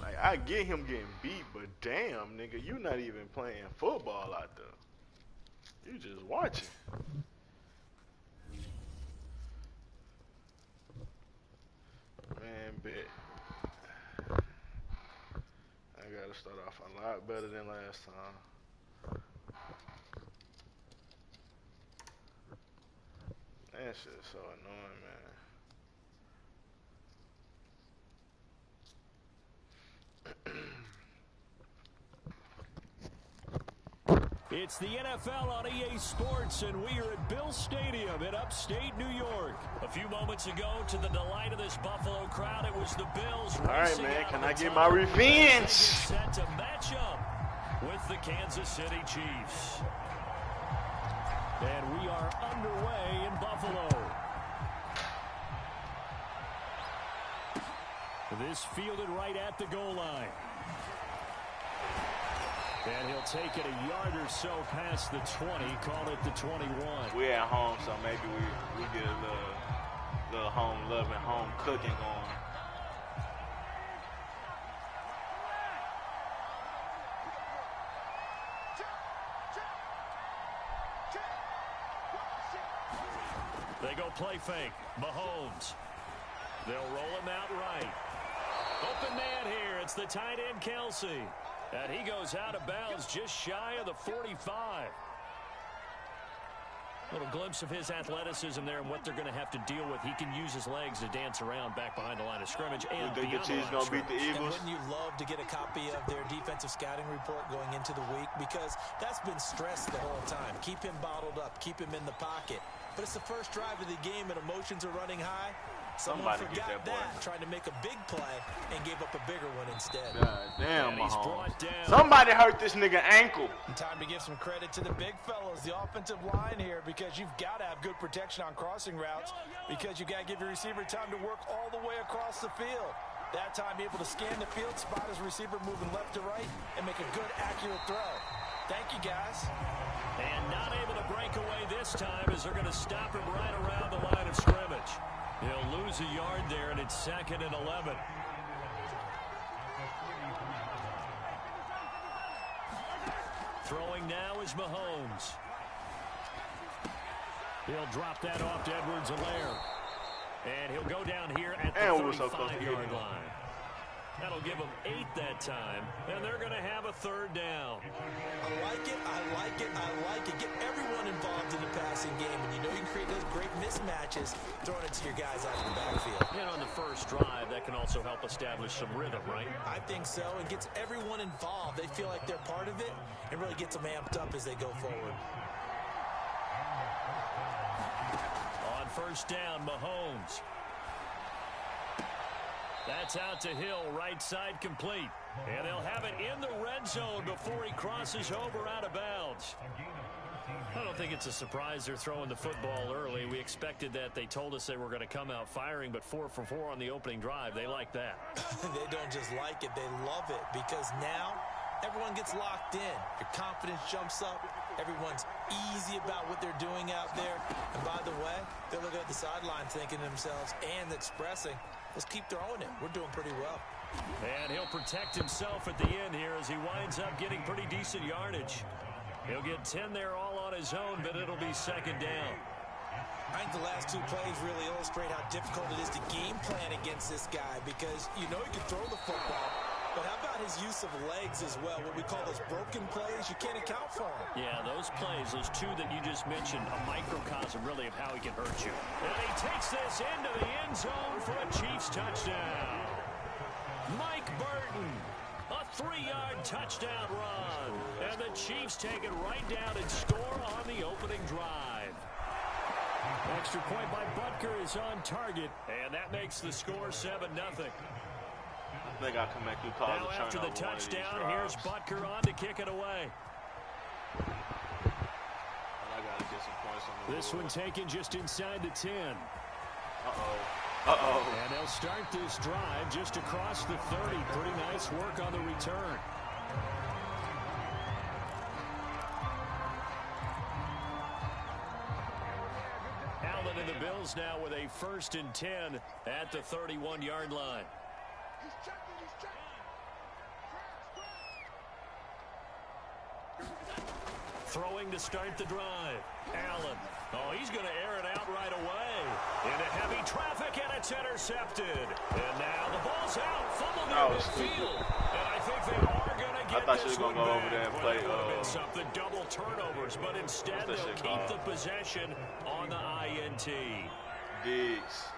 Like, I get him getting beat, but damn, nigga, you not even playing football out there. You just watching. Man, bet. I gotta start off a lot better than last time. That shit's so annoying, man. It's the NFL on EA Sports, and we are at Bill Stadium in upstate New York. A few moments ago, to the delight of this Buffalo crowd, it was the Bills. All right, man, can I get my revenge? Set to match up with the Kansas City Chiefs. And we are underway in Buffalo. This fielded right at the goal line. And he'll take it a yard or so past the 20, call it the 21. We're at home, so maybe we get a little home loving, home cooking going. They go play fake. Mahomes. They'll roll him out right. Open man here. It's the tight end, Kelsey. And he goes out of bounds just shy of the 45. Little glimpse of his athleticism there and what they're going to have to deal with. He can use his legs to dance around back behind the line of scrimmage. And you think the Chiefs going to beat the Eagles? And wouldn't you love to get a copy of their defensive scouting report going into the week? Because that's been stressed the whole time. Keep him bottled up. Keep him in the pocket. But it's the first drive of the game and emotions are running high. Someone forgot that, trying to make a big play and gave up a bigger one instead. God damn, Mahomes. Somebody hurt this nigga ankle. And time to give some credit to the big fellas, the offensive line here, because you've got to have good protection on crossing routes, because you've got to give your receiver time to work all the way across the field. That time, able to scan the field, spot his receiver moving left to right, and make a good, accurate throw. Thank you, guys. And not able to break away this time as they're going to stop him right around the line of scrimmage. He'll lose a yard there, and it's 2nd and 11. Throwing now is Mahomes. He'll drop that off to Edwards-Helaire. And he'll go down here at the 35-yard line. That'll give them 8 that time, and they're going to have a 3rd down. I like it, I like it, I like it. Get everyone involved in the passing game, and you know you can create those great mismatches throwing it to your guys out of the backfield. And on the first drive, that can also help establish some rhythm, right? I think so. It gets everyone involved. They feel like they're part of it, and really gets them amped up as they go forward. On 1st down, Mahomes. That's out to Hill, right side complete. And they'll have it in the red zone before he crosses over out of bounds. I don't think it's a surprise they're throwing the football early. We expected that. They told us they were going to come out firing, but 4 for 4 on the opening drive. They like that. They don't just like it, they love it, because now everyone gets locked in. Your confidence jumps up. Everyone's easy about what they're doing out there. And by the way, they're looking at the sideline thinking to themselves and expressing, let's keep throwing it. We're doing pretty well. And he'll protect himself at the end here as he winds up getting pretty decent yardage. He'll get 10 there all on his own, but it'll be 2nd down. I think the last 2 plays really illustrate how difficult it is to game plan against this guy, because you know he can throw the football, but how about his use of legs as well? What we call those broken plays, you can't account for them. Yeah, those plays, those 2 that you just mentioned, a microcosm really of how he can hurt you. And he takes this into the end zone for a Chiefs touchdown. Mike Burton, a 3-yard touchdown run. And the Chiefs take it right down and score on the opening drive. Extra point by Butker is on target, and that makes the score 7-0. I think I can make you call now after the touchdown, here's Butker on to kick it away. I gotta get some points on the this board. one taken just inside the 10. Uh-oh. And they'll start this drive just across the 30. Pretty nice work on the return. Allen and the Bills now with a 1st and 10 at the 31-yard line. Throwing to start the drive. Allen. Oh, he's going to air it out right away. Into heavy traffic, and it's intercepted. And now the ball's out. Fumbled in midfield. And I think they are going to get this one back. Over there and play, something double turnovers, but instead they'll keep the possession on the INT. and-T. Diggs.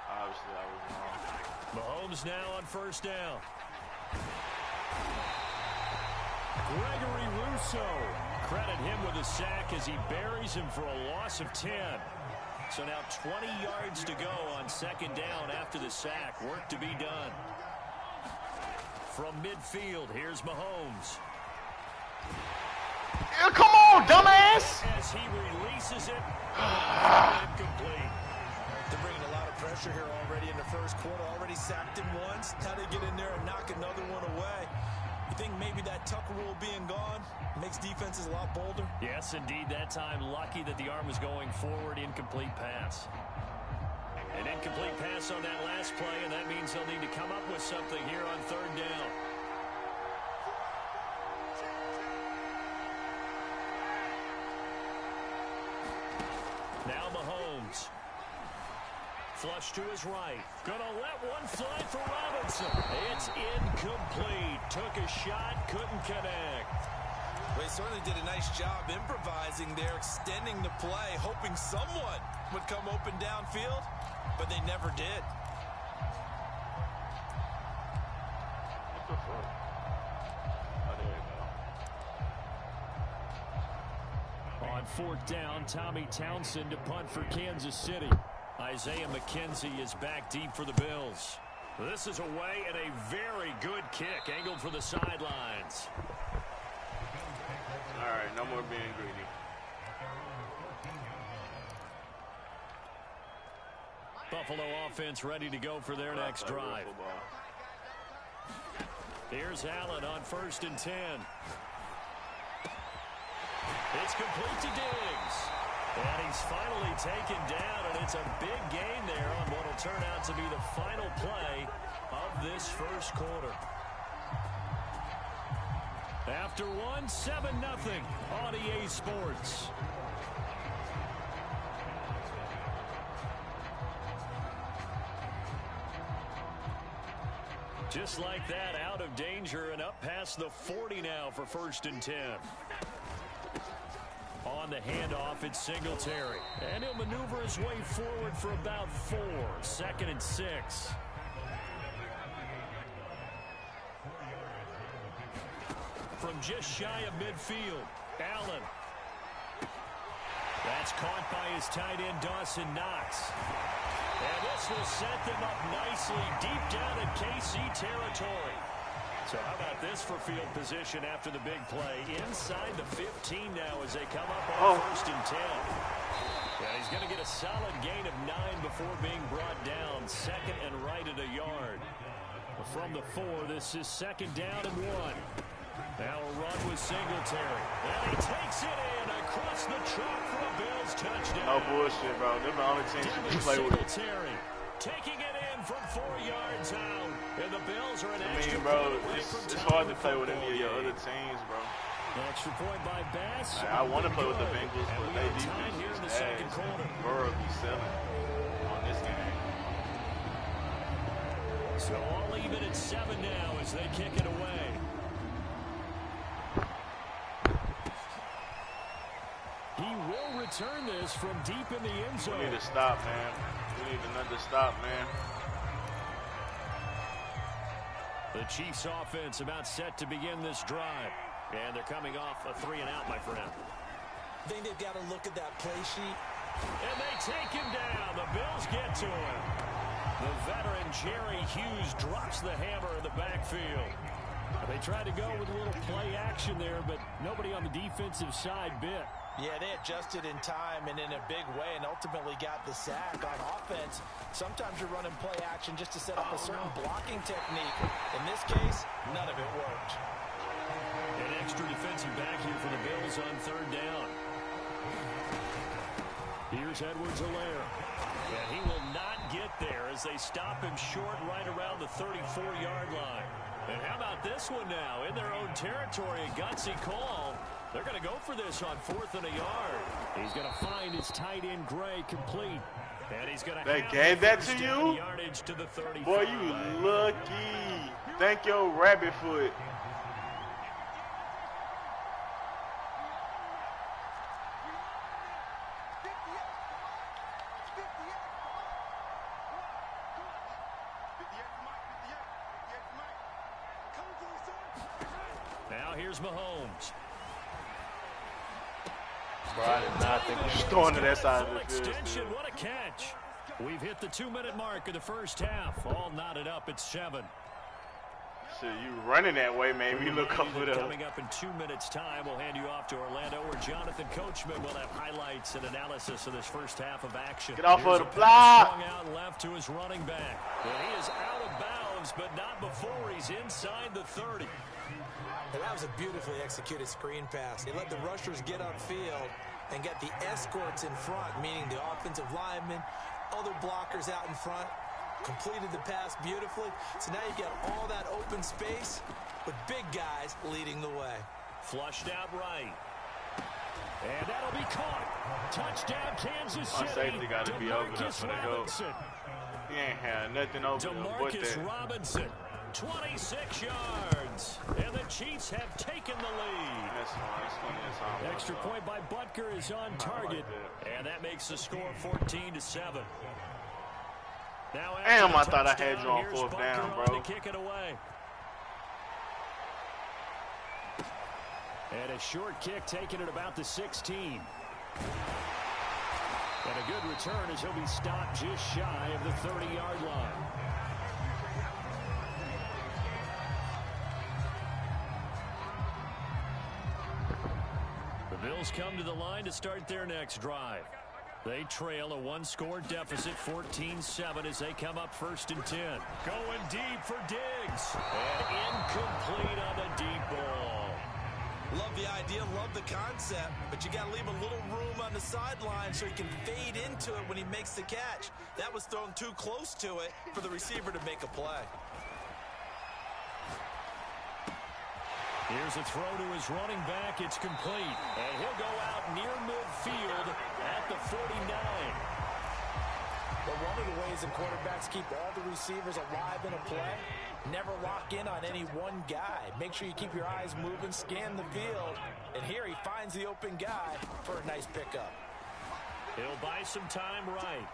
Obviously, I was wrong. Mahomes now on first down. Gregory Rousseau. Credit him with a sack as he buries him for a loss of 10. So now 20 yards to go on second down after the sack. Work to be done. From midfield, here's Mahomes. Yeah, come on, dumbass! As he releases it, incomplete. They're bringing a lot of pressure here already in the first quarter. Already sacked him once. Now they get in there and knock another one away. You think maybe that Tucker rule being gone makes defenses a lot bolder? Yes, indeed. That time, lucky that the arm was going forward. Incomplete pass. An incomplete pass on that last play, and that means they'll need to come up with something here on third down. Now Mahomes. Flush to his right. Gonna let one fly for Robinson. It's incomplete. Took a shot, couldn't connect. Well, he certainly did a nice job improvising there, extending the play, hoping someone would come open downfield, but they never did. What the fuck? Oh, there you go. On fourth down, Tommy Townsend to punt for Kansas City. Isaiah McKenzie is back deep for the Bills. This is away and a very good kick, angled for the sidelines. All right, no more being greedy. Buffalo offense ready to go for their next drive. Here's Allen on 1st and 10. It's complete to Diggs. And he's finally taken down, and it's a big gain there on what will turn out to be the final play of this first quarter. After one, 7-0 on EA Sports. Just like that, out of danger and up past the 40 now for 1st and 10. On the handoff, it's Singletary. And he'll maneuver his way forward for about 4. 2nd and 6. From just shy of midfield, Allen. That's caught by his tight end, Dawson Knox. And this will set them up nicely deep down in KC territory. So how about this for field position after the big play? Inside the 15 now as they come up on 1st and 10. Yeah, he's going to get a solid gain of 9 before being brought down. 2nd and right at a yard. From the 4, this is 2nd down and 1. Now a run with Singletary. And he takes it in across the chalk for a Bills touchdown. No bullshit, bro. They're the only teams you can play with. Singletary taking it in from 4 yards out. And the Bills are an extra bro, it's hard to play with any of your other teams, bro. Extra point by Bass. I want to play with the Bengals, but they defense here in the is second ass. quarter. Burrow be selling on this game. So all even at 7 now as they kick it away. He will return this from deep in the end zone. We need to stop, man. We need another stop, man. The Chiefs offense about set to begin this drive. And they're coming off a 3-and-out, my friend. I think they've got to look at that play sheet. And they take him down. The Bills get to him. The veteran Jerry Hughes drops the hammer in the backfield. They tried to go with a little play action there, but nobody on the defensive side bit. Yeah, they adjusted in time and in a big way and ultimately got the sack on offense. Sometimes you're running play action just to set up a certain blocking technique. In this case, none of it worked. An extra defensive back here for the Bills on 3rd down. Here's Edwards-Helaire. And he will not get there as they stop him short right around the 34-yard line. And how about this one now? In their own territory, a gutsy call. They're going to go for this on 4th and a yard. He's going to find his tight end, Gray, complete. And he's going to They gave that to you? Yardage to the 35. Boy, you lucky. Thank your rabbit foot. Now here's Mahomes. Bro, I did not think he was throwing to that side of the field. Extension, what a catch. We've hit the 2-minute mark of the first half. All knotted up at 7. Shit, you running that way, man. You look over there. Coming up in 2 minutes' time, we'll hand you off to Orlando, where Jonathan Coachman will have highlights and analysis of this first half of action. Get off Here's of the block. Swung out left to his running back. And he is out of bounds, but not before he's inside the 30. And that was a beautifully executed screen pass. He let the rushers get upfield and get the escorts in front, meaning the offensive linemen, other blockers out in front. Completed the pass beautifully. So now you get all that open space with big guys leading the way. Flushed out right. And that'll be caught. Touchdown, Kansas City. My safety got to be over there for the go. He ain't had nothing over there but Demarcus that. Robinson, 26 yards. And the Chiefs have taken the lead. That's fine. That's plenty of time. Extra point by Butker is on target. And that makes the score 14-7. Now damn, I thought I had you on fourth down, bro. To kick it away. And a short kick taken at about the 16. And a good return as he'll be stopped just shy of the 30-yard line. The Bills come to the line to start their next drive. They trail a one-score deficit, 14-7, as they come up 1st and 10. Going deep for Diggs. And incomplete on the deep ball. Love the idea, love the concept, but you got to leave a little room on the sideline so he can fade into it when he makes the catch. That was thrown too close to it for the receiver to make a play. Here's a throw to his running back. It's complete. And he'll go out near midfield at the 49. But one of the ways that quarterbacks keep all the receivers alive in a play, never lock in on any one guy. Make sure you keep your eyes moving, scan the field. And here he finds the open guy for a nice pickup. He'll buy some time right.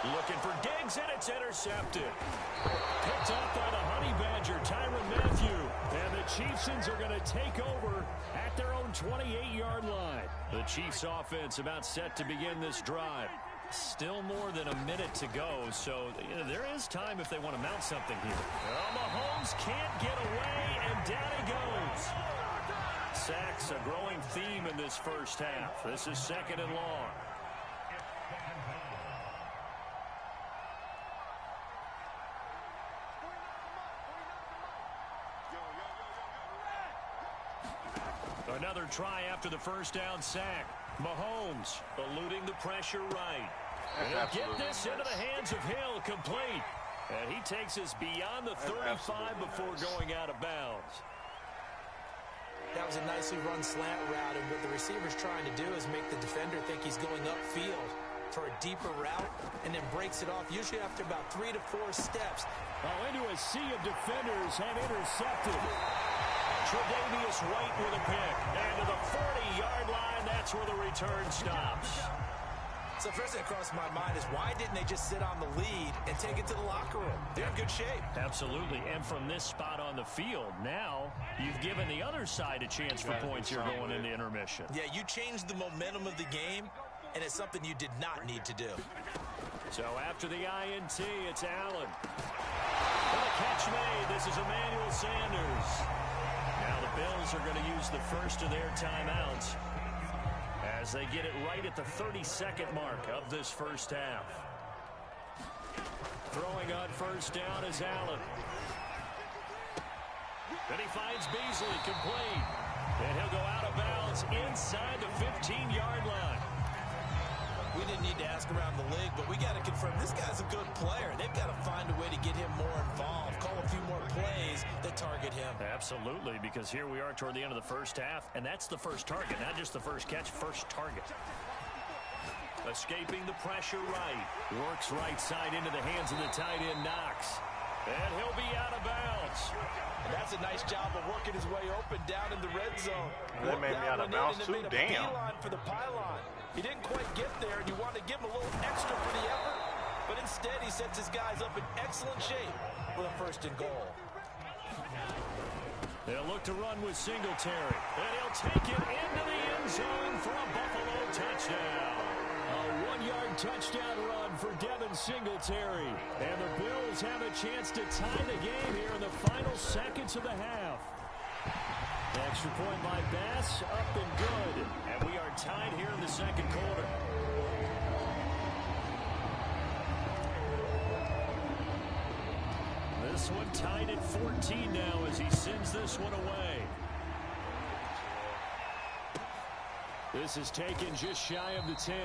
Looking for Diggs, and it's intercepted. Picked up by the Honey Badger, Tyrann Mathieu. And the Chiefsons are going to take over at their own 28-yard line. The Chiefs offense about set to begin this drive. Still more than a minute to go, so there is time if they want to mount something here. Well, Mahomes can't get away, and down he goes. Sacks, a growing theme in this first half. This is 2nd and long. Another try after the first down sack. Mahomes eluding the pressure right. He'll get this into the hands of Hill, complete. And he takes us beyond the 35 before going out of bounds. That was a nicely run slant route, and what the receiver's trying to do is make the defender think he's going upfield for a deeper route, and then breaks it off, usually after about 3 to 4 steps. Into a sea of defenders and intercepted. Tre'Davious White with a pick. And to the 40-yard line, that's where the return stops. So first thing that crossed my mind is, why didn't they just sit on the lead and take it to the locker room? They're in good shape. Absolutely. And from this spot on the field, now you've given the other side a chance for points here going into intermission. Yeah, you changed the momentum of the game, and it's something you did not need to do. So after the INT, it's Allen. For the catch made, this is Emmanuel Sanders. Now the Bills are going to use the first of their timeouts as they get it right at the 32nd mark of this first half. Throwing on first down is Allen. Then he finds Beasley, complete. And he'll go out of bounds inside the 15-yard line. We didn't need to ask around the league, but we got to confirm this guy's a good player. They've got to find a way to get him more involved, call a few more plays that target him. Absolutely, because here we are toward the end of the first half, and that's the first target, not just the first catch, first target. Escaping the pressure right. Works right side into the hands of the tight end, Knox. And he'll be out of bounds. And that's a nice job of working his way open down in the red zone. That made me out of bounds too, damn. For the pylon. He didn't quite get there, and you want to give him a little extra for the effort, but instead he sets his guys up in excellent shape for the 1st and goal. They'll look to run with Singletary. And he'll take it into the end zone for a Buffalo touchdown. A 1-yard touchdown run for Devin Singletary. And the Bills have a chance to tie the game here in the final seconds of the half. Extra point by Bass, up and good. And we are tied here in the 2nd quarter. This one tied at 14 now as he sends this one away. This is taken just shy of the 10.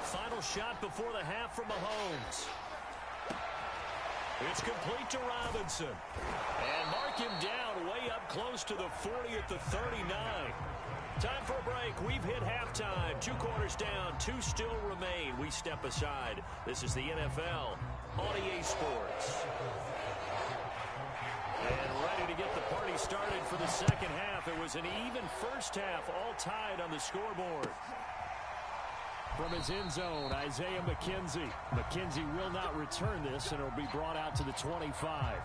Final shot before the half from Mahomes. It's complete to Robinson. And mark him down way up close to the 40 at the 39. Time for a break. We've hit halftime. 2 quarters down. 2 still remain. We step aside. This is the NFL on EA Sports. And ready to get the party started for the 2nd half. It was an even 1st half, all tied on the scoreboard. From his end zone, Isaiah McKenzie. McKenzie will not return this, and it'll be brought out to the 25.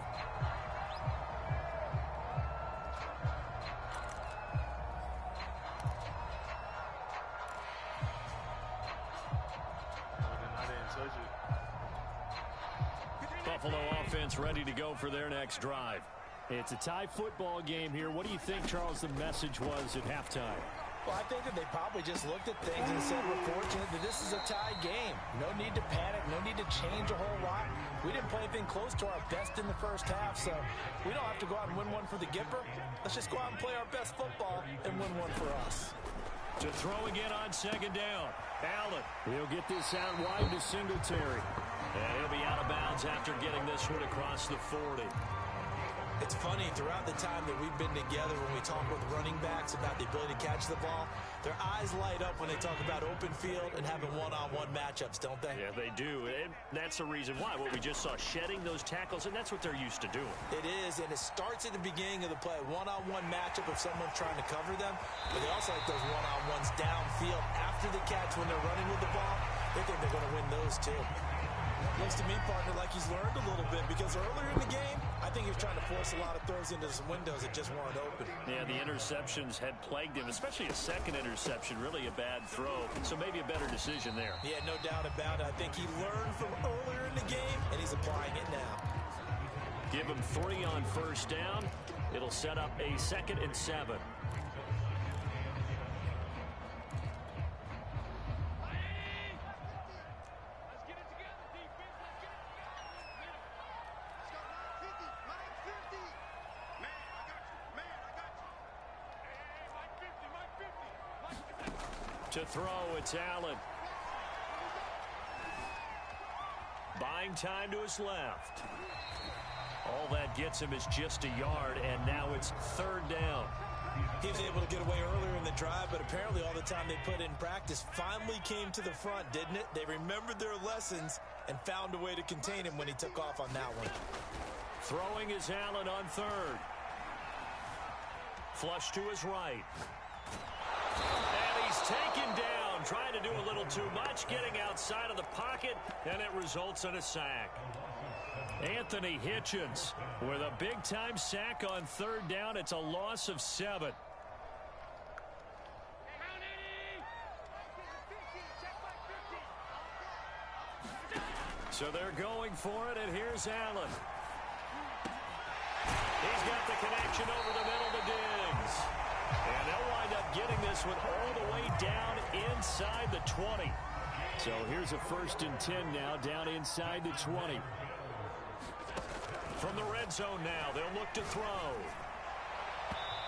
Buffalo offense ready to go for their next drive. It's a tie football game here. What do you think, Charles, the message was at halftime? Well, I think that they probably just looked at things and said, we're fortunate that this is a tie game. No need to panic. No need to change a whole lot. We didn't play anything close to our best in the 1st half, so we don't have to go out and win one for the Gipper. Let's just go out and play our best football and win one for us. To throw again on 2nd down. Allen. He'll get this out wide to Singletary. And he'll be out of bounds after getting this one across the 40. It's funny, throughout the time that we've been together, when we talk with running backs about the ability to catch the ball, their eyes light up when they talk about open field and having one-on-one matchups, don't they? Yeah, they do. And that's the reason why. What we just saw, shedding those tackles, and that's what they're used to doing. It is, and it starts at the beginning of the play. One-on-one matchup if someone's trying to cover them, but they also like those one-on-ones downfield after the catch when they're running with the ball. They think they're going to win those, too. Looks to me, partner, like he's learned a little bit, because earlier in the game, I think he was trying to force a lot of throws into some windows that just weren't open. Yeah, the interceptions had plagued him, especially a 2nd interception, really a bad throw. So maybe a better decision there. Yeah, no doubt about it. I think he learned from earlier in the game, and he's applying it now. Give him 3 on 1st down. It'll set up a 2nd and 7. To throw, it's Allen. Buying time to his left. All that gets him is just a yard, and now it's 3rd down. He was able to get away earlier in the drive, but apparently all the time they put in practice finally came to the front, didn't it? They remembered their lessons and found a way to contain him when he took off on that one. Throwing is Allen on 3rd. Flush to his right. And he's taken down, trying to do a little too much, getting outside of the pocket, and it results in a sack. Anthony Hitchens with a big-time sack on 3rd down. It's a loss of 7. So they're going for it, and here's Allen. He's got the connection over the middle to Diggs. And they'll wind up getting this one all the way down inside the 20. So here's a 1st and 10 now, down inside the 20. From the red zone now, they'll look to throw.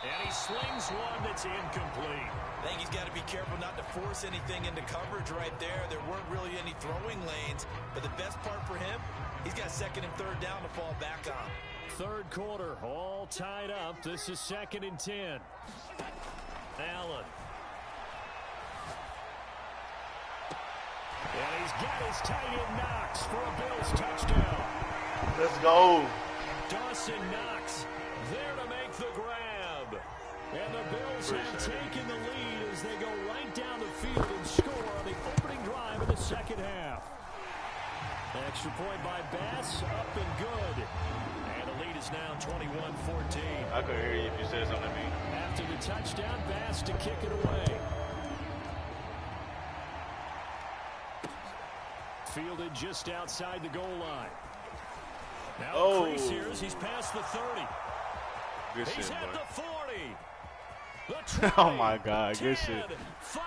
And he slings one that's incomplete. I think he's got to be careful not to force anything into coverage right there. There weren't really any throwing lanes, but the best part for him, he's got 2nd and 3rd down to fall back on. Third quarter, all tied up. This is 2nd and 10. Allen. And he's got his tight end Knox for a Bills touchdown. Let's go. Dawson Knox there to make the grab. And the Bills have taken the lead as they go right down the field and score on the opening drive of the second half. Extra point by Bass, up and good. And the lead is now 21-14. I could hear you if you said something to me. After the touchdown, Bass to kick it away. Fielded just outside the goal line. Now Crease here as he's past the 30. Good He's shit, at boy. the 40. The 20, Oh my God, 10, good shit. 5.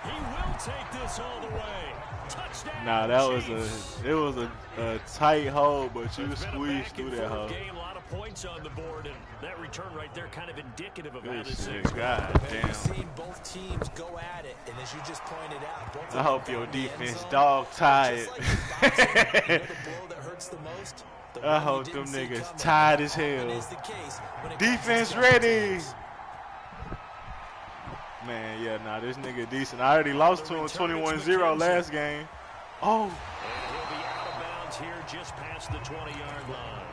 He will take this all the way. Touchdown. Nah, that Chiefs. was a tight hole, but you It's been a squeezed through that hole. game, a lot of points on the board, and that return right there kind of indicative of how Good this shit. thing's God We've damn. seen both teams go at it, and as you just pointed out, both of I them hope got your in the end defense zone. dog tired. Just like in boxing, you know the blow that hurts the most? The I one hope you them didn't see niggas coming. tired as Often hell. is the case when it comes to Defense special ready. teams. Man, yeah, nah, this nigga decent. I already lost to him 21-0 last game. Oh. And he'll be out of bounds here just past the 20-yard line.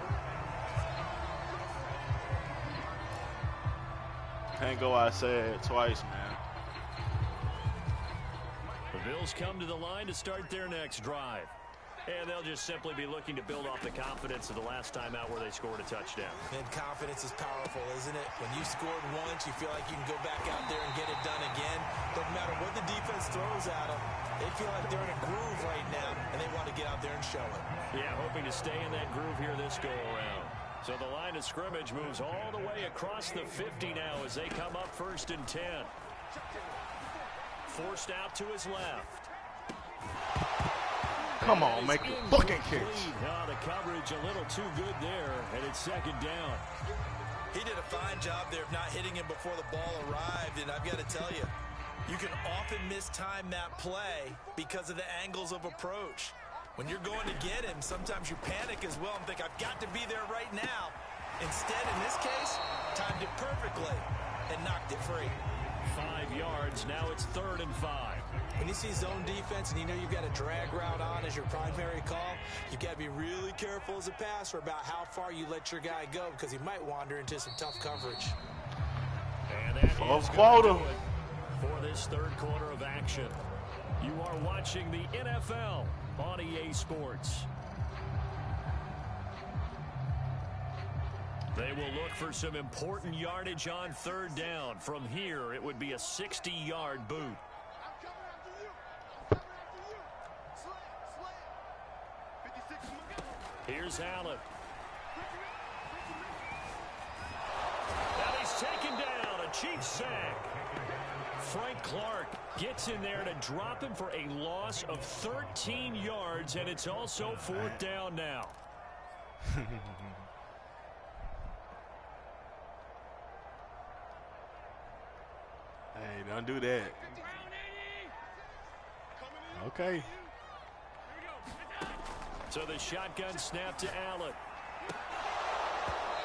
Can't go outside twice, man. The Bills come to the line to start their next drive. And they'll just simply be looking to build off the confidence of the last time out where they scored a touchdown. And confidence is powerful, isn't it? When you scored once, you feel like you can go back out there and get it done again. Doesn't matter what the defense throws at them. They feel like they're in a groove right now, and they want to get out there and show it. Yeah, hoping to stay in that groove here this go-around. So the line of scrimmage moves all the way across the 50 now as they come up 1st and 10. Forced out to his left. Come on, make a fucking catch. Oh, the coverage a little too good there, and it's 2nd down. He did a fine job there of not hitting him before the ball arrived, and I've got to tell you, you can often mistime that play because of the angles of approach. When you're going to get him, sometimes you panic as well and think, I've got to be there right now. Instead, in this case, timed it perfectly and knocked it free. 5 yards, now it's 3rd and 5. When you see zone defense and you know you've got a drag route on as your primary call, you've got to be really careful as a passer about how far you let your guy go because he might wander into some tough coverage. And that Fourth is quarter. gonna do it for this 3rd quarter of action. You are watching the NFL on EA Sports. They will look for some important yardage on 3rd down. From here, it would be a 60-yard boot. Here's Allen. And he's taken down, a Chiefs sack. Frank Clark gets in there to drop him for a loss of 13 yards, and it's also 4th down now. Hey, don't do that. Okay. So the shotgun snap to Allen.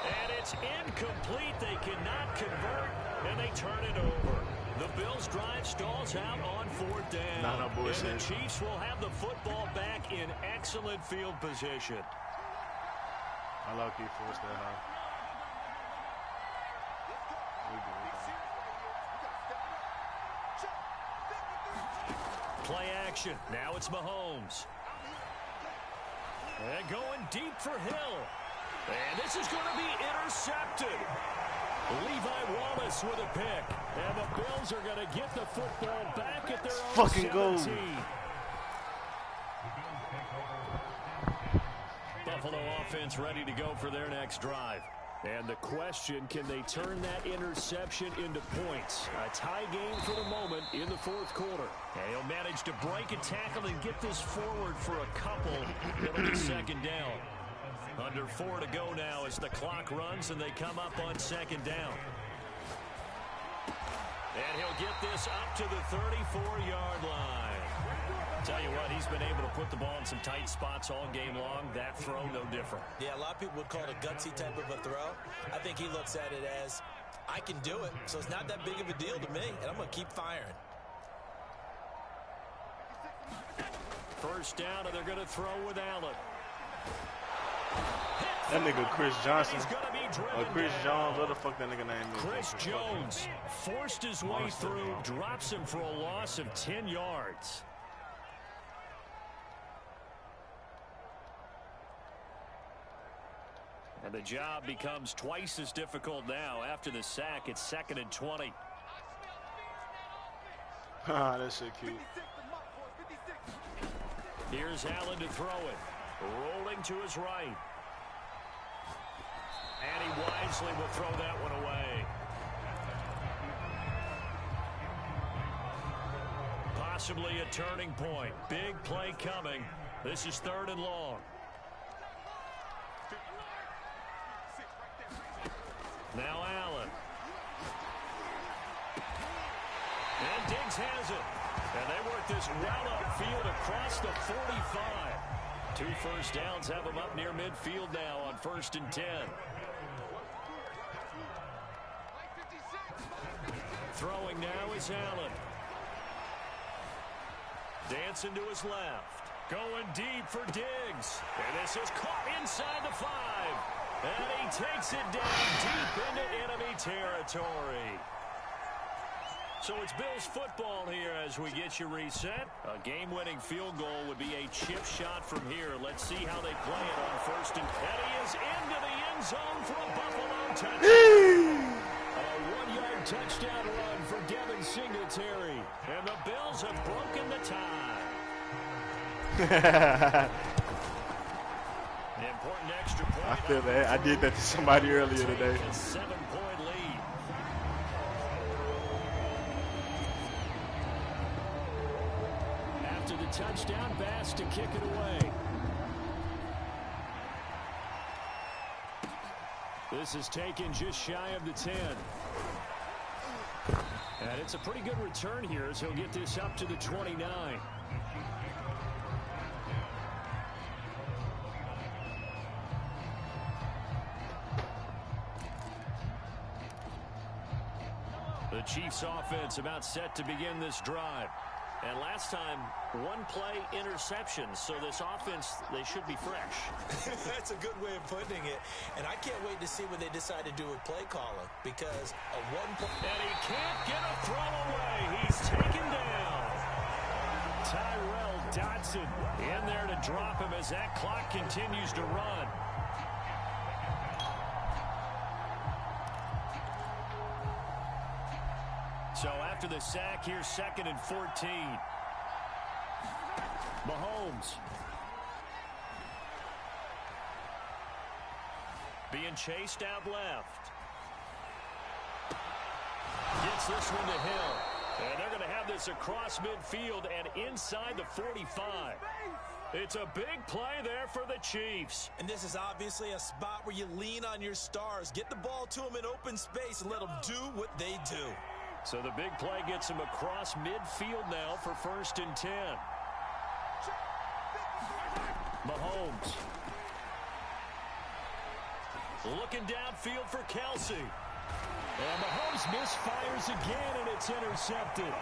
And it's incomplete. They cannot convert, and they turn it over. The Bills' drive stalls out on 4th down. Nah, no bullshit. And the Chiefs will have the football back in excellent field position. I like you forced that high. Play action. Now it's Mahomes. And going deep for Hill. And this is going to be intercepted. Levi Wallace with a pick. And the Bills are going to get the football back at their own Fucking 17. goal. Buffalo offense ready to go for their next drive. And the question, can they turn that interception into points? A tie game for the moment in the 4th quarter. And he'll manage to break a tackle and get this forward for a couple. It'll be 2nd down. Under 4 to go now as the clock runs and they come up on 2nd down. And he'll get this up to the 34-yard line. Tell you what, he's been able to put the ball in some tight spots all game long. That throw, no different. Yeah, a lot of people would call it a gutsy type of a throw. I think he looks at it as, I can do it, so it's not that big of a deal to me, and I'm going to keep firing. First down, and they're going to throw with Allen. That nigga Chris Johnson. He's gonna be Or Chris Jones. What the fuck that nigga name is? Chris Jones forced his way through, drops him for a loss of 10 yards. And the job becomes twice as difficult now. After the sack, it's 2nd and 20. Ah, that shit cute. Here's Allen to throw it. Rolling to his right. And he wisely will throw that one away. Possibly a turning point. Big play coming. This is 3rd and long. Now Allen. And Diggs has it. And they work this well upfield across the 45. 2 first downs have them up near midfield now on 1st and 10. Throwing now is Allen. Dancing to his left. Going deep for Diggs. And this is caught inside the 5. And he takes it down deep into enemy territory. So it's Bills football here as we get you reset. A game-winning field goal would be a chip shot from here. Let's see how they play it on 1st and 10. He is into the end zone for a Buffalo touchdown. A 1-yard touchdown run for Devin Singletary. And the Bills have broken the tie. The important extra point. I feel that. I did that to somebody earlier today. A 7-point lead. After the touchdown, Bass to kick it away. This is taken just shy of the 10. And it's a pretty good return here as he'll get this up to the 29. The Chiefs offense about set to begin this drive. And last time, 1 play interception. So this offense, they should be fresh. That's a good way of putting it. And I can't wait to see what they decide to do with play calling. Because a 1 play... And he can't get a throw away. He's taken down. Tyrell Dodson in there to drop him as that clock continues to run. So after the sack, here's 2nd and 14. Mahomes. Being chased out left. Gets this one to Hill. And they're going to have this across midfield and inside the 45. It's a big play there for the Chiefs. And this is obviously a spot where you lean on your stars. Get the ball to them in open space and let them do what they do. So the big play gets him across midfield now for 1st and 10. Mahomes. Looking downfield for Kelsey. And Mahomes misfires again, and it's intercepted.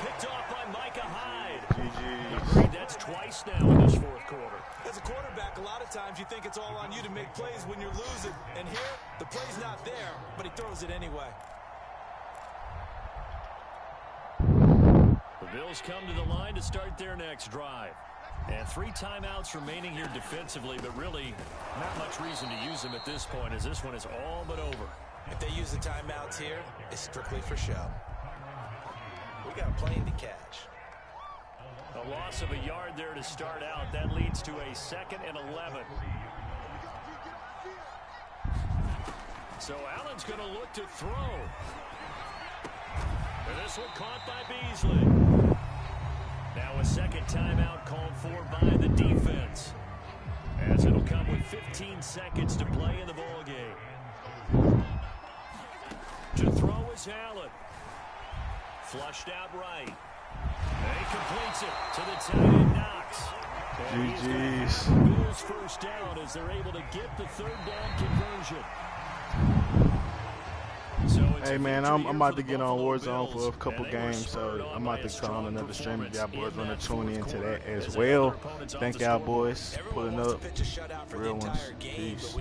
Picked off by Micah Hyde. GG. That's twice now in this 4th quarter. As a quarterback, a lot of times you think it's all on you to make plays when you're losing. And here, the play's not there, but he throws it anyway. The Bills come to the line to start their next drive. And 3 timeouts remaining here defensively, but really not much reason to use them at this point as this one is all but over. If they use the timeouts here, it's strictly for show. We got a plane to catch. A loss of a yard there to start out. That leads to a 2nd and 11. So Allen's going to look to throw. And this one caught by Beasley. Now a 2nd timeout called for by the defense. As it'll come with 15 seconds to play in the ballgame. To throw is Allen. Flushed out right. And he completes it to the tight end Knox. GG's. Bills first down as they're able to get the third down conversion. So Hey man, I'm about to get on Warzone for a couple games, so I'm about to call on another stream. If y'all boys want to tune into that as well. Thank y'all boys, pulling up, real ones. Peace.